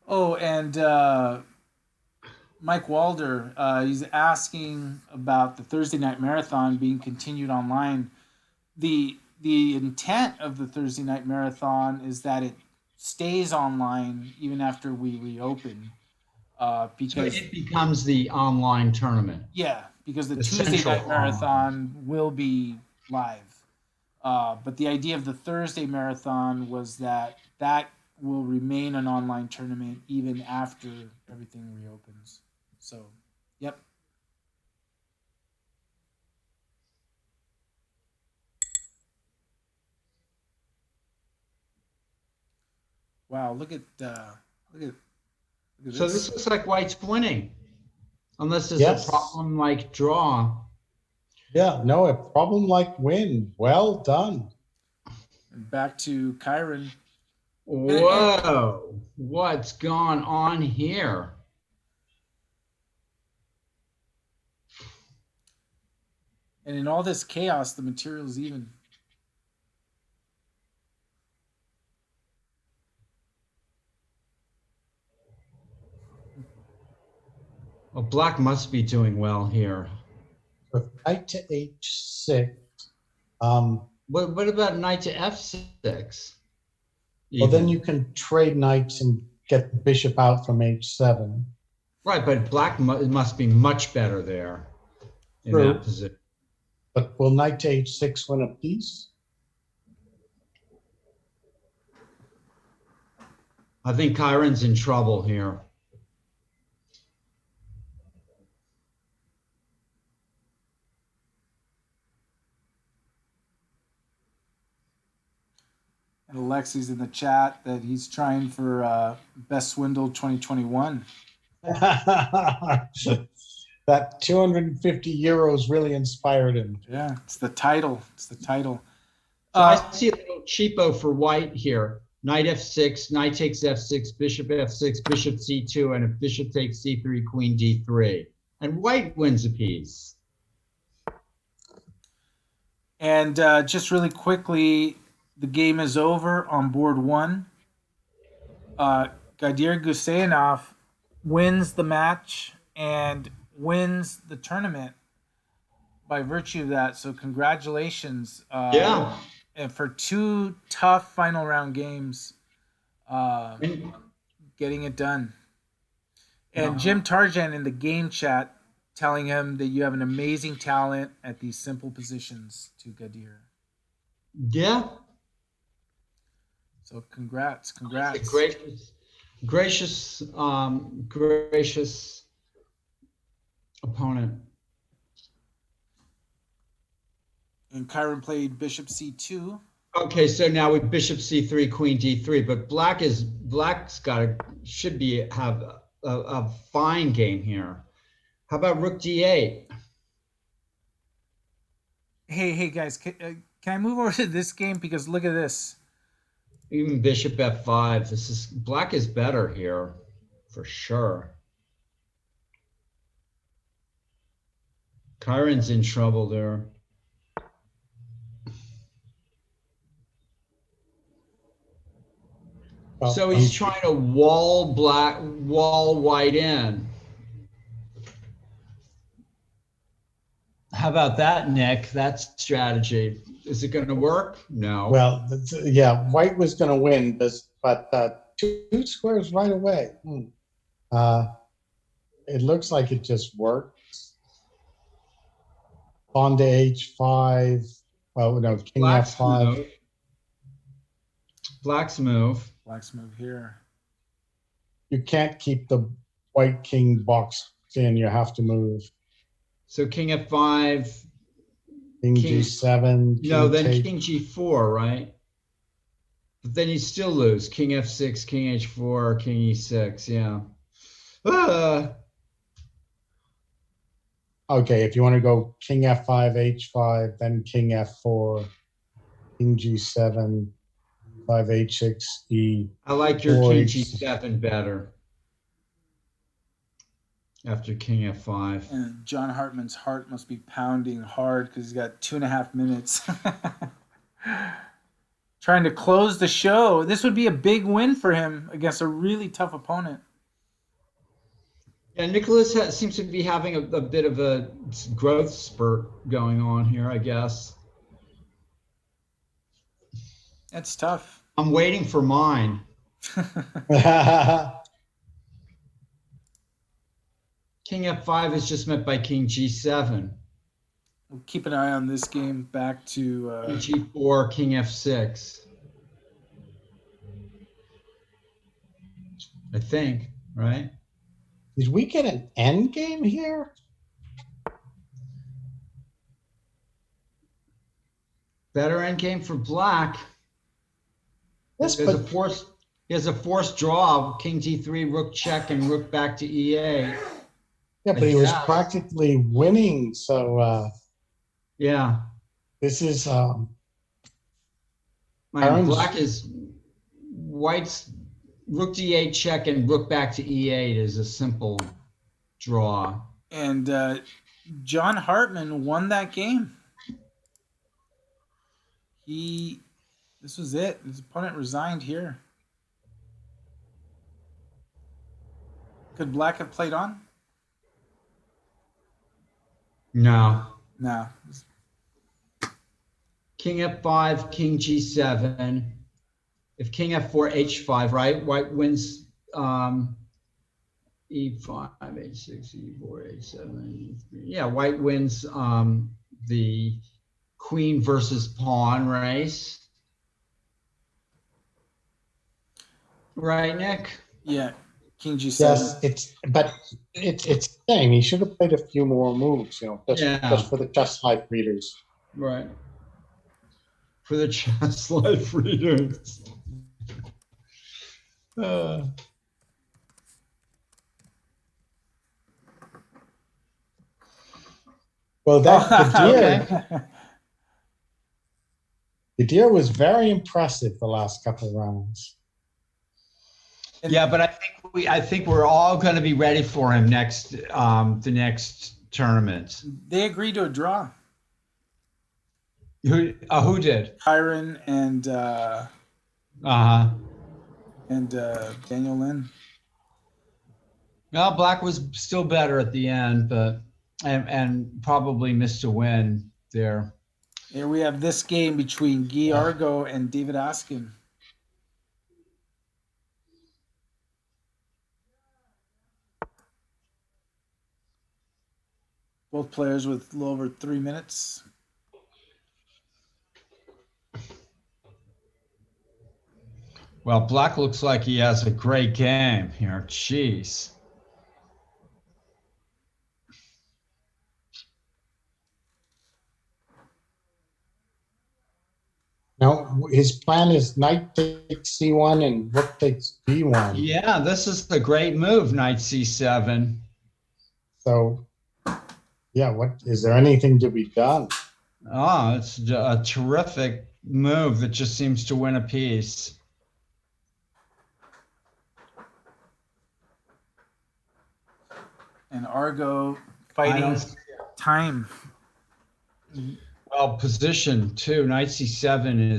Oh, and Mike Walder, he's asking about the Thursday night marathon being continued online. The intent of the Thursday night marathon is that it stays online even after we reopen. Because so it becomes the online tournament. Yeah, because the Tuesday night marathon will be live. But the idea of the Thursday marathon was that will remain an online tournament even after everything reopens. So, yep. Wow, look at this. So this looks like white's winning, unless there's Yes. a problem like draw. Yeah, no, a problem like win. Well done. And back to Kyron. Whoa, what's gone on here? And in all this chaos, the material is even. Well, black must be doing well here. With knight to h6. What about knight to f6? Well, then you can trade knights and get the bishop out from h7. Right, but black must be much better there in True. that position. But will knight to h6 win a piece? I think Kyron's in trouble here. And Alexi's in the chat that he's trying for Best Swindle 2021. That 250 euros really inspired him. Yeah, it's the title. It's the title. So I see a little cheapo for white here. Knight f6, knight takes f6, bishop f6, bishop c2, and if bishop takes c3, queen d3. And white wins a piece. And just really quickly, the game is over on board one. Gadir Guseyanov wins the match and wins the tournament by virtue of that. So congratulations. Yeah. And for two tough final round games, getting it done. And Jim Tarjan in the game chat telling him that you have an amazing talent at these simple positions to Gadir. Yeah. So congrats. That's a gracious opponent. And Kyron played bishop c2. Okay, so now with bishop c3, queen d3, but black's should have a fine game here. How about rook d8? Hey guys, can I move over to this game because look at this. Even bishop f5. Black is better here for sure. Kyron's in trouble there. So he's trying to wall white in. How about that, Nick? That's strategy. Is it going to work? No. Well, yeah, white was going to win, but two squares right away. It looks like it just worked. Pawn to h5. Well, no, king f5. Move. Black's move. Black's move here. You can't keep the white king box in. You have to move. So king f5. King g7. No, then king g4, right? But then you still lose. King f6, king h4, king e6. Yeah. Okay, if you want to go king f5, h5, then king f4, king g7, 5 h6, e. I like your 4, king h6. g7 better after king f5. And John Hartman's heart must be pounding hard because he's got 2.5 minutes. Trying to close the show. This would be a big win for him against a really tough opponent. Yeah, Nicholas seems to be having a bit of a growth spurt going on here, I guess. That's tough. I'm waiting for mine. King f5 is just met by king g7. We'll keep an eye on this game. Back to King g4, king f6. I think, right? Did we get an end game here? Better endgame for black. Yes, There's but he has a forced draw, king g3, rook check, and rook back to e8. yeah, but he was Yeah. practically winning. So Yeah. this is I mean, Kyron's- black is white's rook d8 check and rook back to e8 is a simple draw. and John Hartman won that game. This was it. His opponent resigned here. Could black have played on? No. No. King f5, king g7. If king f4, h5, right? White wins e5, h6, e4, h7, e3. Yeah, white wins the queen versus pawn race. Right, Nick? Yeah. King G7. yes, it's same. He should have played a few more moves, just for the chess life readers. Right. For the chess life readers. Well, Okay. the deer was very impressive the last couple of rounds. Yeah, but I think we're all going to be ready for him next the next tournament. They agreed to a draw. Who did? Kyron and Daniel Lynn. Well, black was still better at the end, but and probably missed a win there. Here we have this game between Guy Argo and David Askin. Both players with a little over 3 minutes. Well, black looks like he has a great game here. Jeez. Now, his plan is knight takes c1 and rook takes d1. Yeah, this is a great move, knight c7. So, yeah, what is there anything to be done? Oh, it's a terrific move that just seems to win a piece. And Argo fighting time. Well, position too. Knight c7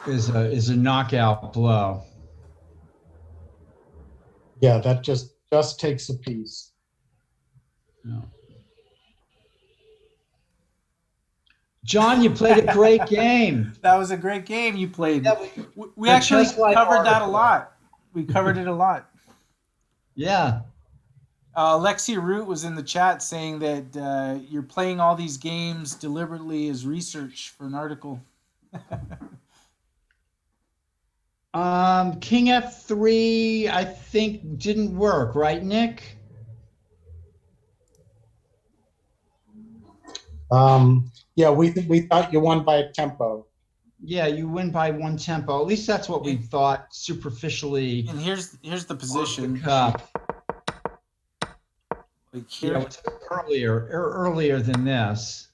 is a knockout blow. Yeah, that just takes a piece. Yeah. John, you played a great game. That was a great game you played. Yeah, We actually just like covered that a Argo. lot. We covered it a lot. Yeah. Lexi Root was in the chat saying that you're playing all these games deliberately as research for an article. King f3, I think didn't work, right, Nick? Yeah, we thought you won by a tempo. Yeah, you win by one tempo. At least that's what we thought superficially. And here's the off the position. cuff. Like here. Yeah, it's earlier than this.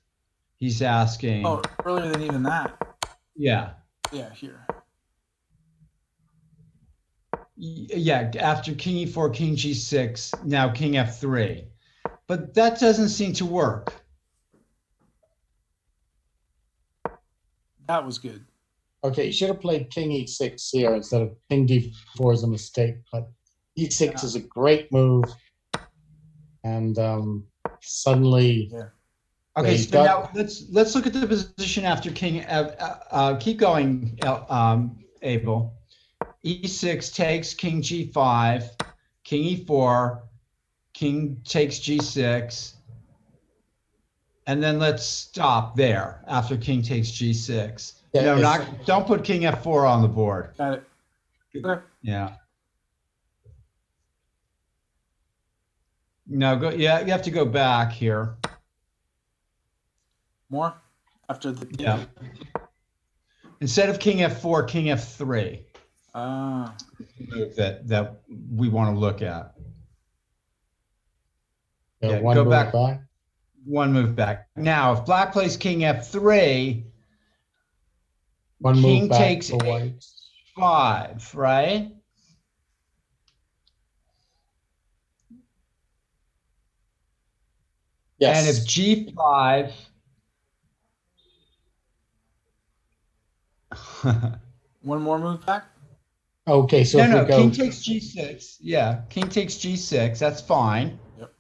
He's asking. Oh, earlier than even that. Yeah. Yeah, here. Yeah, after King E4, King G6, now King F3. But that doesn't seem to work. That was good. Okay, you should have played King E6 here instead of King D4 is a mistake, but E6 is a great move. And suddenly, Yeah. Okay, he's so got- now let's look at the position after King. Keep going, Abel. E6 takes King G5, King E4, King takes G6, and then let's stop there after King takes G6. Yeah, No, it's- don't put King F4 on the board. Got it. Okay. Yeah. No, go. Yeah, you have to go back here. More after the Yeah. Instead of King F4, King F3. Move that we want to look at. Yeah, one go move back. back. One move back. Now, if Black plays King F3, One King move back takes for white. H5, right? Yes. And if G5, one more move back. Okay, so no, if no, we go, King takes G6. Yeah, King takes G6. That's fine. Yep.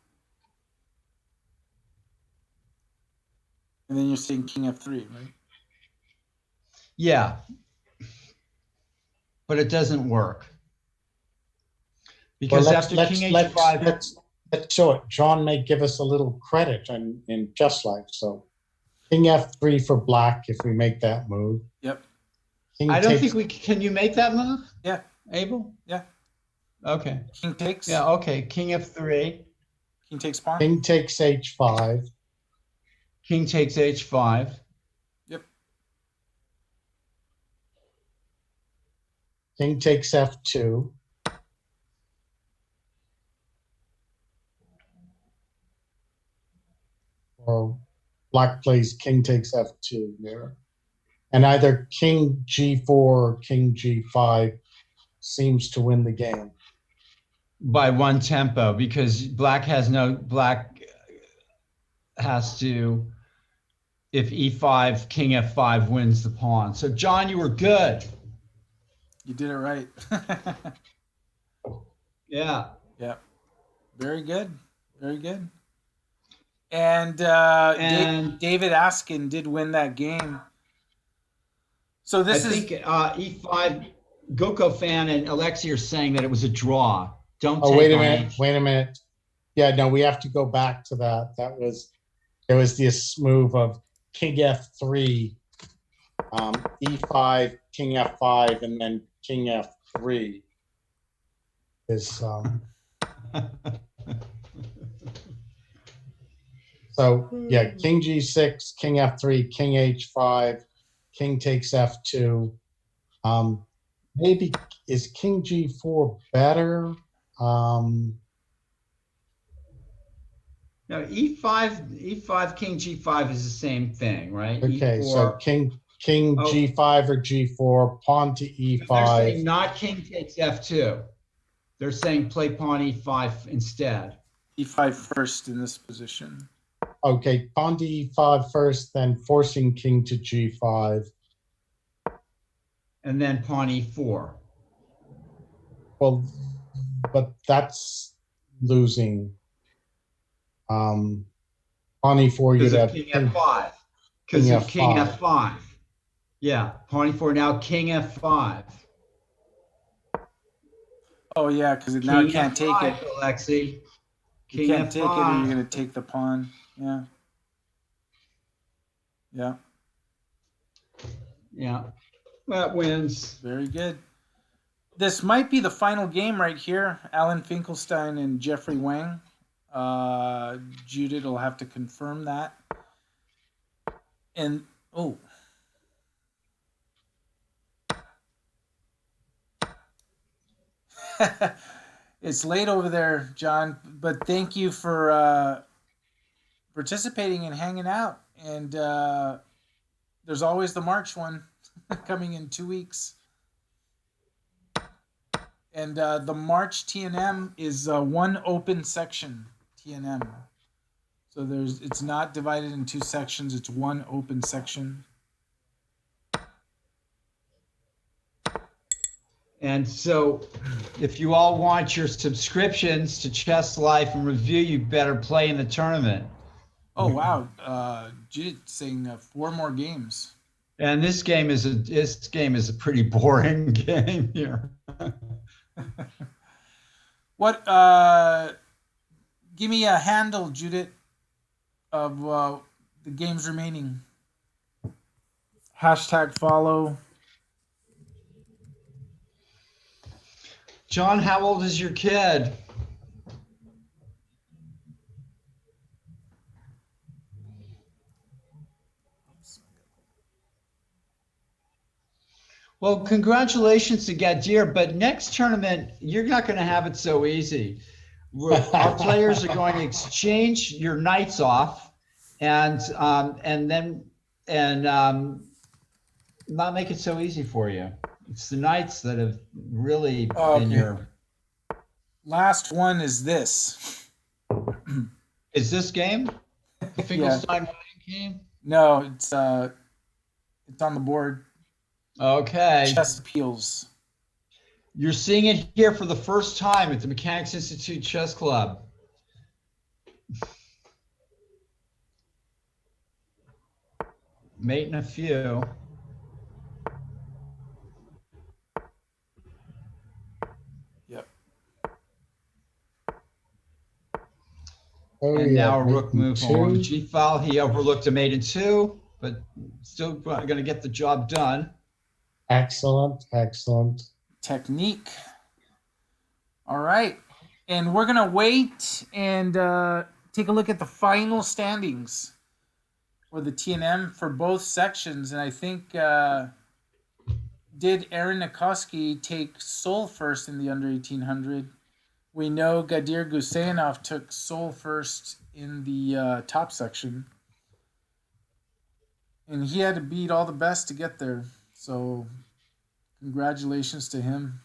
And then you're saying King F3, right? Yeah. But it doesn't work. Because after King H5, let's show it. John may give us a little credit in Just Life. So King F3 for black if we make that move. Yep. King I don't takes- think we can. You make that move? Yeah. Abel? Yeah. Okay. King takes. Yeah. Okay. King F3. King takes pawn. King takes H5. King takes H5. Yep. King takes F2. Or black plays King takes F2 there. And either King G4 or King G5 seems to win the game. By one tempo, because black has to, if E5, King F5 wins the pawn. So John, you were good. You did it right. Yeah. Yeah. Very good. Very good. And, David Askin did win that game. So I think E5, Goko fan and Alexi are saying that it was a draw. Don't take wait a on minute. H. Wait a minute. Yeah, no, we have to go back to that. There was this move of King F3, E5, King F5, and then King F3. So yeah, King G6, King F3, King H5, King takes F2. Maybe is King G4 better? No, E5, King G5 is the same thing, right? Okay, E4. so King G5 or G4, pawn to They're E5. saying not King takes F2. They're saying play pawn E5 instead. E5 first in this position. Okay, pawn to E5 first, then forcing King to G5. And then pawn E4. Well, but that's losing. On E4, you'd Because have of King F5. Because King of King F5. F5. Yeah, pawn E4, now King F5. Oh, yeah, because now you King can't take F5, it. Alexi. You King can't take it or F5. you're going to take the pawn. Yeah. Yeah. Yeah, that wins. Very good. This might be the final game right here. Alan Finkelstein and Jeffrey Wang. Judith will have to confirm that. And, It's late over there, John, but thank you for participating and hanging out. And there's always the March one coming in 2 weeks. And the March TNM is one open section TNM. So it's not divided in 2 sections. It's one open section. And so if you all want your subscriptions to Chess Life and Review, you better play in the tournament. Oh, wow. Judith saying 4 more games. And this game is a pretty boring game here. What? Give me a handle, Judith, of the games remaining. #follow. John, how old is your kid? Well, congratulations to Gadir, but next tournament, you're not going to have it so easy. Our players are going to exchange your knights off and not make it so easy for you. It's the knights that have really been your... Last one is this. Is this game? The Finkelstein game? No, it's on the board. Okay. Chess Appeals. You're seeing it here for the first time at the Mechanics Institute Chess Club. Mate and a few. Yep. Oh, And yeah, now a rook mate move and on two. G-file. He overlooked a mate and 2, but still going to get the job done. Excellent, excellent. Technique. All right. And we're going to wait and take a look at the final standings for the TNM for both sections. And I think, did Aaron Nikoski take Seoul first in the under 1800? We know Gadir Guseyanov took Seoul first in the top section. And he had to beat all the best to get there. So congratulations to him.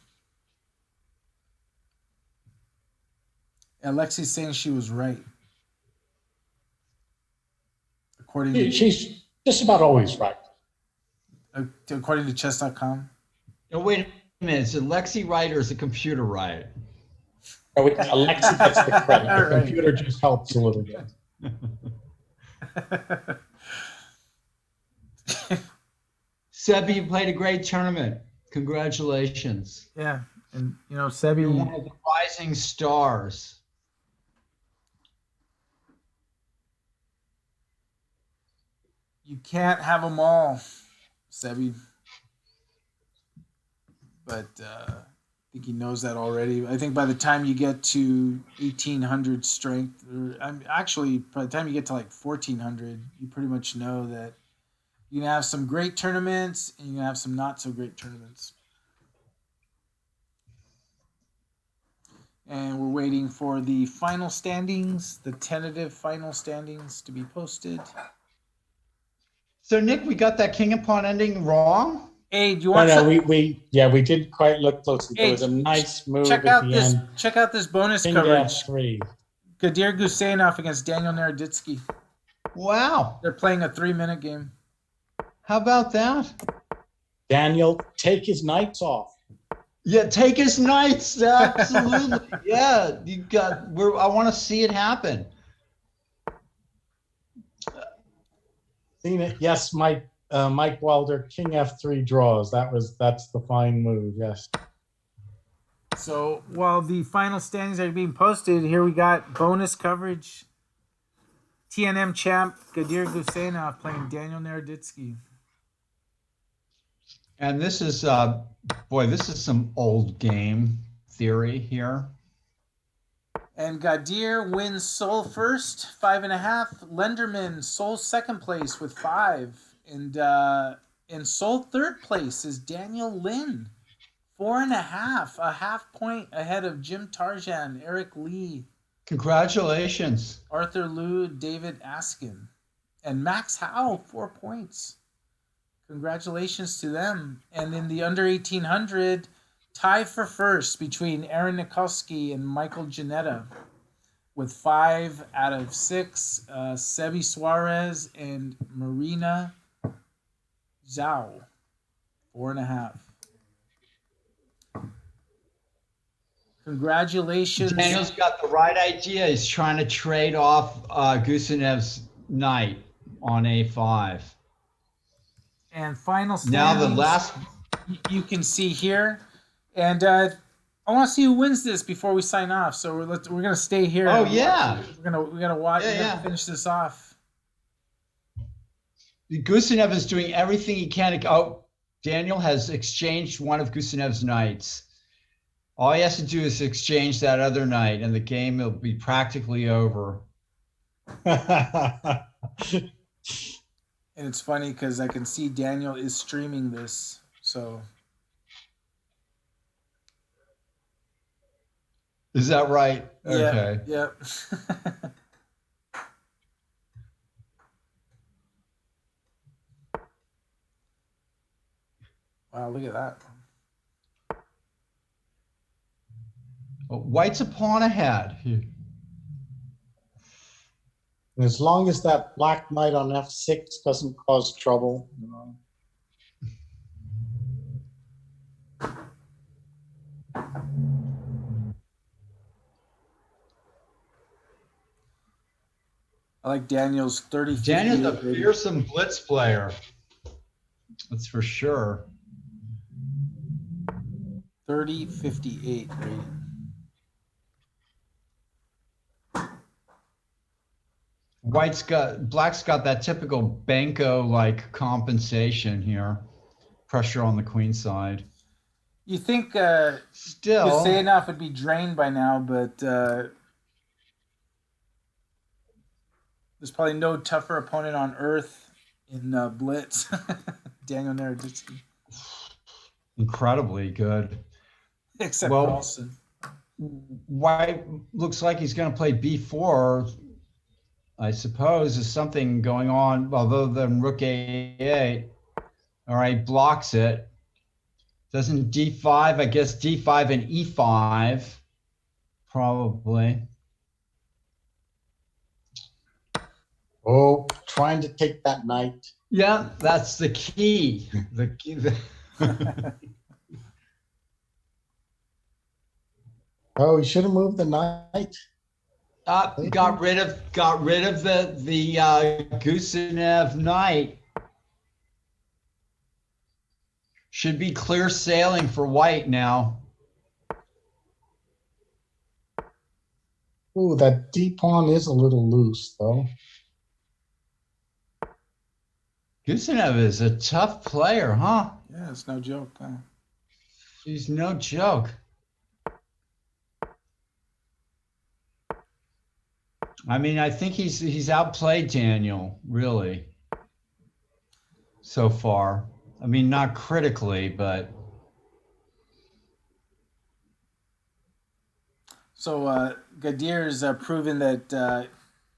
Alexi's saying she was right. According to She's just about always right. chess.com. Now, wait a minute. Is Alexi right or is the computer right? Oh, Alexa gets the credit. The Right. computer just helps a little bit. Sebi, you played a great tournament. Congratulations. Yeah. And, You're one Sebi, of the rising stars. you can't have them all, Sebi. But I think he knows that already. I think by the time you get to 1800 strength, actually, by the time you get to like 1400, you pretty much know that you're going to have some great tournaments and you're going to have some not so great tournaments. And we're waiting for the final standings, the tentative final standings to be posted. So, Nick, we got that king and pawn ending wrong? Hey, do you want No, to we did quite look closely. There was a nice move check at out the this? end. Check out this bonus King coverage. F3. Gadir Guseyanov against Daniel Naroditsky. Wow. They're playing a 3-minute game. How about that? Daniel, take his knights off. Yeah, take his knights. Absolutely. Yeah, you got. I want to see it happen. Seen it? Yes, Mike Wilder, King F3 draws. That's the fine move. Yes. So while the final standings are being posted, here we got bonus coverage. TNM champ Gadir Guseyanov playing Daniel Naroditsky. And this is, this is some old game theory here. And Gadir wins Seoul first, 5.5. Lenderman Seoul second place with 5. And in Seoul third place is Daniel Lynn, 4.5, a half point ahead of Jim Tarjan, Eric Lee, Congratulations. Arthur Liu, David Askin, and Max Howe, 4 points. Congratulations to them. And in the under 1800, tie for first between Aaron Nikolsky and Michael Janetta with 5 out of 6. Sebi Suarez and Marina Zhao, 4.5. Congratulations. Daniel's got the right idea. He's trying to trade off Gusenev's knight on A5. And final standings, Now the last... you can see here. And I want to see who wins this before we sign off. So we're going to stay here. Oh, yeah. We're going to watch. Yeah, we're yeah. going to finish this off. Gusenev is doing everything he can. Oh, Daniel has exchanged one of Gusenev's knights. All he has to do is exchange that other knight, and the game will be practically over. And it's funny because I can see Daniel is streaming this. So Is that right? Okay. Yeah. Wow, look at that. White's a pawn ahead. As long as that black knight on F6 doesn't cause trouble, you know. I like Daniel's 30. Daniel's a fearsome blitz player. That's for sure. 30-58 rating. Black's got that typical Banco-like compensation here. Pressure on the queen side. You think Still, Gusenev would be drained by now, but there's probably no tougher opponent on earth in Blitz. Daniel Naroditsky. incredibly good. Except Well, Carlson. White looks like he's going to play B4. I suppose is something going on, although then rook A8. All right, blocks it. Doesn't D5, I guess D5 and E5, probably. Oh, trying to take that knight. Yeah, that's the key. The key. Oh, he should have moved the knight. Got rid of the Gusenev knight. Should be clear sailing for White now. Ooh, that D pawn is a little loose, though. Gusenev is a tough player, huh? Yeah, it's no joke. Huh? He's no joke. I mean, I think he's outplayed Daniel, really, so far. I mean, not critically, but. So Gadir's proven that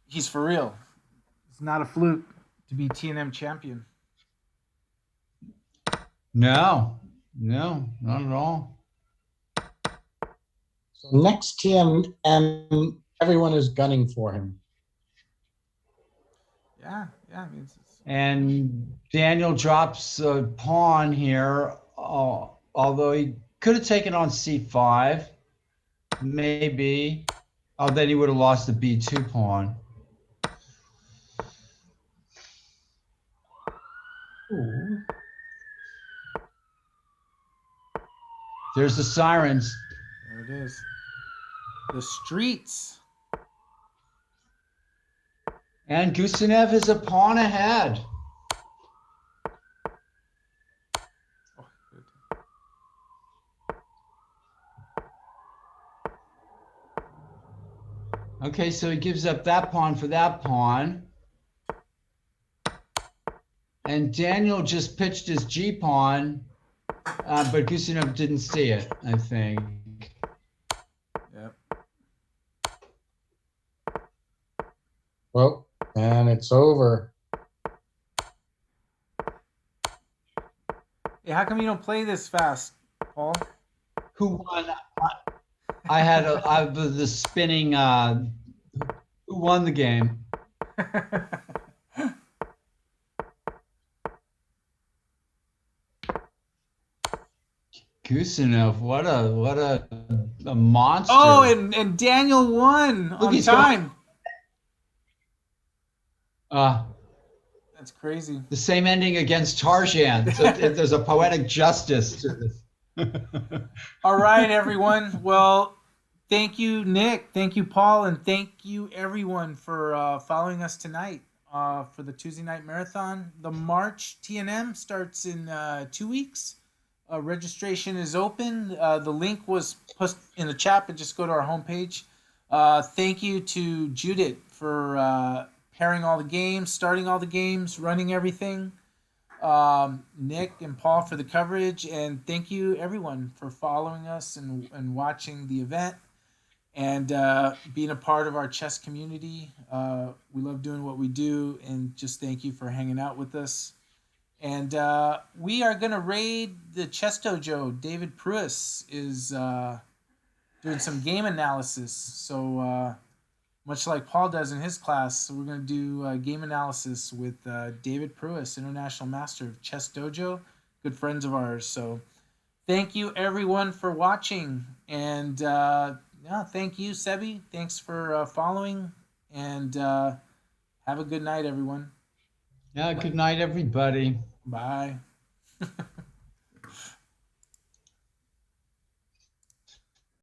he's for real. It's not a fluke to be TNM champion. No, not at all. So next TM, everyone is gunning for him. Yeah. I mean, And Daniel drops a pawn here, although he could have taken on C5, maybe. Oh, then he would have lost the B2 pawn. Ooh. There's the sirens. there it is. The streets. And Gusenev is a pawn ahead. Oh, good. Okay, so he gives up that pawn for that pawn. And Daniel just pitched his G pawn But Gusinov didn't see it, I think. Yep. Well, and it's over. Hey, how come you don't play this fast, Paul? Who won? I had the spinning. Who won the game? Gusinov, what a monster! Oh, and Daniel won Look, on he's time. That's crazy. The same ending against Tarzan. So there's a poetic justice to this. All right, everyone. Well, thank you, Nick. Thank you, Paul, and thank you, everyone, for following us tonight for the Tuesday Night Marathon. The March TNM starts in 2 weeks. Registration is open. The link was posted in the chat, but just go to our homepage. Thank you to Judith for pairing all the games, starting all the games, running everything. Nick and Paul for the coverage, and thank you everyone for following us and watching the event and being a part of our chess community. We love doing what we do, and just thank you for hanging out with us. And we are going to raid the Chess Dojo. David Pruis is doing some game analysis. So much like Paul does in his class, we're going to do game analysis with David Pruis, International Master of Chess Dojo, good friends of ours. So thank you, everyone, for watching. And thank you, Sebi. Thanks for following. And have a good night, everyone. Yeah, good night, everybody. Bye.